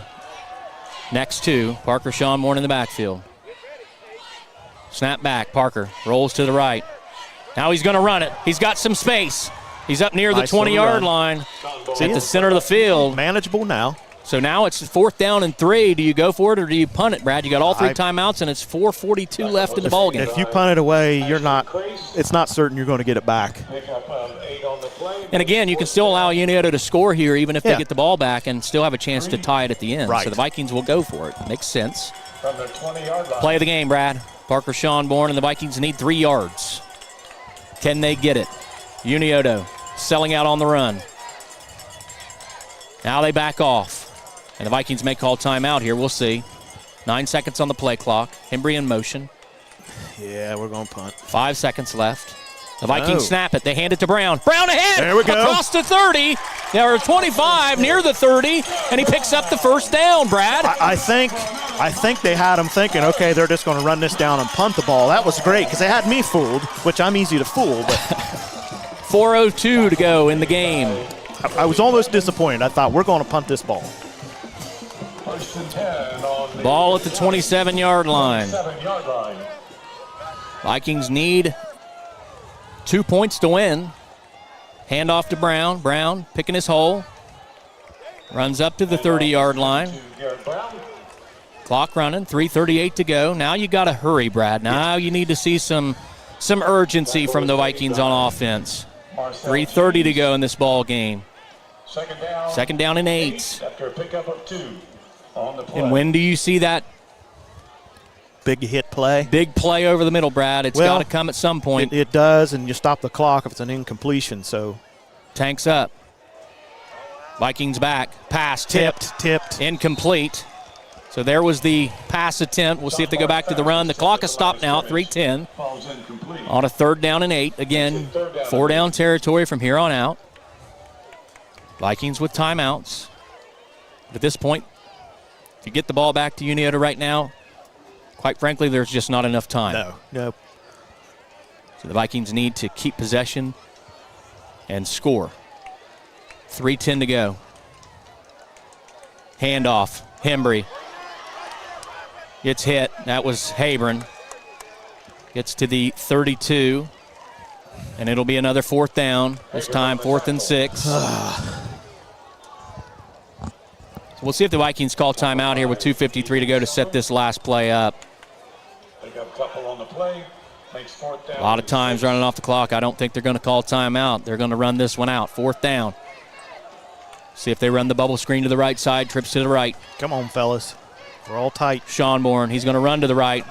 next to Parker Sean Moore in the backfield. Snap back. Parker rolls to the right. Now he's going to run it. He's got some space. He's up near the 20-yard line at the center of the field. Manageable now. So now it's 4th down and 3. Do you go for it or do you punt it, Brad? You got all 3 timeouts, and it's 4:42 left in the ball game. If you punt it away, it's not certain you're going to get it back. And again, you can still allow Unioto to score here even if they get the ball back and still have a chance to tie it at the end. Right. So the Vikings will go for it. Makes sense. From their 20-yard line. Play of the game, Brad. Parker Seanborn and the Vikings need 3 yards. Can they get it? Unioto selling out on the run. Now they back off. And the Vikings may call timeout here. We'll see. 9 seconds on the play clock. Hembry in motion. Yeah, we're going to punt. 5 seconds left. The Vikings snap it. They hand it to Brown. Brown ahead. There we go. Across the 30. There are 25 near the 30, and he picks up the 1st down, Brad. I think they had him thinking, okay, they're just going to run this down and punt the ball. That was great because they had me fooled, which I'm easy to fool. But 4:02 to go in the game. I was almost disappointed. I thought we're going to punt this ball. Ball at the 27-yard line. 7-yard line. Vikings need 2 points to win. Hand off to Brown. Brown picking his hole. Runs up to the 30-yard line. Clock running. 3:38 to go. Now you got to hurry, Brad. Now you need to see some urgency from the Vikings on offense. 3:30 to go in this ball game. Second down and 8. After a pickup of 2 on the play. And when do you see that Big hit play. big play over the middle, Brad? It's got to come at some point. It does, and you stop the clock if it's an incompletion. So Tanks up. Vikings back. Pass tipped. Incomplete. So there was the pass attempt. We'll see if they go back to the run. The clock is stopped now. 3:10 on a 3rd down and 8. Again, 4-down territory from here on out. Vikings with timeouts. But at this point, if you get the ball back to Unioto right now, quite frankly, there's just not enough time. No. So the Vikings need to keep possession and score. 3:10 to go. Handoff. Hembry. Gets hit. That was Habron. Gets to the 32. And it'll be another 4th down. This time 4th and 6. So we'll see if the Vikings call timeout here with 2:53 to go to set this last play up. They got a couple on the play. Makes 4th down. A lot of times running off the clock. I don't think they're going to call timeout. They're going to run this one out. 4th down. See if they run the bubble screen to the right side, trips to the right. Come on, fellas. We're all tight. Sean Bourne, he's going to run to the right.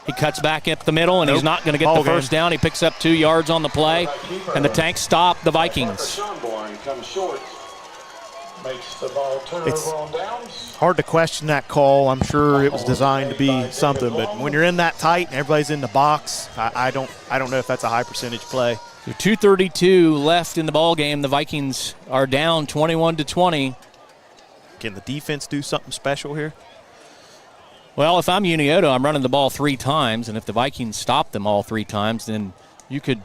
He cuts back up the middle, and he's not going to get the first down. He picks up 2 yards on the play, and the Tanks stop the Vikings. Sean Bourne comes short. Makes the ball turn over on downs. Hard to question that call. I'm sure it was designed to be something, but when you're in that tight and everybody's in the box, I don't know if that's a high percentage play. So 2:32 left in the ball game. The Vikings are down 21-20. Can the defense do something special here? Well, if I'm Unioto, I'm running the ball 3 times, and if the Vikings stop them all 3 times, then you could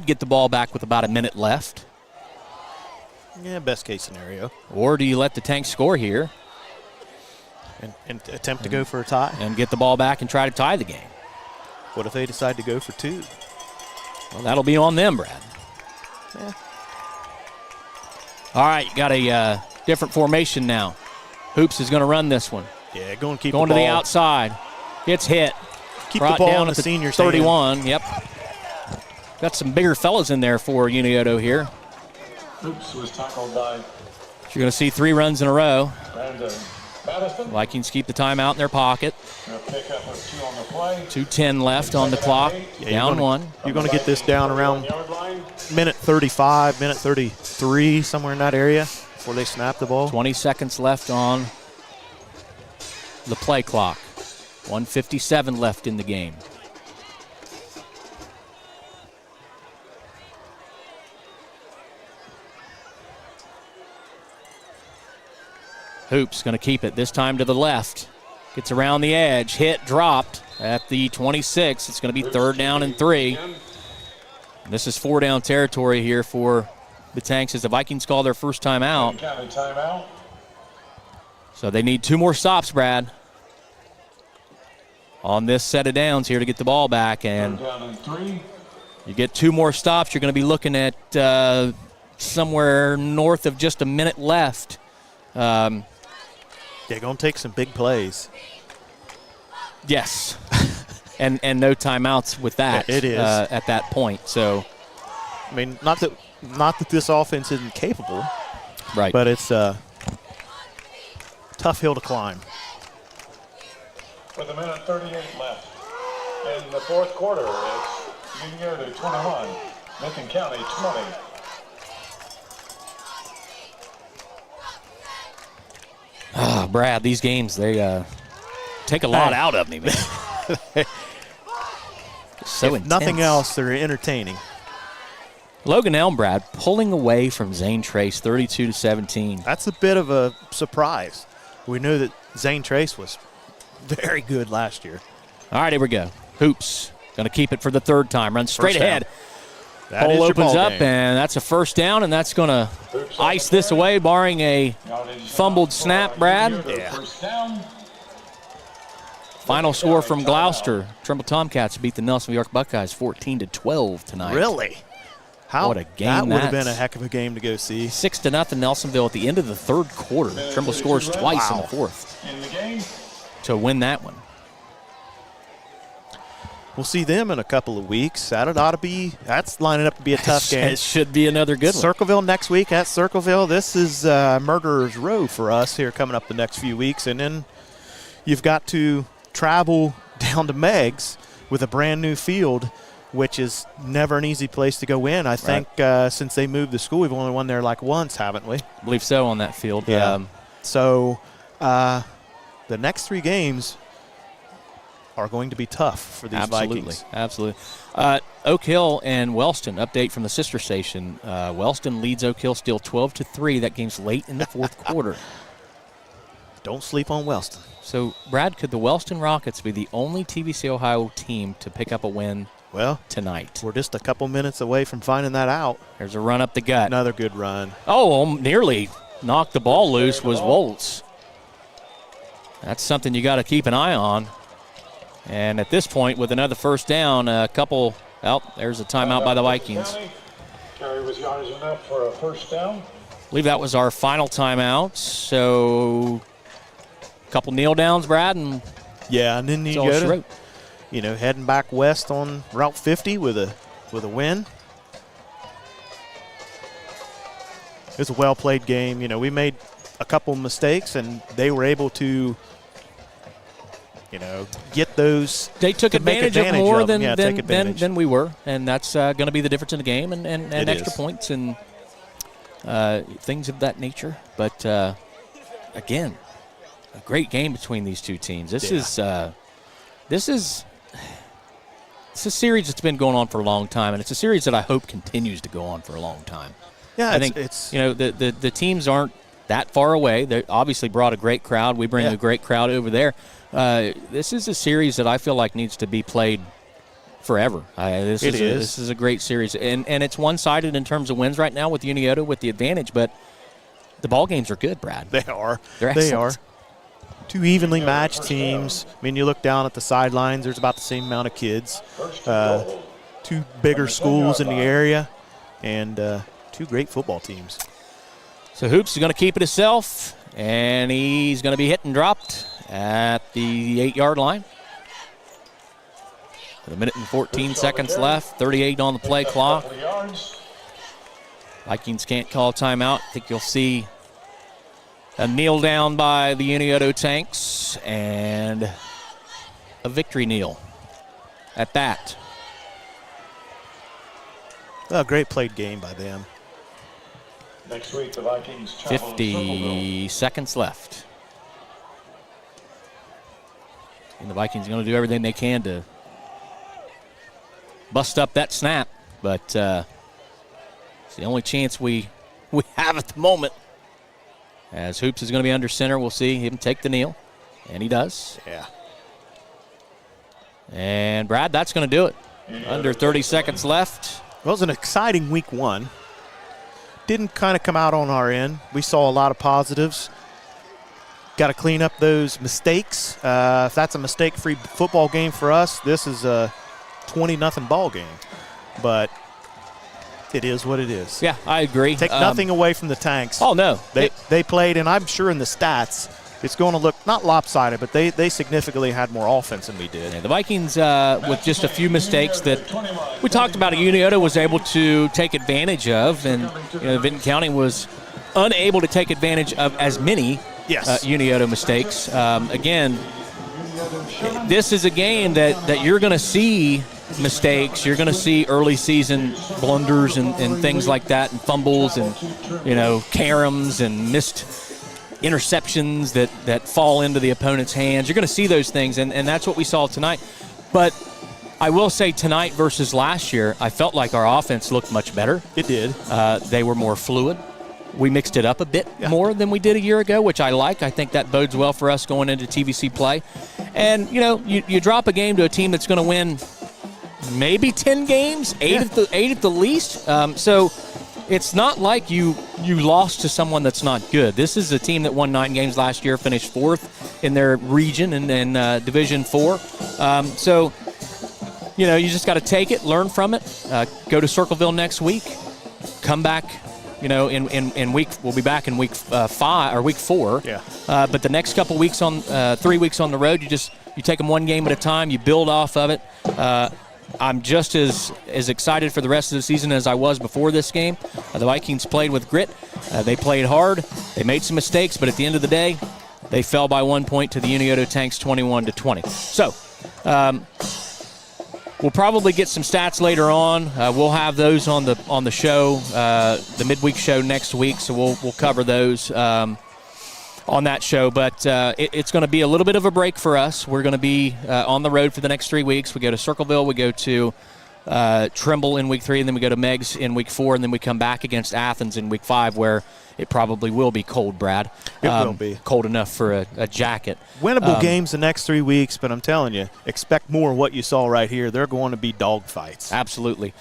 get the ball back with about a minute left. Yeah, best case scenario. Or do you let the Tanks score here and attempt to go for a tie? and get the ball back and try to tie the game? What if they decide to go for 2? Well, that'll be on them, Brad. Yeah. All right, got a different formation now. Hoops is going to run this one. Yeah, go and keep Going the to ball. the outside. Gets hit. Keep Brought the ball down in the at the senior 31. Yep. Got some bigger fellas in there for Unioto here. Oops, was tackled by You're going to see 3 runs in a row. Brandon Madison. Vikings keep the timeout in their pocket. A pickup of 2 on the play. 2:10 left on the clock. Down 1. You're going to get this down around Yard line. minute 35, minute 33, somewhere in that area before they snap the ball. 20 seconds left on the play clock. 1:57 left in the game. Hoops going to keep it, this time to the left. Gets around the edge, hit, dropped at the 26. It's going to be 3rd down and 3. This is 4-down territory here for the Tanks as the Vikings call their first time out. County timeout. So they need 2 more stops, Brad, on this set of downs here to get the ball back. And 3rd down and 3. you get 2 more stops, you're going to be looking at somewhere north of just a minute left. They're going to take some big plays. Yes. and no timeouts with that. It is. At that point. So, I mean, not that this offense isn't capable, right. but it's a tough hill to climb. With a minute 38 left in the 4th quarter, it's Unioto 21, Vinton County 20. Brad, these games, they take a lot out of me, man. So if intense. nothing else, they're entertaining. Logan Elm, Brad, pulling away from Zane Trace, 32-17. That's a bit of a surprise. We knew that Zane Trace was very good last year. All right, here we go. Hoops going to keep it for the 3rd time. Runs straight First down. ahead. That is Hole your opens ball up, game. and that's a 1st down, and that's going to ice this away, barring a fumbled snap, Brad. Yeah. First down. Final score from Gloucester. Trimble Tomcats beat the Nelsonville York Buckeyes 14-12 tonight. Really? What a game that would have that's. been a heck of a game to go see. 6-0 Nelsonville at the end of the 3rd quarter. Trimble scores twice in the 4th In the game. to win that one. We'll see them in a couple of weeks. That's lining up to be a tough game. It should be another good one. Circleville next week at Circleville. This is Murderer's Row for us here coming up the next few weeks. And then you've got to travel down to Meggs with a brand new field, which is never an easy place to go in. I think since they moved the school, we've only won there like once, haven't we? I believe so on that field. Yeah. So the next 3 games are going to be tough for these Vikings. Absolutely. Oak Hill and Wellston, update from the sister station. Wellston leads Oak Hill still 12-3. That game's late in the 4th quarter. Don't sleep on Wellston. So, Brad, could the Wellston Rockets be the only TBC Ohio team to pick up a win tonight? We're just a couple minutes away from finding that out. There's a run up the gut. Another good run. Oh, nearly knocked the ball loose was Woltz. That's something you got to keep an eye on. And at this point, with another 1st down, a couple Well, there's a timeout by the Vikings. Carry was yardage enough for a first down. I believe that was our final timeout. So a couple kneel downs, Brad, and Yeah, and then you all she go wrote. to, heading back west on Route 50 with a win. It was a well-played game. We made a couple mistakes, and they were able to, get those. They took to make advantage of more of them. Yeah, take advantage. than we were, and that's going to be the difference in the game and It extra is. points and things of that nature. But, again, a great game between these two teams. This is it's a series that's been going on for a long time, and it's a series that I hope continues to go on for a long time. Yeah, I think the teams aren't that far away. They obviously brought a great crowd. We bring a great crowd over there. This is a series that I feel like needs to be played forever. This is a great series, and it's one-sided in terms of wins right now with Unioto with the advantage, but the ball games are good, Brad. They are. They're They excellent. are. Two evenly matched teams. I mean, you look down at the sidelines, there's about the same amount of kids. Two bigger schools in the area, and two great football teams. So Hoops is going to keep it himself, and he's going to be hit and dropped at the 8-yard line. With a minute and 14 seconds left, 38 on the play clock. Vikings can't call a timeout. I think you'll see a kneel down by the Unioto Tanks and a victory kneel at that. A great played game by them. Next week, the Vikings travel to 50 seconds left. And the Vikings are going to do everything they can to bust up that snap, but it's the only chance we have at the moment. As Hoops is going to be under center, we'll see him take the kneel, and he does. Yeah. And, Brad, that's going to do it. Under 30 seconds left. Well, it was an exciting week one. Didn't kind of come out on our end. We saw a lot of positives. Got to clean up those mistakes. If that's a mistake-free football game for us, this is a 20-0 ball game. But it is what it is. Yeah, I agree. Take nothing away from the Tanks. Oh, no. They played, and I'm sure in the stats it's going to look not lopsided, but they significantly had more offense than we did. Yeah, the Vikings, with just a few mistakes that we talked about, Unioto was able to take advantage of, and Vinton County was unable to take advantage of as many Unioto mistakes. Again, this is a game that you're going to see mistakes. You're going to see early season blunders and things like that, and fumbles and caroms and missed interceptions that fall into the opponent's hands. You're going to see those things, and that's what we saw tonight. But I will say tonight versus last year, I felt like our offense looked much better. It did. They were more fluid. We mixed it up a bit more than we did a year ago, which I like. I think that bodes well for us going into TVC play. And, you drop a game to a team that's going to win maybe 10 games, eight at the least. So it's not like you lost to someone that's not good. This is a team that won 9 games last year, finished 4th in their region in Division 4. So, you just got to take it, learn from it, go to Circleville next week, come back. In week, we'll be back in week 5 or week 4. Yeah. But the next couple weeks 3 weeks on the road, you take them one game at a time. You build off of it. I'm just as excited for the rest of the season as I was before this game. The Vikings played with grit. They played hard. They made some mistakes, but at the end of the day, they fell by 1 point to the Unioto Tanks, 21-20. So. We'll probably get some stats later on. We'll have those on the show, the midweek show next week. So we'll cover those on that show. But it's going to be a little bit of a break for us. We're going to be on the road for the next 3 weeks. We go to Circleville, we go to Trimble in week 3, and then we go to Meigs in week 4, and then we come back against Athens in week 5, where it probably will be cold, Brad. It will be. Cold enough for a jacket. Winnable games the next 3 weeks, but I'm telling you, expect more of what you saw right here. They're going to be dogfights. Absolutely.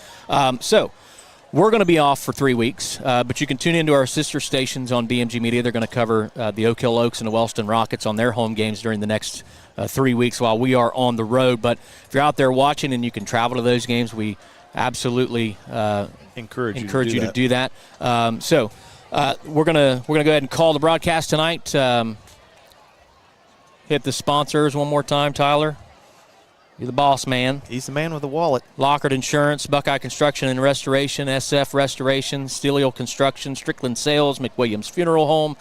So we're going to be off for 3 weeks, but you can tune into our sister stations on BMG Media. They're going to cover the Oak Hill Oaks and the Wellston Rockets on their home games during the next 3 weeks while we are on the road. But if you're out there watching and you can travel to those games, we absolutely encourage you to do that. So we're gonna go ahead and call the broadcast tonight. Hit the sponsors one more time, Tyler. You're the boss, man. He's the man with the wallet. Lockard Insurance, Buckeye Construction and Restoration, SF Restoration, Steelio Construction, Strickland Sales, McWilliams Funeral Home,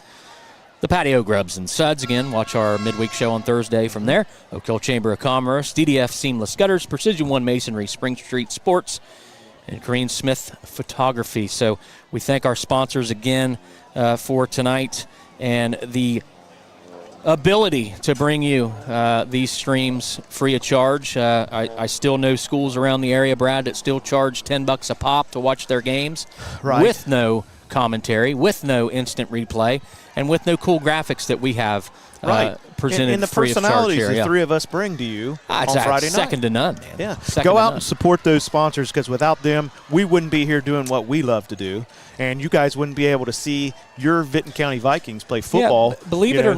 the Patio Grubs and Suds. Again, watch our midweek show on Thursday from there. Oak Hill Chamber of Commerce, DDF Seamless Gutters, Precision One Masonry, Spring Street Sports, and Green Smith Photography. So we thank our sponsors again for tonight and the ability to bring you these streams free of charge. I still know schools around the area, Brad, that still charge $10 a pop to watch their games with no commentary, with no instant replay, and with no cool graphics that we have presented and the free of charge personalities here. the three of us bring to you on It's Friday night. second to none, man. Yeah, Second go to out none. and support those sponsors, because without them, we wouldn't be here doing what we love to do, and you guys wouldn't be able to see your Vinton County Vikings play football. Yeah, believe it or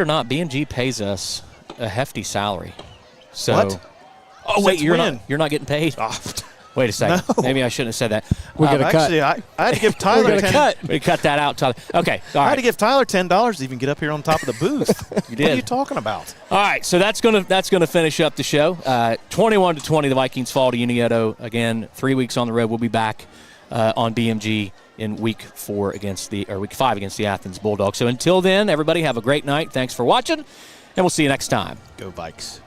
not, B&G pays us a hefty salary. So, What? Oh wait, Since you're when? not getting paid. Oh, Wait a second. No. Maybe I shouldn't have said that. We got a cut. actually, I had to give Tyler We got a 10. We cut that out, Tyler. Okay, all I had right. to give Tyler $10 to even get up here on top of the booth. You What are did. you talking about? All right, so that's gonna finish up the show. 21-20, the Vikings fall to Unioto again. 3 weeks on the road. We'll be back on BMG in week 5 against the Athens Bulldogs. So until then, everybody have a great night. Thanks for watching, and we'll see you next time. Go Vikes.